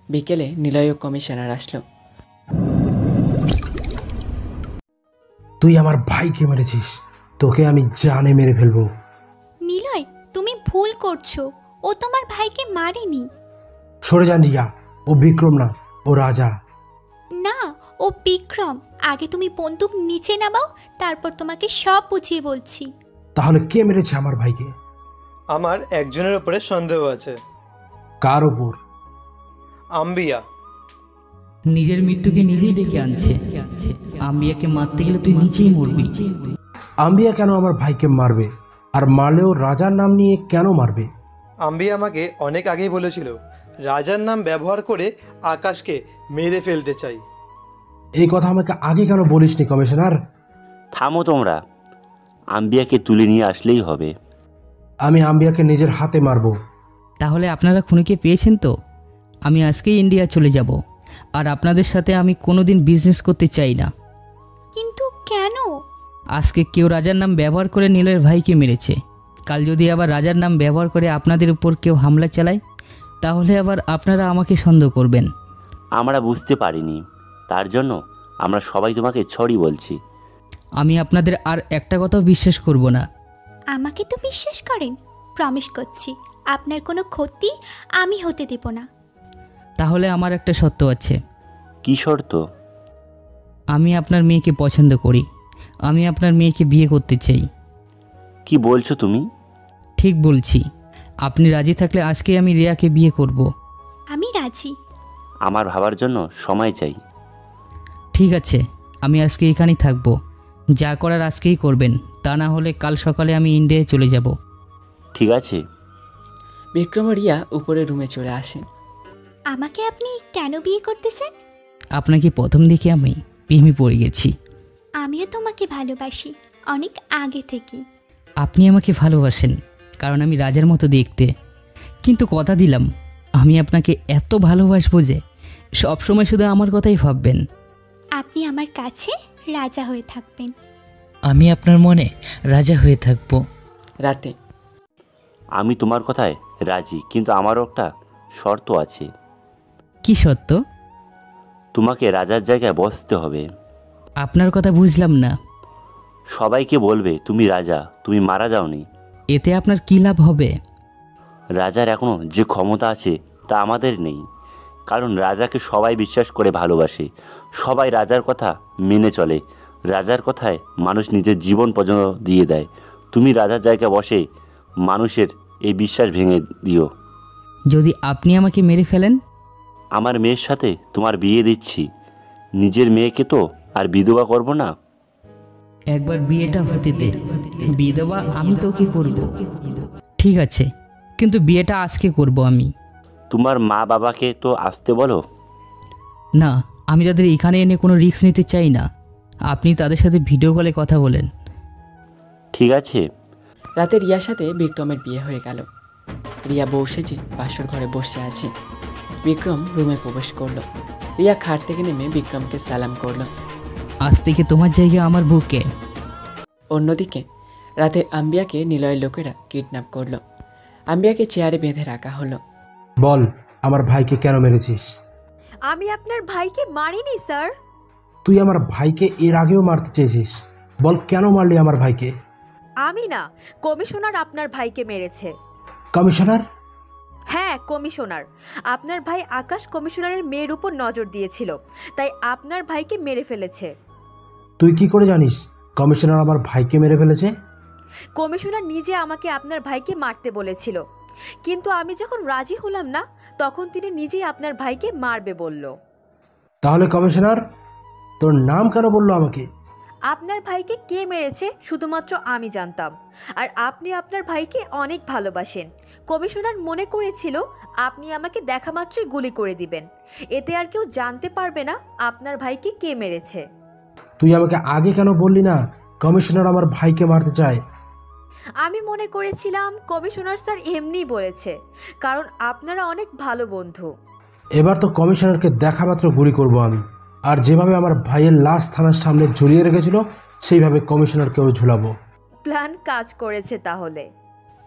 বিকেলে নিলয় কমিশনার আসলো। তুই আমার ভাইকে মেরেছিস, তোকে আমি জানে মেরে ফেলবো। নিলয়, তুমি ভুল করছো, ও তোমার ভাইকে মারেনি। সরে যান রিয়া, ও বিক্রম না, ও রাজা। না, ও বিক্রম। আগে তুমি বন্দুক নিচে নামাও, তারপর তোমাকে সব বুঝিয়ে বলছি। তাহলে কে মেরেছে আমার ভাইকে? আমার একজনের উপরে সন্দেহ আছে। কার ওপর? আম্বিয়া। নিজের মৃত্যুকে নিজেই ডেকে আনছে। আম্বিয়াকে মারতে গেলে তুই নিচেই মরবি। আম্বিয়া কেন আমার ভাইকে মারবে? আর মারলেও রাজার নাম নিয়ে কেন মারবে? আম্বিয়া আমাকে অনেক আগেই বলেছিল রাজার নাম ব্যবহার করে আকাশকে মেরে ফেলতে চাই। এই কথা আমাকে আগে কেন বলিসনি কমিশনার? থামো তোমরা, আম্বিয়াকে তুলে নিয়ে আসলেই হবে। আমি আম্বিয়াকে নিজের হাতে মারবো। তাহলে আপনারা খুনিকে পেয়েছেন তো? আমি আজকেই ইন্ডিয়া চলে যাব, আর আপনাদের সাথে আমি কোনোদিন বিজনেস করতে চাই না। কিন্তু কেন? আজকে কেউ রাজার নাম ব্যবহার করে নীলের ভাইকে মেরেছে, কাল যদি আবার রাজার নাম ব্যবহার করে আপনাদের উপর কেউ হামলা চালায়, তাহলে আবার আপনারা আমাকে সন্দেহ করবেন। আমরা বুঝতে পারিনি, তার জন্য আমরা সবাই তোমাকে সরি বলছি। আমি আপনাদের আর একটা কথাও বিশ্বাস করব না। আমাকে তো বিশ্বাস করেন, প্রমিস করছি আপনার কোনো ক্ষতি আমি হতে দেব না। তাহলে আমার একটা শর্ত আছে। কি শর্ত? আমি আপনার মেয়েকে পছন্দ করি, আমি আপনার মেয়েকে বিয়ে করতে চাই। কি বলছো তুমি? ঠিক বলছি, আপনি রাজি থাকলে আজকে আমি রিয়াকে বিয়ে করব। আমি রাজি। আমার ভাবার জন্য সময় চাই। ঠিক আছে, আমি আজকে এখানেই থাকবো। যা করার আজকেই করবেন, তা না হলে কাল সকালে আমি ইন্ডিয়ায় চলে যাব। ঠিক আছে। বিক্রম ও রিয়া উপরে রুমে চলে আসে। আমাকে আপনি কেন বিয়ে করতে চান? আপনাকে প্রথম দেখে আমি প্রেমে পড়ে গেছি। আমিও তোমাকে ভালোবাসি, অনেক আগে থেকে। আপনি আমাকে ভালোবাসেন কারণ আমি রাজার মতো দেখতে, কিন্তু কথা দিলাম আমি আপনাকে এত ভালোবাসবো যে সবসময় শুধু আমার কথাই ভাববেন। আপনি আমার কাছে রাজা হয়ে থাকবেন। আমি আপনার মনে রাজা হয়ে থাকবো। রাতে আমি তোমার কথায় রাজি, কিন্তু আমারও একটা শর্ত আছে। কি শর্ত? তোমাকে রাজার জায়গায় বসতে হবে। আপনার কথা বুঝলাম না। সবাইকে বলবে তুমি রাজা, তুমি মারা যাওনি। এতে আপনার কী লাভ হবে? রাজার এখনও যে ক্ষমতা আছে তা আমাদের নেই, কারণ রাজাকে সবাই বিশ্বাস করে ভালোবাসে, সবাই রাজার কথা মেনে চলে, রাজার কথায় মানুষ নিজের জীবন পর্যন্ত দিয়ে দেয়। তুমি রাজার জায়গায় বসে মানুষের এই বিশ্বাস ভেঙে দিও। যদি আপনি আমাকে মেরে ফেলেন? আমার মেয়ের সাথে তোমার বিয়ে দিচ্ছি, নিজের মেয়েকে তো আর বিধবা করব না। একবার বিয়েটা হতে দে, বিধবা আমি তোকে করব। ঠিক আছে, কিন্তু বিয়েটা আজকে করব আমি। তোমার মা বাবাকে তো আসতে বলো। না, আমি তাদের এখানে এনে কোনো রিস্ক নিতে চাই না। আপনি তাদের সাথে ভিডিও কলে কথা বলেন। ঠিক আছে। রাতে রিয়ার সাথে বিক্রমের বিয়ে হয়ে গেল। রিয়া বউ সেজে বাসর ঘরে বসে আছে। বিক্রম রুমে প্রবেশ করলো। রিয়া খাট থেকে নেমে বিক্রমকে সালাম করলো। আজ থেকে তোমার জায়গা আমার বুকে। অন্যদিকে রাতে আম্বিয়াকে নিলয়ের লোকেরা কিডন্যাপ করলো। আম্বিয়াকে চেয়ারে বেঁধে রাখা হলো। বল, আমার ভাইকে কেন মেরেছিস? আমি আপনার ভাইকে মারিনি স্যার। তুই আমার ভাইকে এর আগেও মারতে চেয়েছিস। বল, কেন মারলি আমার ভাইকে? আমি না, কমিশনার আপনার ভাইকে মেরেছে। কমিশনার? হ্যাঁ, কমিশনার। আপনার ভাই আকাশ কমিশনারের মেয়ের উপর নজর দিয়েছিল, তাই আপনার ভাইকে মেরে ফেলেছে। তুই কি করে জানিস কমিশনার আমার ভাইকে মেরে ফেলেছে? কমিশনার নিজে আমাকে আপনার ভাইকে মারতে বলেছিল, কিন্তু আমি যখন রাজি হলাম না, তখন তিনি নিজেই আপনার ভাইকে মারবে বলল। তাহলে কমিশনার তোর নাম কেন বললো আমাকে? আপনার ভাইকে কে মেরেছে শুধুমাত্র আমি জানতাম, আর আপনি আপনার ভাইকে অনেক ভালোবাসেন। কমিশনার মনে করেছিল আপনি আমাকে দেখা মাত্রই গুলি করে দিবেন, এতে আর কেউ জানতে পারবে না আপনার ভাইকে কে মেরেছে। তুই আমাকে আগে কেন বললি না কমিশনার আমার ভাইকে মারতে চায়? আমি মনে করেছিলাম কমিশনার স্যার এমনি বলেছে, কারণ আপনারা অনেক ভালো বন্ধু। এবার তো কমিশনারকে দেখা মাত্র গুলি করব আমি, আর যেভাবে আমার ভাইয়ের লাশ থানার সামনে ঝুলিয়ে রেখেছিল সেইভাবে কমিশনারকেও ঝুলাবো। প্ল্যান কাজ করেছে তাহলে।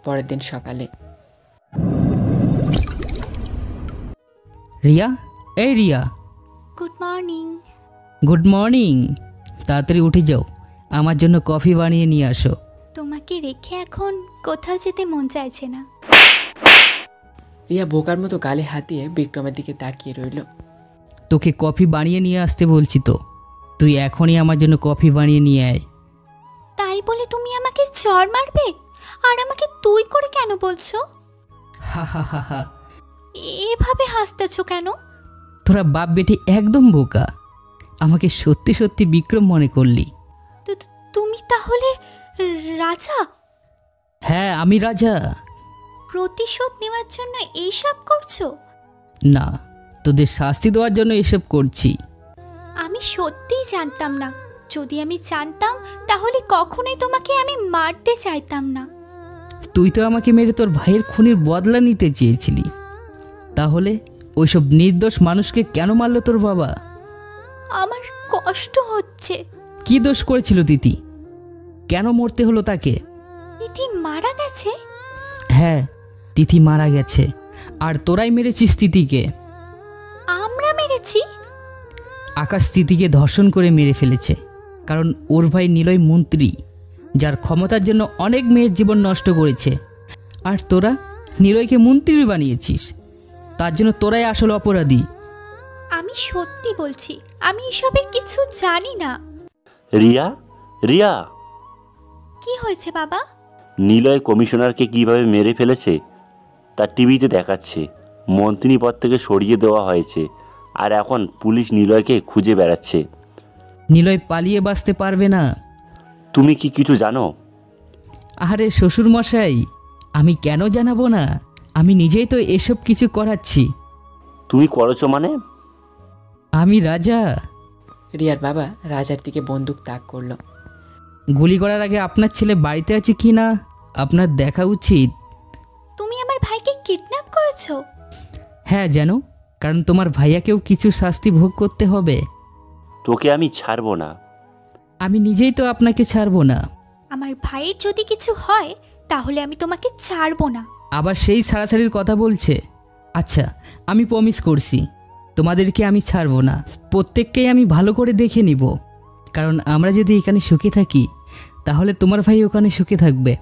পরের দিন সকালে রিয়া, এই Riya. Good morning. Good morning. তাড়াতাড়ি উঠে যাও, আমার জন্য কফি বানিয়ে নিয়ে আসো। তোমাকে রেখে এখন কোথাও যেতে মন চাইছে না। রিয়া বোকার মতো গালে হাত দিয়ে বিক্রমের দিকে তাকিয়ে রইল। তোকে কফি বানিয়ে নিয়ে আসতে বলছি তো, তুই এখনই আমার জন্য কফি বানিয়ে নিয়ে আয়। তাই বলে তুমি আমাকে চড় মারবে? আর আমাকে তুই করে কেন বলছো? হা হা হা হা। এভাবে হাসতেছো কেন? তোরা বাপ বেটি একদম বোকা। আমাকে সত্যি সত্যি বিক্রম মনে করলি? তুমি তাহলে রাজা? হ্যাঁ, আমি রাজা। প্রতিশোধ নেওয়ার জন্য এইসব করছো? না, তোদের শাস্তি দেওয়ার জন্য এসব করছি। আমি সত্যিই জানতাম না। যদি আমি জানতাম তাহলে কখনোই তোমাকে আমি মারতে চাইতাম না। তুই তো আমাকে মেরে তোর ভাইয়ের খুনের বদলা নিতে চেয়েছিলি, তাহলে ওইসব নির্দোষ মানুষকে কেন মারলো তোর বাবা? আমার কষ্ট হচ্ছে। কি দোষ করেছিল তিথি? কেন মরতে হলো তাকে? তিথি মারা গেছে? হ্যাঁ, তিথি মারা গেছে, আর তোরাই মেরেছিস তিথিকে। আমরা মেরেছি? আকাশ তিথিকে ধর্ষণ করে মেরে ফেলেছে, কারণ ওর ভাই নিলয় মন্ত্রী, যার ক্ষমতার জন্য অনেক মেয়ের জীবন নষ্ট করেছে। আর তোরা নিলয়কে মন্ত্রী বানিয়েছিস, তার জন্য তোরাই আসল অপরাধী। আমি সত্যি বলছি, আমি এসবের কিছু জানি না। রিয়া, রিয়া। কি হয়েছে বাবা? নিলয় কমিশনারকে কিভাবে মেরে ফেলেছে তা টিভিতে দেখাচ্ছে। মন্ত্রী পদ থেকে সরিয়ে দেওয়া হয়েছে, আর এখন পুলিশ নিলয়কে খুঁজে বেড়াচ্ছে। নিলয় পালিয়ে বাঁচতে পারবে না। তুমি কি কিছু জানো? আরে শ্বশুর মশাই, আমি কেন জানাবো না? আমি নিজেই তো এসব কিছু করাচ্ছি। তুমি করেছো মানে? আমি রাজা। রিয়ার বাবা রাজার দিকে বন্দুক তাক করলো। গুলি করার আগে আপনার ছেলে বাড়িতে আছে কি না আপনার দেখা উচিত। তুমি আমার ভাইকে কিডন্যাপ করেছো? হ্যাঁ, জানো, কারণ তোমার ভাইয়াকেও কিছু শাস্তি ভোগ করতে হবে। তোকে আমি ছাড়বো না। আমি নিজেই তো আপনাকে ছাড়বো না। আমার ভাইয়ের যদি কিছু হয় তাহলে আমি তোমাকে ছাড়বো না। আবার সেই ছাড়াছাড়ির কথা বলছে। আচ্ছা, আমি প্রমিস করছি তোমাদেরকে আমি ছাড়বো না। প্রত্যেককেই আমি ভালো করে দেখে নিব, কারণ আমরা যদি এখানে সুখে থাকি তাহলে তোমার ভাই ওখানে সুখে থাকবে।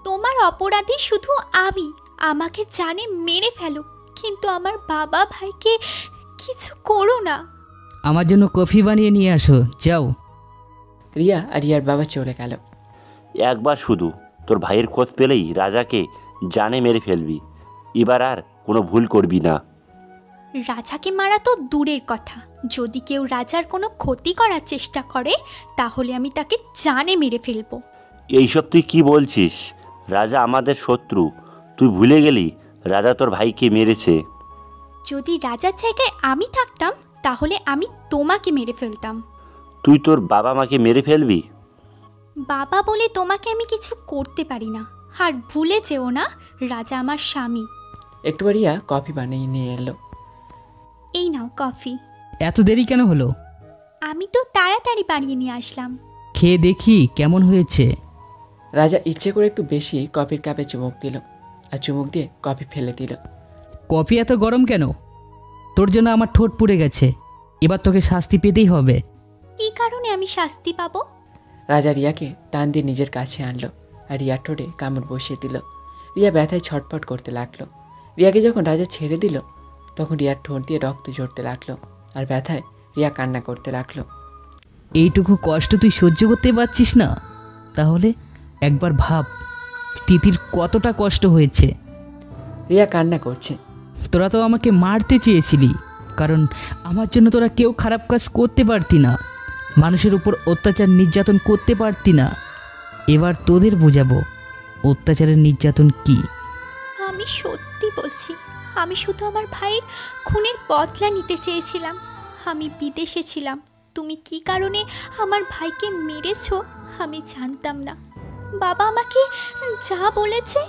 তোমার অপরাধী শুধু আমি। আমাকে জানে মেরে ফেলো, কিন্তু আমার বাবা ভাইকে কিছু করো না। আমার জন্য কফি বানিয়ে নিয়ে আসো, যাও। রিয়া আর রিয়ার বাবা চলে গেল। একবার শুধু তোর ভাইয়ের খোঁজ পেলেই রাজাকে জানে মেরে ফেলবি। এবার আর কোনো ভুল করবি না। রাজাকে মারা তো দূরের কথা, যদি কেউ রাজার কোনো ক্ষতি করার চেষ্টা করে তাহলে আমি তাকে জানে মেরে ফেলবো। এইসব তুই কি বলছিস? রাজা আমাদের শত্রু। তুই ভুলে গেলি রাজা তোর ভাইকে মেরেছে। যদি রাজার জায়গায় আমি থাকতাম তাহলে আমি তোমাকে মেরে ফেলতাম। তুই তোর বাবা মাকে মেরে ফেলবি? বাবা বলে তোমাকে আমি কিছু করতে পারি না। আর ভুলে যেও না, রাজা আমার স্বামী। একটু রিয়া কফি বানিয়ে নিয়ে এলো। এই নাও কফি। এত দেরি কেন হলো? আমি তো তাড়াতাড়ি বানিয়ে নিয়ে আসলাম। খেয়ে দেখি কেমন হয়েছে। রাজা ইচ্ছে করে একটু বেশি কফির কাপে চুমুক দিল, আর চুমুক দিয়ে কফি ফেলে দিল। কফি এত গরম কেন? তোর জন্য আমার ঠোঁট পুড়ে গেছে, এবার তোকে শাস্তি পেতেই হবে। কি কারণে আমি শাস্তি পাবো? রাজা রিয়াকে টান দিয়ে নিজের কাছে আনলো আর রিয়ার ঠোঁটে কামড় বসিয়ে দিল। রিয়া ব্যথায় ছটফট করতে লাগলো। রিয়াকে যখন রাজা ছেড়ে দিল তখন রিয়ার ঠোঁট দিয়ে রক্ত ঝরতে লাগলো, আর ব্যথায় রিয়া কান্না করতে লাগলো। এইটুকু কষ্ট তুই সহ্য করতে পারছিস না? তাহলে একবার ভাব তিতির কতটা কষ্ট হয়েছে। রিয়া কান্না করছে। তোরা তো আমাকে মারতে চেয়েছিলি, কারণ আমার জন্য তোরা কেউ খারাপ কাজ করতে পারতি না, মানুষের উপর অত্যাচার নির্যাতন করতে পারতি না। এবার তোদের বোঝাবো অত্যাচারের নির্যাতন কি। আমি সত্যি বলছি, আমি শুধু আমার ভাইয়ের খুনের বদলা নিতে চেয়েছিলাম। আমি বিদেশে ছিলাম। তুমি কি কারণে আমার ভাইকে মেরেছো আমি জানতাম না। বাবা আমাকে যা বলেছে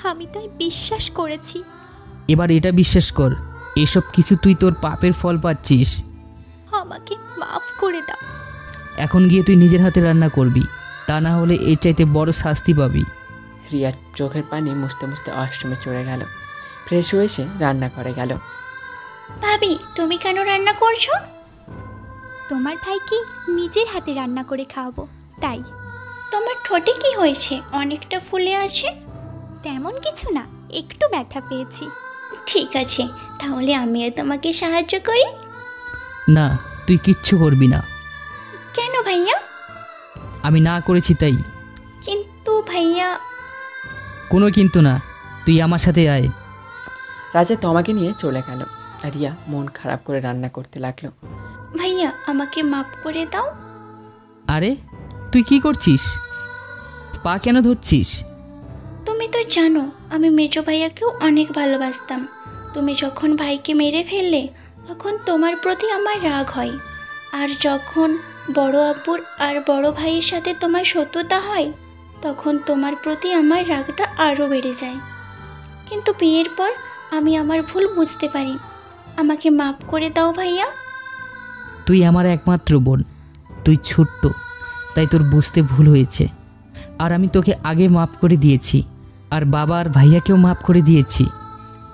আমি তাই বিশ্বাস করেছি। এবার এটা বিশ্বাস কর, এসব কিছু তুই তোর পাপের ফল পাচ্ছিস। আমাকে মাফ করে দাও। এখন গিয়ে তুই নিজের হাতে রান্না করবি, তা না হলে এর চাইতে বড় শাস্তি পাবি। রিয়ার চোখের পানি মুছতে মুছতে ওয়াশরুমে চলে গেল। ফ্রেশ হয়ে এসে রান্না করে গেল। ভাবি, তুমি কেন রান্না করছো? তোমার ভাইকে নিজের হাতে রান্না করে খাওয়াবো তাই। তোমার ঠোঁটে কি হয়েছে? অনেকটা ফুলে আছে। তেমন কিছু না, একটু ব্যথা পেয়েছি। ঠিক আছে, তাহলে আমিও তোমাকে সাহায্য করি। না, তুই কিচ্ছু করবি না। কেন ভাইয়া? আমি না করেছি তাই। কিন্তু ভাইয়া। কোনো কিন্তু না, তুই আমার সাথে আয়। রাজা তোমাকে নিয়ে চলে গেল আর রিয়া মন খারাপ করে রান্না করতে লাগলো। ভাইয়া, আমাকে মাফ করে দাও। আরে তুই কি করছিস? পা কেন ধরছিস? তুমি তো জানো আমি মেজো ভাইয়াকেও অনেক ভালোবাসতাম। তুমি যখন ভাইকে মেরে ফেললে তখন তোমার প্রতি আমার রাগ হয়, আর যখন বড় আপুর আর বড় ভাইয়ের সাথে তোমার শত্রুতা হয় তখন তোমার প্রতি আমার রাগটা আরও বেড়ে যায়। কিন্তু বিয়ের পর আমি আমার ভুল বুঝতে পারি। আমাকে মাফ করে দাও ভাইয়া। তুই আমার একমাত্র বোন, তুই ছোট্ট, তাই তোর বুঝতে ভুল হয়েছে। আর আমি তোকে আগে মাফ করে দিয়েছি, আর বাবা আর ভাইয়াকেও মাফ করে দিয়েছি।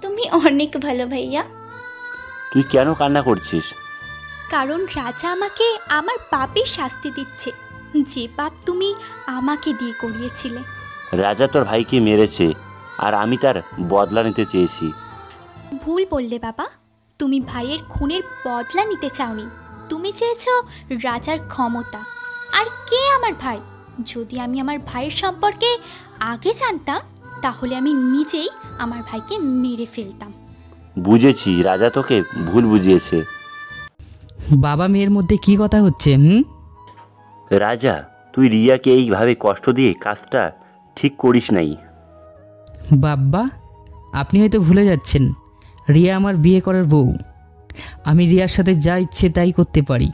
তুমি অনেক ভালো ভাইয়া। তুই কেন কান্না করছিস? কারণ রাজা আমাকে আমার পাপের শাস্তি দিচ্ছে, যে পাপ তুমি আমাকে দিয়ে করিয়েছিলে। রাজা তোর ভাইকে মেরেছে আর আমি তার বদলা নিতে চেয়েছি। ভুল বললে বাবা, তুমি ভাইয়ের খুনের বদলা নিতে চাওনি, তুমি চেয়েছো রাজার ক্ষমতা। আর কে আমার ভাই? যদি আমি আমার ভাইয়ের সম্পর্কে আগে জানতাম তাহলে আমি নিজেই আমার ভাইকে মেরে ফেলতাম। বুঝেছি, রাজা তোকে ভুল বুঝিয়েছে। বাবা মেয়ের মধ্যে কি কথা হচ্ছে? রাজা, তুই রিয়াকে এইভাবে কষ্ট দিয়ে কাজটা ঠিক করিস নাই। বাবা, আপনি হয়তো ভুলে যাচ্ছেন, রিয়া আমার বিয়ে করার বউ। আমি রিয়ার সাথে যা ইচ্ছে তাই করতে পারি।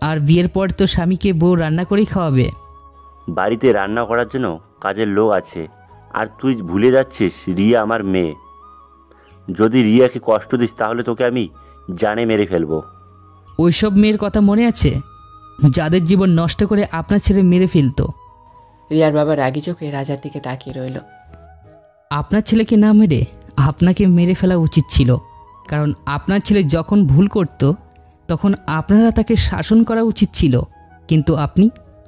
আর বিয়ের পর তো স্বামীকে বউ রান্না করেই খাওয়াবে। বাড়িতে রান্না করার জন্য কাজের লোক আছে, আর তুই ভুলে যাচ্ছিস রিয়া আমার মেয়ে। যদি রিয়াকে কষ্ট দিস তাহলে তোকে আমি জানে মেরে ফেলবো। ওইসব মেয়ের কথা মনে আছে যাদের জীবন নষ্ট করে আপনার ছেলে মেরে ফেলতো? রিয়ার বাবা রাগি চোখে রাজার দিকে তাকিয়ে রইল। আপনার ছেলেকে না মেরে আপনাকে মেরে ফেলা উচিত ছিল, কারণ আপনার ছেলে যখন ভুল করত তখন আপনারা তাকে শাসন করা উচিত ছিল, কিন্তু আপনি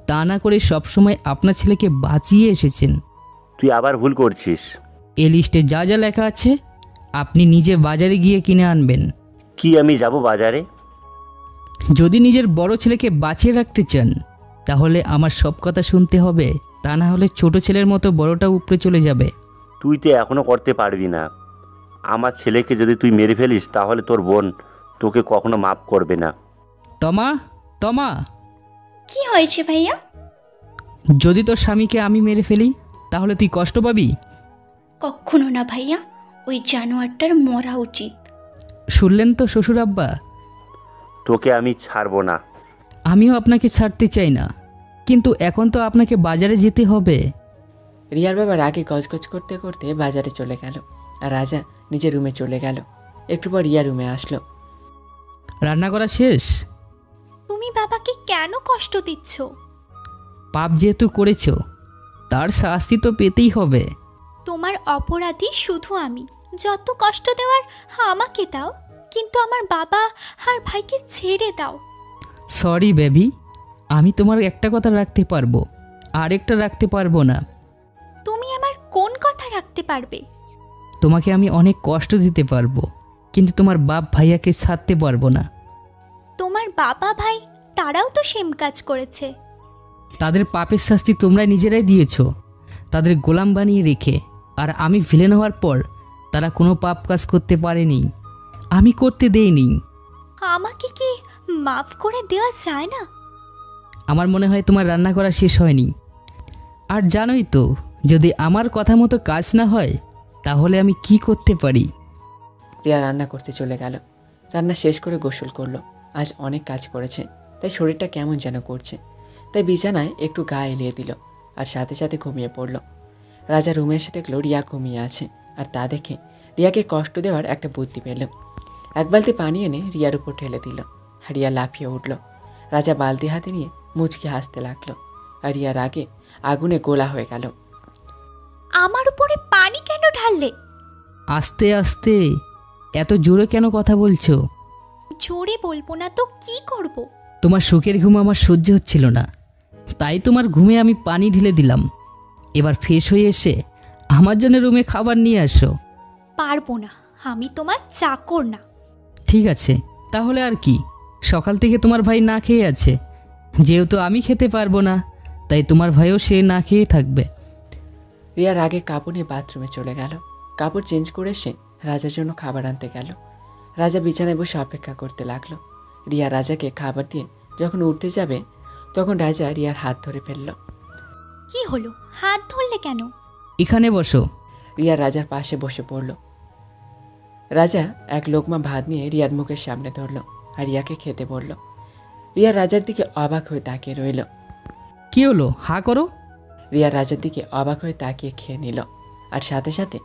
তা না করে সবসময় আপনার ছেলেকে বাঁচিয়ে এসেছেন। তুই আবার ভুল করছিস। এই লিস্টে যা যা লেখা আছে আপনি নিজে বাজারে গিয়ে কিনে আনবেন। কি আমি যাব বাজারে? যদি নিজের বড় ছেলেকে বাঁচিয়ে রাখতে চান তাহলে আমার সব কথা শুনতে হবে, তা না হলে ছোট ছেলের মতো বড়টা উপরে চলে যাবে। তুই তো এখনো করতে পারবি না। আমার ছেলেকে যদি তুই মেরে ফেলিস তাহলে তোর বোন তোকে কখনো মাফ করবে না। তমা, তমা, কি হয়েছে ভাইয়া? যদি তোর স্বামীকে আমি মেরে ফেলি তাহলে তুই কষ্ট পাবি? কখনো না ভাইয়া, ওই জানোয়ারটার মরা উচিত। শুনলেন তো শ্বশুর আব্বা? তোকে আমি ছাড়বো না। আমিও আপনাকে ছাড়তে চাই না, কিন্তু এখন তো আপনাকে বাজারে যেতে হবে। রিয়ার বাবা রাগে গজগজ করতে করতে বাজারে চলে গেল, আর রাজা নিজের রুমে চলে গেল। একটু পর রিয়া রুমে আসলো। রান্না করা শেষ? তুমি বাবাকে কেন কষ্ট দিচ্ছ? পাপ যেহেতু করেছো, তার শাস্তি তো পেতেই হবে। তোমার অপরাধী শুধু আমি। যত কষ্ট দেওয়ার আমাকে দাও, কিন্তু আমার বাবা আর ভাইকে ছেড়ে দাও। সরি বেবি, আমি তোমার একটা কথা রাখতে পারবো, আরেকটা রাখতে পারবো না। তুমি আমার কোন কথা রাখতে পারবে? তোমাকে আমি অনেক কষ্ট দিতে পারবো, কিন্তু তোমার বাপ ভাইয়াকে ছাড়তে পারবো না। তোমার বাবা ভাই তারাও তো সেম কাজ করেছে। তাদের পাপের শাস্তি তোমরা নিজেরাই দিয়েছো, তাদের গোলাম বানিয়ে রেখে। আর আমি ভিলেন হওয়ার পর তারা কোনো পাপ কাজ করতে পারেনি, আমি করতে দেইনি। আমাকে কি মাফ করে দেওয়া যায় না? আমার মনে হয় তোমার রান্না করা শেষ হয়নি। আর জানোই তো, যদি আমার কথা মতো কাজ না হয় তাহলে আমি কি করতে পারি। রিয়া রান্না করতে চলে গেল। রান্না শেষ করে গোসল করলো। আজ অনেক কাজ করেছে, তাই শরীরটা কেমন যেন করছে। তাই বিছানায় একটু গা এলিয়ে দিল, আর সাথে সাথে ঘুমিয়ে পড়ল। রাজা রুমে এসে দেখলো রিয়া ঘুমিয়ে আছে, আর তা দেখে রিয়াকে কষ্ট দেওয়ার একটা বুদ্ধি পেল। এক বালতি পানি এনে রিয়ার উপর ঢেলে দিল। রিয়া লাফিয়ে উঠল। রাজা বালতি হাতে নিয়ে মুচকি হাসতে লাগলো, আর রিয়া রাগে আগুনে গোলা হয়ে গেল। আমার উপরে পানি কেন ঢাললে? আস্তে আস্তে, এত জোরে কেন কথা বলছো? জোরে বলবো না তো কি করব? তোমার সুখের ঘুম আমার সহ্য হচ্ছিল না, তাই তোমার ঘুমে আমি পানি ঢেলে দিলাম। এবার ফ্রেশ হয়ে এসে আমার জন্য রুমে খাবার নিয়ে আসো। পারবো না, আমি তোমার চাকর না। ঠিক আছে, তাহলে আর কি, সকাল থেকে তোমার ভাই না খেয়ে আছে। যেহেতু আমি খেতে পারবো না, তাই তোমার ভাইও সে না খেয়ে থাকবে। রিয়ার আগে কাপড় নিয়ে বাথরুমে চলে গেল। কাপড় চেঞ্জ করে এসে রাজার জন্য খাবার আনতে গেল। রাজা বিছানায় বসে অপেক্ষা করতে লাগলো। রিয়া রাজাকে খাবার দিয়ে যখন উঠতে যাবে, তখন রাজা রিয়ার হাত ধরে ফেলল। কি হলো, হাত ধরলে কেন? এখানে বসো। রিয়া রাজার পাশে বসে পড়ল। রাজা এক লোকমা ভাত নিয়ে রিয়ার মুখের সামনে ধরল, আর রিয়াকে খেতে বলল। রিয়া রাজার দিকে অবাক হয়ে তাকিয়ে রইল। কি হলো, হা করো। রিয়া রাজার দিকে অবাক হয়ে তাকিয়ে খেয়ে নিল, আর সাথে সাথে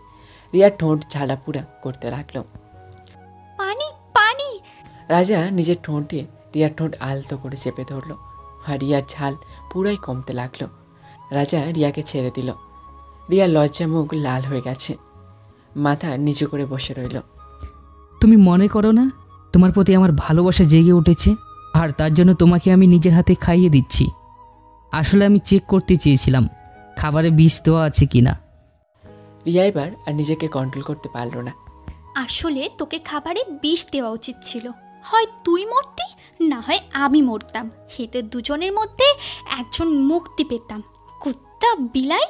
রিয়ার ঠোঁট ঝালাপুড়া করতে লাগলো। পানি পানি। রাজা নিজের ঠোঁট দিয়ে রিয়ার ঠোঁট আলতো করে চেপে ধরল, আর রিয়ার ঝাল পুরাই কমতে লাগলো। রাজা রিয়াকে ছেড়ে দিল। রিয়ার লজ্জা মুখ লাল হয়ে গেছে, মাথা নিচু করে বসে রইল। তুমি মনে করো না তোমার প্রতি আমার ভালোবাসা জেগে উঠেছে, আর তার জন্য তোমাকে আমি নিজের হাতে খাইয়ে দিচ্ছি। আসলে আমি চেক করতে চেয়েছিলাম খাবারে বিষ দেওয়া আছে কিনা। রিয়া এবার আর নিজেকে কন্ট্রোল করতে পারল না। আসলে তোকে খাবারে বিষ দেওয়া উচিত ছিল। হয় তুই মরতি, না হয় আমি মরতাম। হেতে দুজনের মধ্যে একজন মুক্তি পেতাম। কুত্তা বিলাই।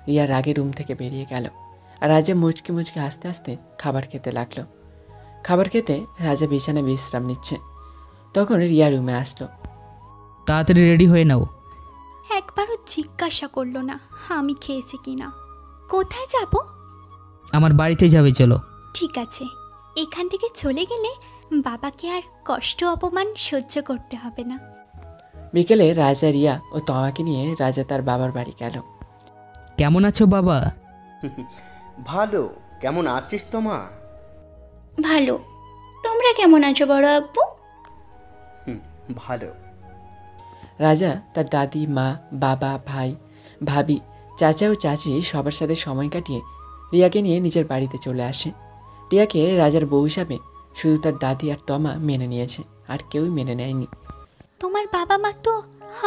রিয়া রাগে রুম থেকে বেরিয়ে গেল, আর রাজা মুচকি মুচকি আস্তে আস্তে খাবার খেতে লাগলো। খাবার খেতে রাজা বিছানায় বিশ্রাম নিচ্ছে। তখন রিয়া রুমে আসলো। তাড়াতাড়ি রেডি হয়ে নাও। একবারও জিজ্ঞাসা করলো না আমি খেয়েছি কিনা। কোথায় যাব? আমার বাড়িতে যাবে, চলো। ঠিক আছে, এখান থেকে চলে গেলে বাবাকে আর কষ্ট অপমান সহ্য করতে হবে না। বিকেলে রাজা রিয়া ও তমাকে নিয়ে রাজা তার বাবার বাড়ি গেল। কেমন আছো বাবা? ভালো। কেমন আছিস তোমা? ভালো। তোমরা কেমন আছো বড় আব্বু? ভালো। রাজা তার দাদি, মা, বাবা, ভাই, ভাবি, চাচা ও চাচি সবার সাথে সময় কাটিয়ে রিয়াকে নিয়ে নিজের বাড়িতে চলে আসে। রিয়াকে রাজার বউ হিসাবে শুধু তার দাদি আর তমা মেনে নিয়েছে, আর কেউই মেনে নেয়নি। তোমার বাবা মা তো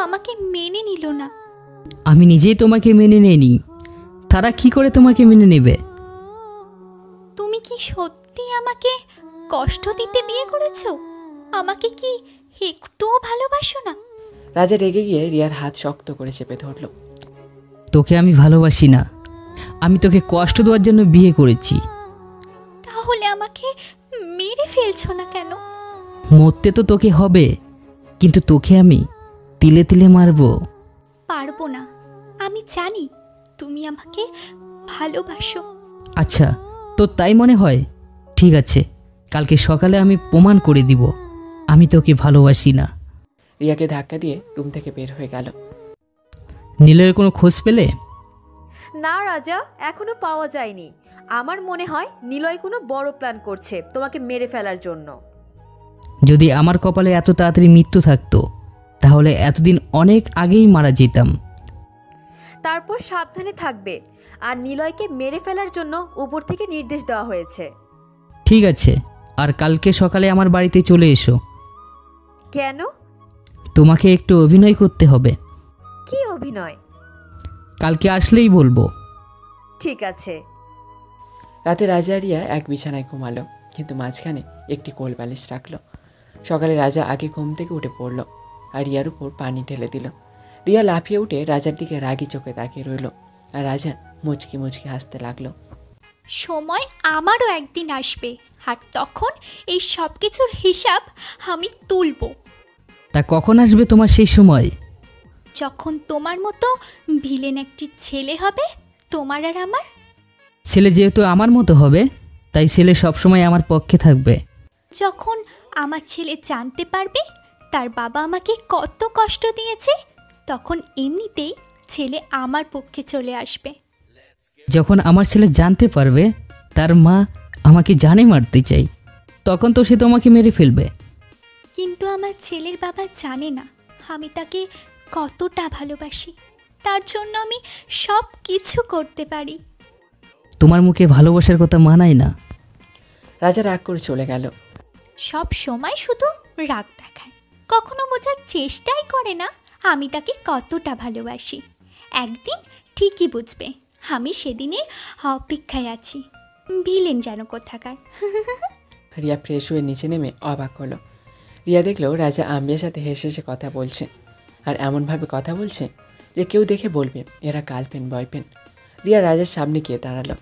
আমাকে মেনে নিল না। আমি নিজেই তোমাকে মেনে নেইনি, তারা কি করে তোমাকে মেনে নেবে? তুমি কি সত্যি আমাকে কষ্ট দিতে বিয়ে করেছো? আমাকে কি একটুও ভালোবাসো না? রাজা রেগে গিয়ে রিয়ার হাত শক্ত করে চেপে ধরল। তোকে আমি ভালোবাসি না, আমি তোকে কষ্ট দেওয়ার জন্য বিয়ে করেছি। তাহলে আমাকে মেরে ফেলছো না কেন? মরতে তো তোকে হবে, কিন্তু তোকে আমি তিলে তিলে মারবো। পারবো না, আমি জানি তুমি আমাকে ভালোবাসো। আচ্ছা, তো তাই মনে হয়? ঠিক আছে, কালকে সকালে আমি প্রমাণ করে দিব আমি তোকে ভালোবাসি না। রিয়াকে ধাক্কা দিয়ে রুম থেকে বের হয়ে গেল। নীলয়ের কোনো খোঁজ পেলে? না রাজা, এখনো পাওয়া যায়নি। আমার মনে হয় নিলয় কোনো বড় প্ল্যান করছে তোমাকে মেরে ফেলার জন্য। যদি আমার কপালে এত তাড়াতাড়ি মৃত্যু থাকতো তাহলে এতদিন অনেক আগেই মারা যেতাম। তারপর সাবধানে থাকবে। আর নিলয়কে মেরে ফেলার জন্য উপর থেকে নির্দেশ দেওয়া হয়েছে। ঠিক আছে, আর কালকে সকালে আমার বাড়িতে চলে এসো। কেন? তোমাকে একটু অভিনয় করতে হবে। কি অভিনয়? কালকে আসলেই বলবো। ঠিক আছে। রাতে রাজা রিয়া এক বিছানায় ঘুমালো, কিন্তু মাঝখানে একটি কোল বালিশ রাখলো। সকালে রাজা আগে ঘুম থেকে উঠে পড়ল আর রিয়ার উপর পানি ঢেলে দিল। রিয়া লাফিয়ে উঠে রাজার দিকে রাগি চোখে তাকিয়ে রইল, আর রাজা মুচকি মুচকি হাসতে লাগলো। সময় আমারও একদিন আসবে, আর তখন এই সব কিছুর হিসাব আমি তুলব। তা কখন আসবে তোমার সেই সময়? যখন তোমার মতো ভিলেন একটি ছেলে হবে, তোমার আর আমার। ছেলে যেহেতু আমার মতো হবে, তাই ছেলে সবসময় আমার পক্ষে থাকবে। যখন আমার ছেলে জানতে পারবে তার বাবা আমাকে কত কষ্ট দিয়েছে, তখন এমনিতেই ছেলে আমার পক্ষে চলে আসবে। যখন আমার ছেলে জানতে পারবে তার মা আমাকে জানে মারতে চাই, তখন তো সে তোমাকে মেরে ফেলবে। কিন্তু আমার ছেলের বাবা জানে না আমি তাকে কতটা ভালোবাসি। তার জন্য আমি সব কিছু করতে পারি। তোমার মুখে ভালোবাসার কথা মানায় না। রাজা রাগ করে চলে গেল। সব সময় শুধু রাগ দেখায়, কখনো বোঝার চেষ্টাই করে না আমি তাকে কতটা ভালোবাসি। একদিন ঠিকই বুঝবে, আমি সেদিনের অপেক্ষায় আছি। ভিলেন যেন কোথাকার। রিয়া ফ্রেশ হয়ে নিচে নেমে অবাক হলো। রিয়া দেখলো রাজা আম্বিয়ার সাথে হেসে হেসে কথা বলছে, আর এমনভাবে কথা বলছে যে কেউ দেখে বলবে এরা গার্লফ্রেন্ড বয়ফ্রেন্ড। রিয়া রাজার সামনে গিয়ে দাঁড়ালো।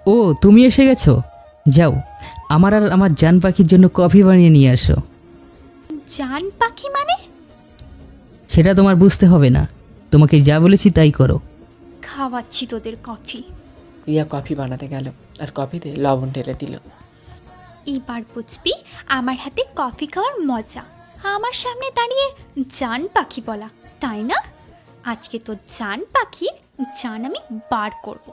ও, তুমি এসে গেছো? যাও, আমার আর আমার জান পাখির জন্য কফি বানিয়ে নিয়ে আসো। জান পাখি মানে? সেটা তোমার বুঝতে হবে না, তোমাকে যা বলেছি তাই করো। খাওয়াচ্ছি তোদের কফি। রিয়া কফি বানাতে গেল আর কফিতে লবণ ঢেলে দিল। এবার বুঝবি আমার হাতে কফি খাওয়ার মজা। আমার সামনে দাঁড়িয়ে জান পাখি বলা, তাই না? আজকে তো জান পাখির জান আমি বার করব।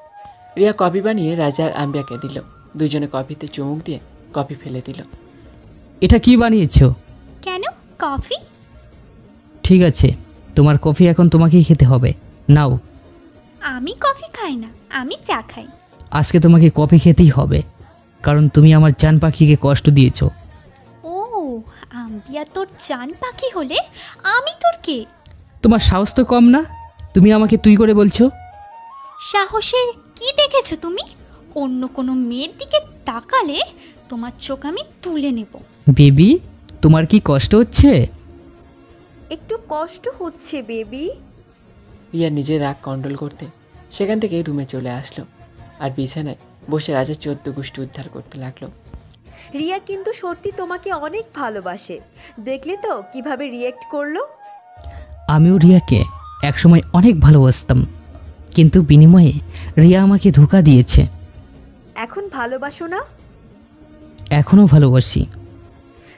রিয়া কফি বানিয়ে রাজা আর আম্বিয়াকে দিল। দুজনে কফিতে চুমুক দিয়ে কফি ফেলে দিল। এটা কি বানিয়েছো? কেন কফি? ঠিক আছে, তোমার কফি এখন তোমাকেই খেতে হবে, নাও। আমি কফি খাই না, আমি চা খাই। আজকে তোমাকে কফি খেতেই হবে, কারণ তুমি আমার জান পাখিকে কষ্ট দিয়েছো। ও, আম্বিয়া তোর জান পাখি হলে আমি তোর কে? তোমার সাহস তো কম না, তুমি আমাকে তুই করে বলছো। সাহসের কি দেখেছো তুমি? অন্য কোনো মেয়ের দিকে তাকালে তোমার চোখ আমি তুলে নেব। বেবি, তোমার কি কষ্ট হচ্ছে? একটু কষ্ট হচ্ছে বেবি। রিয়া নিজের রাগ কন্ট্রোল করতে সেখান থেকে রুমে চলে আসলো, আর বিছানায় বসে রাজার 14 গোষ্ঠী উদ্ধার করতে লাগলো। রিয়া কিন্তু সত্যি তোমাকে অনেক ভালোবাসে। দেখলে তো কিভাবে রিয়েক্ট করলো। আমিও রিয়াকে একসময় অনেক ভালোবাসতাম, কিন্তু বিনিময়ে রিয়া আমাকে ধোঁকা দিয়েছে। এখন ভালোবাসো না? এখনও ভালোবাসি।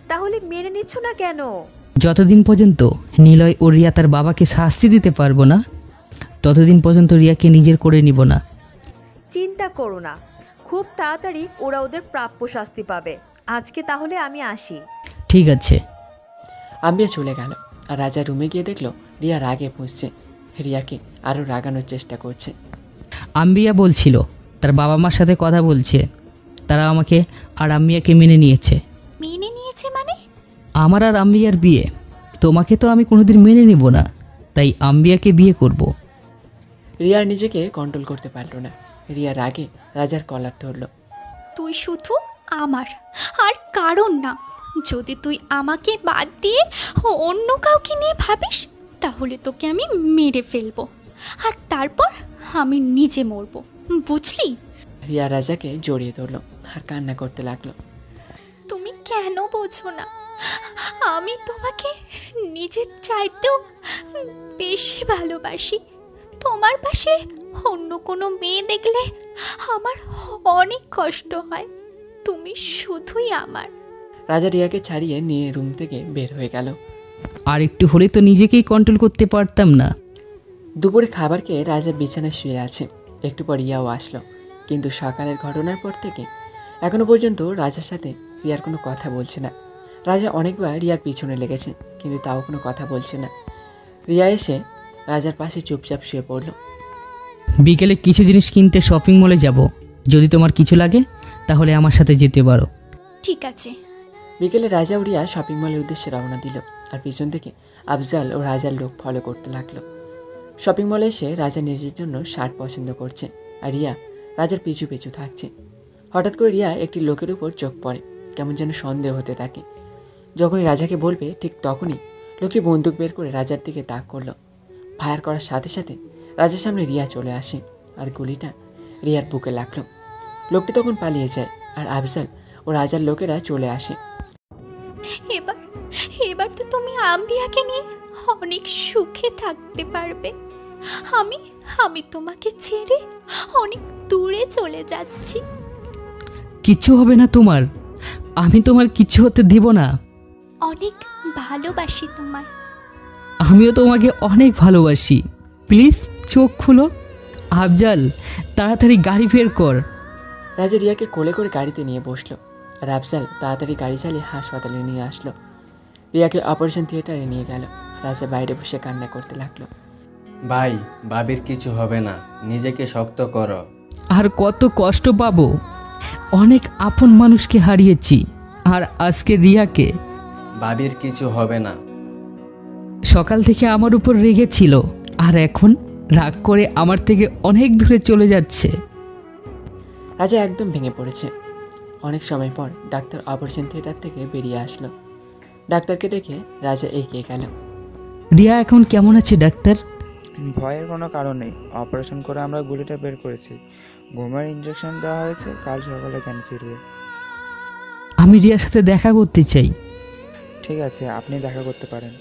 তাহলে মেনে নিচ্ছ না কেন? যতদিন পর্যন্ত নিলয় ও রিয়া তার বাবাকে শাস্তি দিতে পারবো না, ততদিন পর্যন্ত রিয়াকে নিজের করে নিব না। চিন্তা করো না, খুব তাড়াতাড়ি ওরা ওদের প্রাপ্য শাস্তি পাবে। আজকে তাহলে আমি আসি। ঠিক আছে। আম্বিয়া চলে গেল, আর রাজা রুমে গিয়ে দেখলো রিয়া রাগে পুষছে, রিয়াকে আরও রাগানোর চেষ্টা করছে। আম্বিয়া বলছিল তার বাবা মার সাথে কথা বলছে, তারা আমাকে আর আম্বিয়াকে মেনে নিয়েছে। মেনে নিয়েছে মানে? আমার আর আম্বিয়ার বিয়ে। তোমাকে তো আমি কোনোদিন মেনে নিব না, তাই আম্বিয়াকে বিয়ে করব। রিয়া নিজেকে কন্ট্রোল করতে পারল না। রিয়া রাগে রাজার কলার ধরল। তুই শুধু আমার, আর কারণ না। যদি তুই আমাকে বাদ দিয়ে অন্য কাউকে নিয়ে ভাবিস, তাহলে তোকে আমি মেরে ফেলবো, আর তারপর আমি নিজে মরবো, বুঝলি? রিয়া রাজাকে জড়িয়ে ধরল আর কান্না করতে লাগলো। তুমি কেন বোঝো না? আমি তোমাকে নিজের চাইতেও বেশি ভালোবাসি। তোমার পাশে অন্য কোনো মেয়ে দেখলে আমার অনেক কষ্ট হয়। তুমি শুধুই আমার। রাজা রিয়াকে ছাড়িয়ে নিয়ে রুম থেকে বের হয়ে গেল। আর একটু হলে তো নিজেকেই কন্ট্রোল করতে পারতাম না। দুপুরে খাবার খেয়ে রাজা বিছানায় শুয়ে আছে। একটু পর রিয়াও আসলো, কিন্তু সকালের ঘটনার পর থেকে এখনো পর্যন্ত রাজার সাথে রিয়ার কোনো কথা বলছে না। রাজা অনেকবার রিয়ার পিছনে লেগেছে, কিন্তু তাও কোনো কথা বলছে না। রিয়া এসে রাজার পাশে চুপচাপ শুয়ে পড়ল। বিকেলে কিছু জিনিস কিনতে শপিং মলে যাব, যদি তোমার কিছু লাগে তাহলে আমার সাথে যেতে পারো। ঠিক আছে। বিকেলে রাজা ও রিয়া শপিং মলের উদ্দেশ্যে রওনা দিল, আর পিছন থেকে আফজাল ও রাজার লোক ফলো করতে লাগলো। শপিং মলে এসে রাজা নিজের জন্য শার্ট পছন্দ করছে, আর রিয়া রাজার পিছু পিছু থাকছে। হঠাৎ করে রিয়া একটি লোকের উপর চোখ পড়ে, কেমন যেন সন্দেহ হতে থাকে। যখনই রাজাকে বলবে ঠিক তখনই লোকটি বন্দুক বের করে রাজার দিকে তাক করলো। ফায়ার করার সাথে সাথে রাজার সামনে রিয়া চলে আসে, আর গুলিটা রিয়ার বুকে লাগলো। লোকটি তখন পালিয়ে যায়, আর আফজাল ও রাজার লোকেরা চলে আসে। এবার এবার তো তুমি আম্বিয়াকে নিয়ে অনেক সুখে থাকতে পারবে। আমি আমি তোমাকে ছেড়ে অনেক দূরে চলে যাচ্ছি। কিচ্ছু হবে না তোমার, আমি তোমার কিচ্ছু হতে দিব না। অনেক ভালোবাসি তোমায়। আমিও তোমাকে অনেক ভালোবাসি। প্লিজ চোখ খুলো। আফজাল, তাড়াতাড়ি গাড়ি বের কর। রাজা রিয়াকে কোলে করে গাড়িতে নিয়ে বসলো, আর আফজাল তাড়াতাড়ি গাড়ি চালিয়ে হাসপাতালে নিয়ে আসলো। রিয়াকে অপারেশন থিয়েটারে নিয়ে গেল। রাজা বাইরে বসে কান্না করতে লাগলো। ভাই, ভাবির কিছু হবে না, নিজেকে শক্ত করো। আর কত কষ্ট পাবো, অনেক আপন মানুষকে হারিয়েছি, আর আজকে রিয়াকে। ভাবির কিছু হবে না। সকাল থেকে আমার উপর রেগেছিল, আর এখন রাগ করে আমার থেকে অনেক দূরে চলে যাচ্ছে। রাজা একদম ভেঙে পড়েছে। অনেক সময় পর ডাক্তার অপারেশন থিয়েটার থেকে বেরিয়ে আসলো। ডাক্তারকে দেখে রাজা এগিয়ে গেল। রিয়া এখন কেমন আছে ডাক্তার? ভয়ের কোনো কারণ নেই, অপারেশন করে আমরা গুলিটা বের করেছি। ঘুমের ইনজেকশন দেওয়া হয়েছে, কাল সকালে জ্ঞান ফিরবে। আমি রিয়ার সাথে দেখা করতে চাই। ঠিক আছে, আপনি দেখা করতে পারেন।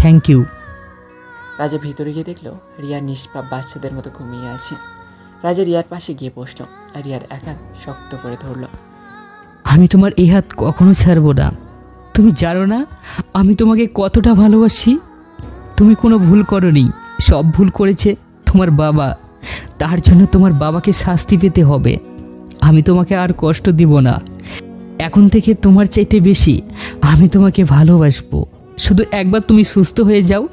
Thank you. রাজা ভিতরে গিয়ে দেখলো রিয়া নিষ্পাপ বাচ্চাদের মতো ঘুমিয়ে আছে। রাজা রিয়ার পাশে গিয়ে বসলো, আর রিয়ার এক হাত শক্ত করে ধরলো। আমি তোমার এই হাত কখনো ছাড়বো না। তুমি জানো না আমি তোমাকে কতটা ভালোবাসি। তুমি কোনো ভুল করোনি, সব ভুল করেছে তোমার বাবা। তার জন্য তোমার বাবাকে শাস্তি পেতে হবে। আমি তোমাকে আর কষ্ট দিব না। এখন থেকে তোমার চাইতে বেশি আমি তোমাকে ভালোবাসবো। শুধু একবার তুমি সুস্থ হয়ে যাও,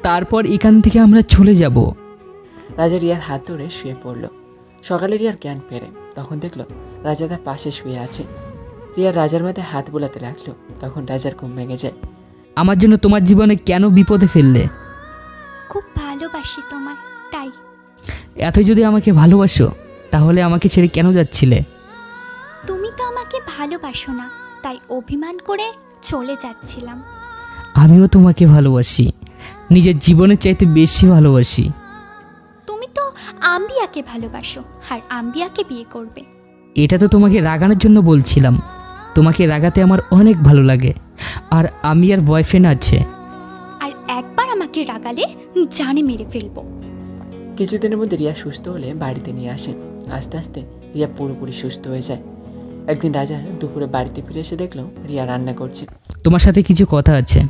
তারপর এখান থেকে আমরা চলে যাব। রাজা রিয়ার হাত ধরে শুয়ে পড়ল। সকালে রিয়ার জ্ঞান ফেরে, তখন দেখলো রাজা তার পাশে শুয়ে আছে। রিয়া রাজার মাথায় হাত বোলাতে লাগলো, তখন রাজার ঘুম ভেঙে যায়। আমার জন্য তোমার জীবনে কেন বিপদে ফেললে? খুব ভালোবাসি তোমায়, তাই। এত যদি আমাকে ভালোবাসো তাহলে আমাকে ছেড়ে কেন যাচ্ছিলে? তুমি তো আমাকে ভালোবাসো না, তাই অভিমান করে চলে যাচ্ছিলাম। আমিও তোমাকে ভালোবাসি, নিজের জীবনের চাইতে বেশি ভালোবাসি। তুমি তো আম্বিয়াকে ভালোবাসো, আর আম্বিয়াকে বিয়ে করবে। এটা তো তোমাকে রাগানোর জন্য বলছিলাম। তোমাকে রাগাতে আমার অনেক ভালো লাগে, আর আমি আর বয়ফ্রেন্ড আছে। আর একবার আমাকে রাগালে জানে মেরে ফেলবো। কিছুদিনের মধ্যে রিয়া সুস্থ হলে বাড়িতে নিয়ে আসে। আস্তে আস্তে রিয়া পুরোপুরি সুস্থ হয়ে যায়। একদিন রাজা দুপুরে বাড়িতে ফিরে এসে দেখলো রিয়া রান্না করছে। তোমার সাথে কিছু কথা আছে।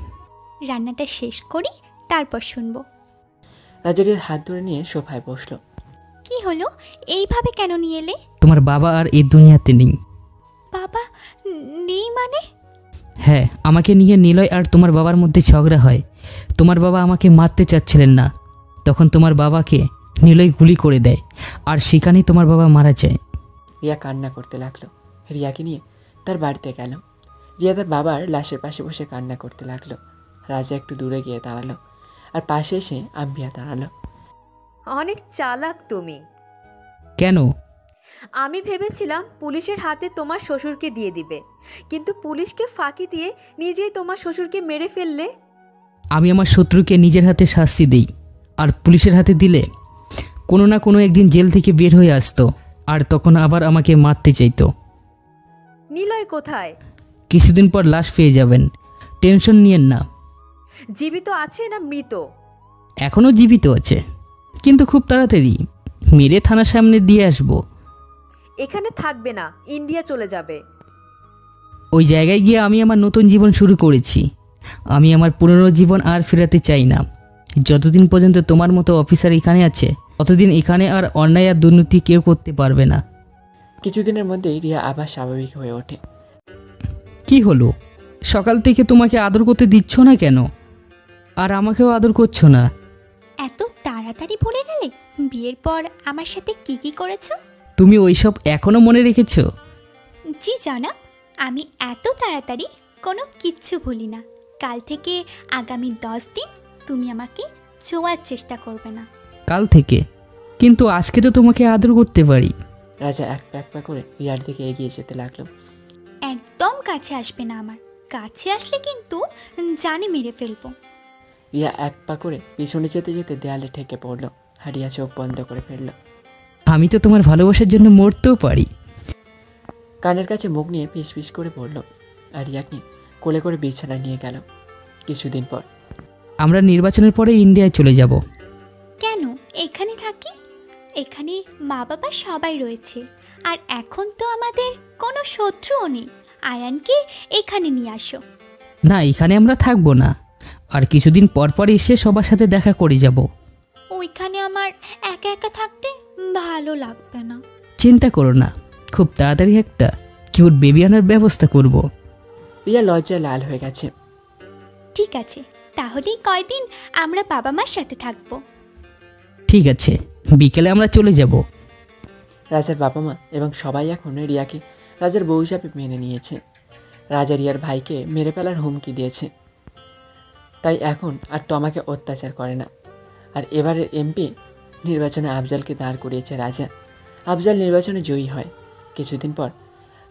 রান্নাটা শেষ করি, তারপর শুনবো। রাজা রিয়ার হাত ধরে নিয়ে সোফায় বসলো। কি হলো, এইভাবে কেন নিয়ে এলে? তোমার বাবা আর এই দুনিয়াতে নেই। বাবা নেই মানে? হ্যাঁ, আমাকে নিয়ে নিলয় আর তোমার বাবার মধ্যে ঝগড়া হয়। তোমার বাবা আমাকে মারতে চাচ্ছিলেন না, তখন তোমার বাবাকে নিলয় গুলি করে দেয়, আর সেখানেই তোমার বাবা মারা যায়। রিয়া কান্না করতে লাগলো। রিয়াকে নিয়ে তার বাড়িতে গেল। রিয়া তার বাবার লাশের পাশে বসে কান্না করতে লাগলো। রাজা একটু দূরে গিয়ে দাঁড়ালো, আর পাশে এসে আম্বিয়া দাঁড়ালো। অনেক চালাক তুমি। কেন? আমি ভেবেছিলাম পুলিশের হাতে তোমার শ্বশুরকে দিয়ে দিবে, কিন্তু পুলিশকে ফাঁকি দিয়ে নিজেই তোমার শ্বশুরকে মেরে ফেললে। আমি আমার শত্রুকে নিজের হাতে শাস্তি দিই, আর পুলিশের হাতে দিলে কোনো না কোনো একদিন জেল থেকে বের হয়ে আসতো, আর তখন আবার আমাকে মারতে চাইতো। নিলয় কোথায়? কিছুদিন পর লাশ পেয়ে যাবেন, টেনশন নিয়েন না। জীবিত আছে না মৃত? এখনও জীবিত আছে, কিন্তু খুব তাড়াতাড়ি মেরে থানার সামনে দিয়ে আসবো। এখানে থাকবে না, ইন্ডিয়া চলে যাবে। ওই জায়গায় গিয়ে আমি আমার নতুন জীবন শুরু করেছি। আমি আমার পুরনো জীবন আর ফেরাতে চাই না। যতদিন পর্যন্ত তোমার মতো অফিসার এখানে আছে ততদিন এখানে আর অন্যায় আর দুর্নীতি কেউ করতে পারবে না। কিছুদিনের মধ্যেই রিয়া আবার স্বাভাবিক হয়ে ওঠে। কি হলো, সকাল থেকে তোমাকে আদর করতে দিচ্ছ না কেন? আর আমাকেও আদর করছো না? এত তাড়াতাড়ি ভুলে গেলে বিয়ের পর আমার সাথে কি কি করেছো? তুমি ওইসব এখনো মনে রেখেছো? জি জনাব, আমি এত তাড়াতাড়ি কোনো কিচ্ছু ভুলি না। কাল থেকে আগামী 10 দিন তুমি আমাকে ছোঁয়ার চেষ্টা করবে না। কাল থেকে? কিন্তু আজকে তো তোমাকে আদর করতে পারি। রাজা এক পা করে রিয়ার দিকে এগিয়ে যেতে লাগলো। একদম কাছে আসবে না আমার, কাছে আসলে কিন্তু জানে মেরে ফেলবো। রিয়া এক পা করে পিছনে যেতে যেতে দেয়ালে ঠেকে পড়লো। আর রিয়া চোখ বন্ধ করে ফেলল। আমি তো তোমার ভালোবাসার জন্য মরতেও পারি। কানের কাছে মুখ নিয়ে পিস পিস করে পড়ল আর রিয়াকে কোলে করে বিছানায় নিয়ে গেল। কিছুদিন পর আমরা নির্বাচনের পরে ইন্ডিয়ায় চলে যাব। কেন এখানে থাকি? এখানে মা বাবা সবাই রয়েছে, আর এখন তো আমাদের কোনো শত্রুও নেই। আয়ানকে এখানে নিয়ে আসো। না, এখানে আমরা থাকবো না, আর কিছুদিন পর পর এসে সবার সাথে দেখা করে যাব। ওইখানে আমার একা একা থাকতে ভালো লাগবে না। চিন্তা করো না, খুব তাড়াতাড়ি একটা কিউট বেবি আনার ব্যবস্থা করব। রিয়া লজ্জায় লাল হয়ে গেছে। ঠিক আছে, তাহলেই কয়দিন আমরা বাবা মার সাথে থাকবো। ঠিক আছে, বিকেলে আমরা চলে যাব। রাজার বাবা মা এবং সবাই এখন রিয়াকে রাজার বউ হিসাবে মেনে নিয়েছে। রাজা রিয়ার ভাইকে মেরে ফেলার হুমকি দিয়েছে, তাই এখন আর তমাকে অত্যাচার করে না। আর এবারের এমপি নির্বাচনে আফজালকে দাঁড় করিয়েছে রাজা। আফজাল নির্বাচনে জয়ী হয়। কিছুদিন পর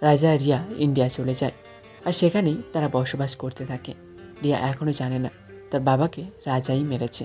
রাজা আর রিয়া ইন্ডিয়া চলে যায়, আর সেখানেই তারা বসবাস করতে থাকে। রিয়া এখনও জানে না তার বাবাকে রাজাই মেরেছে।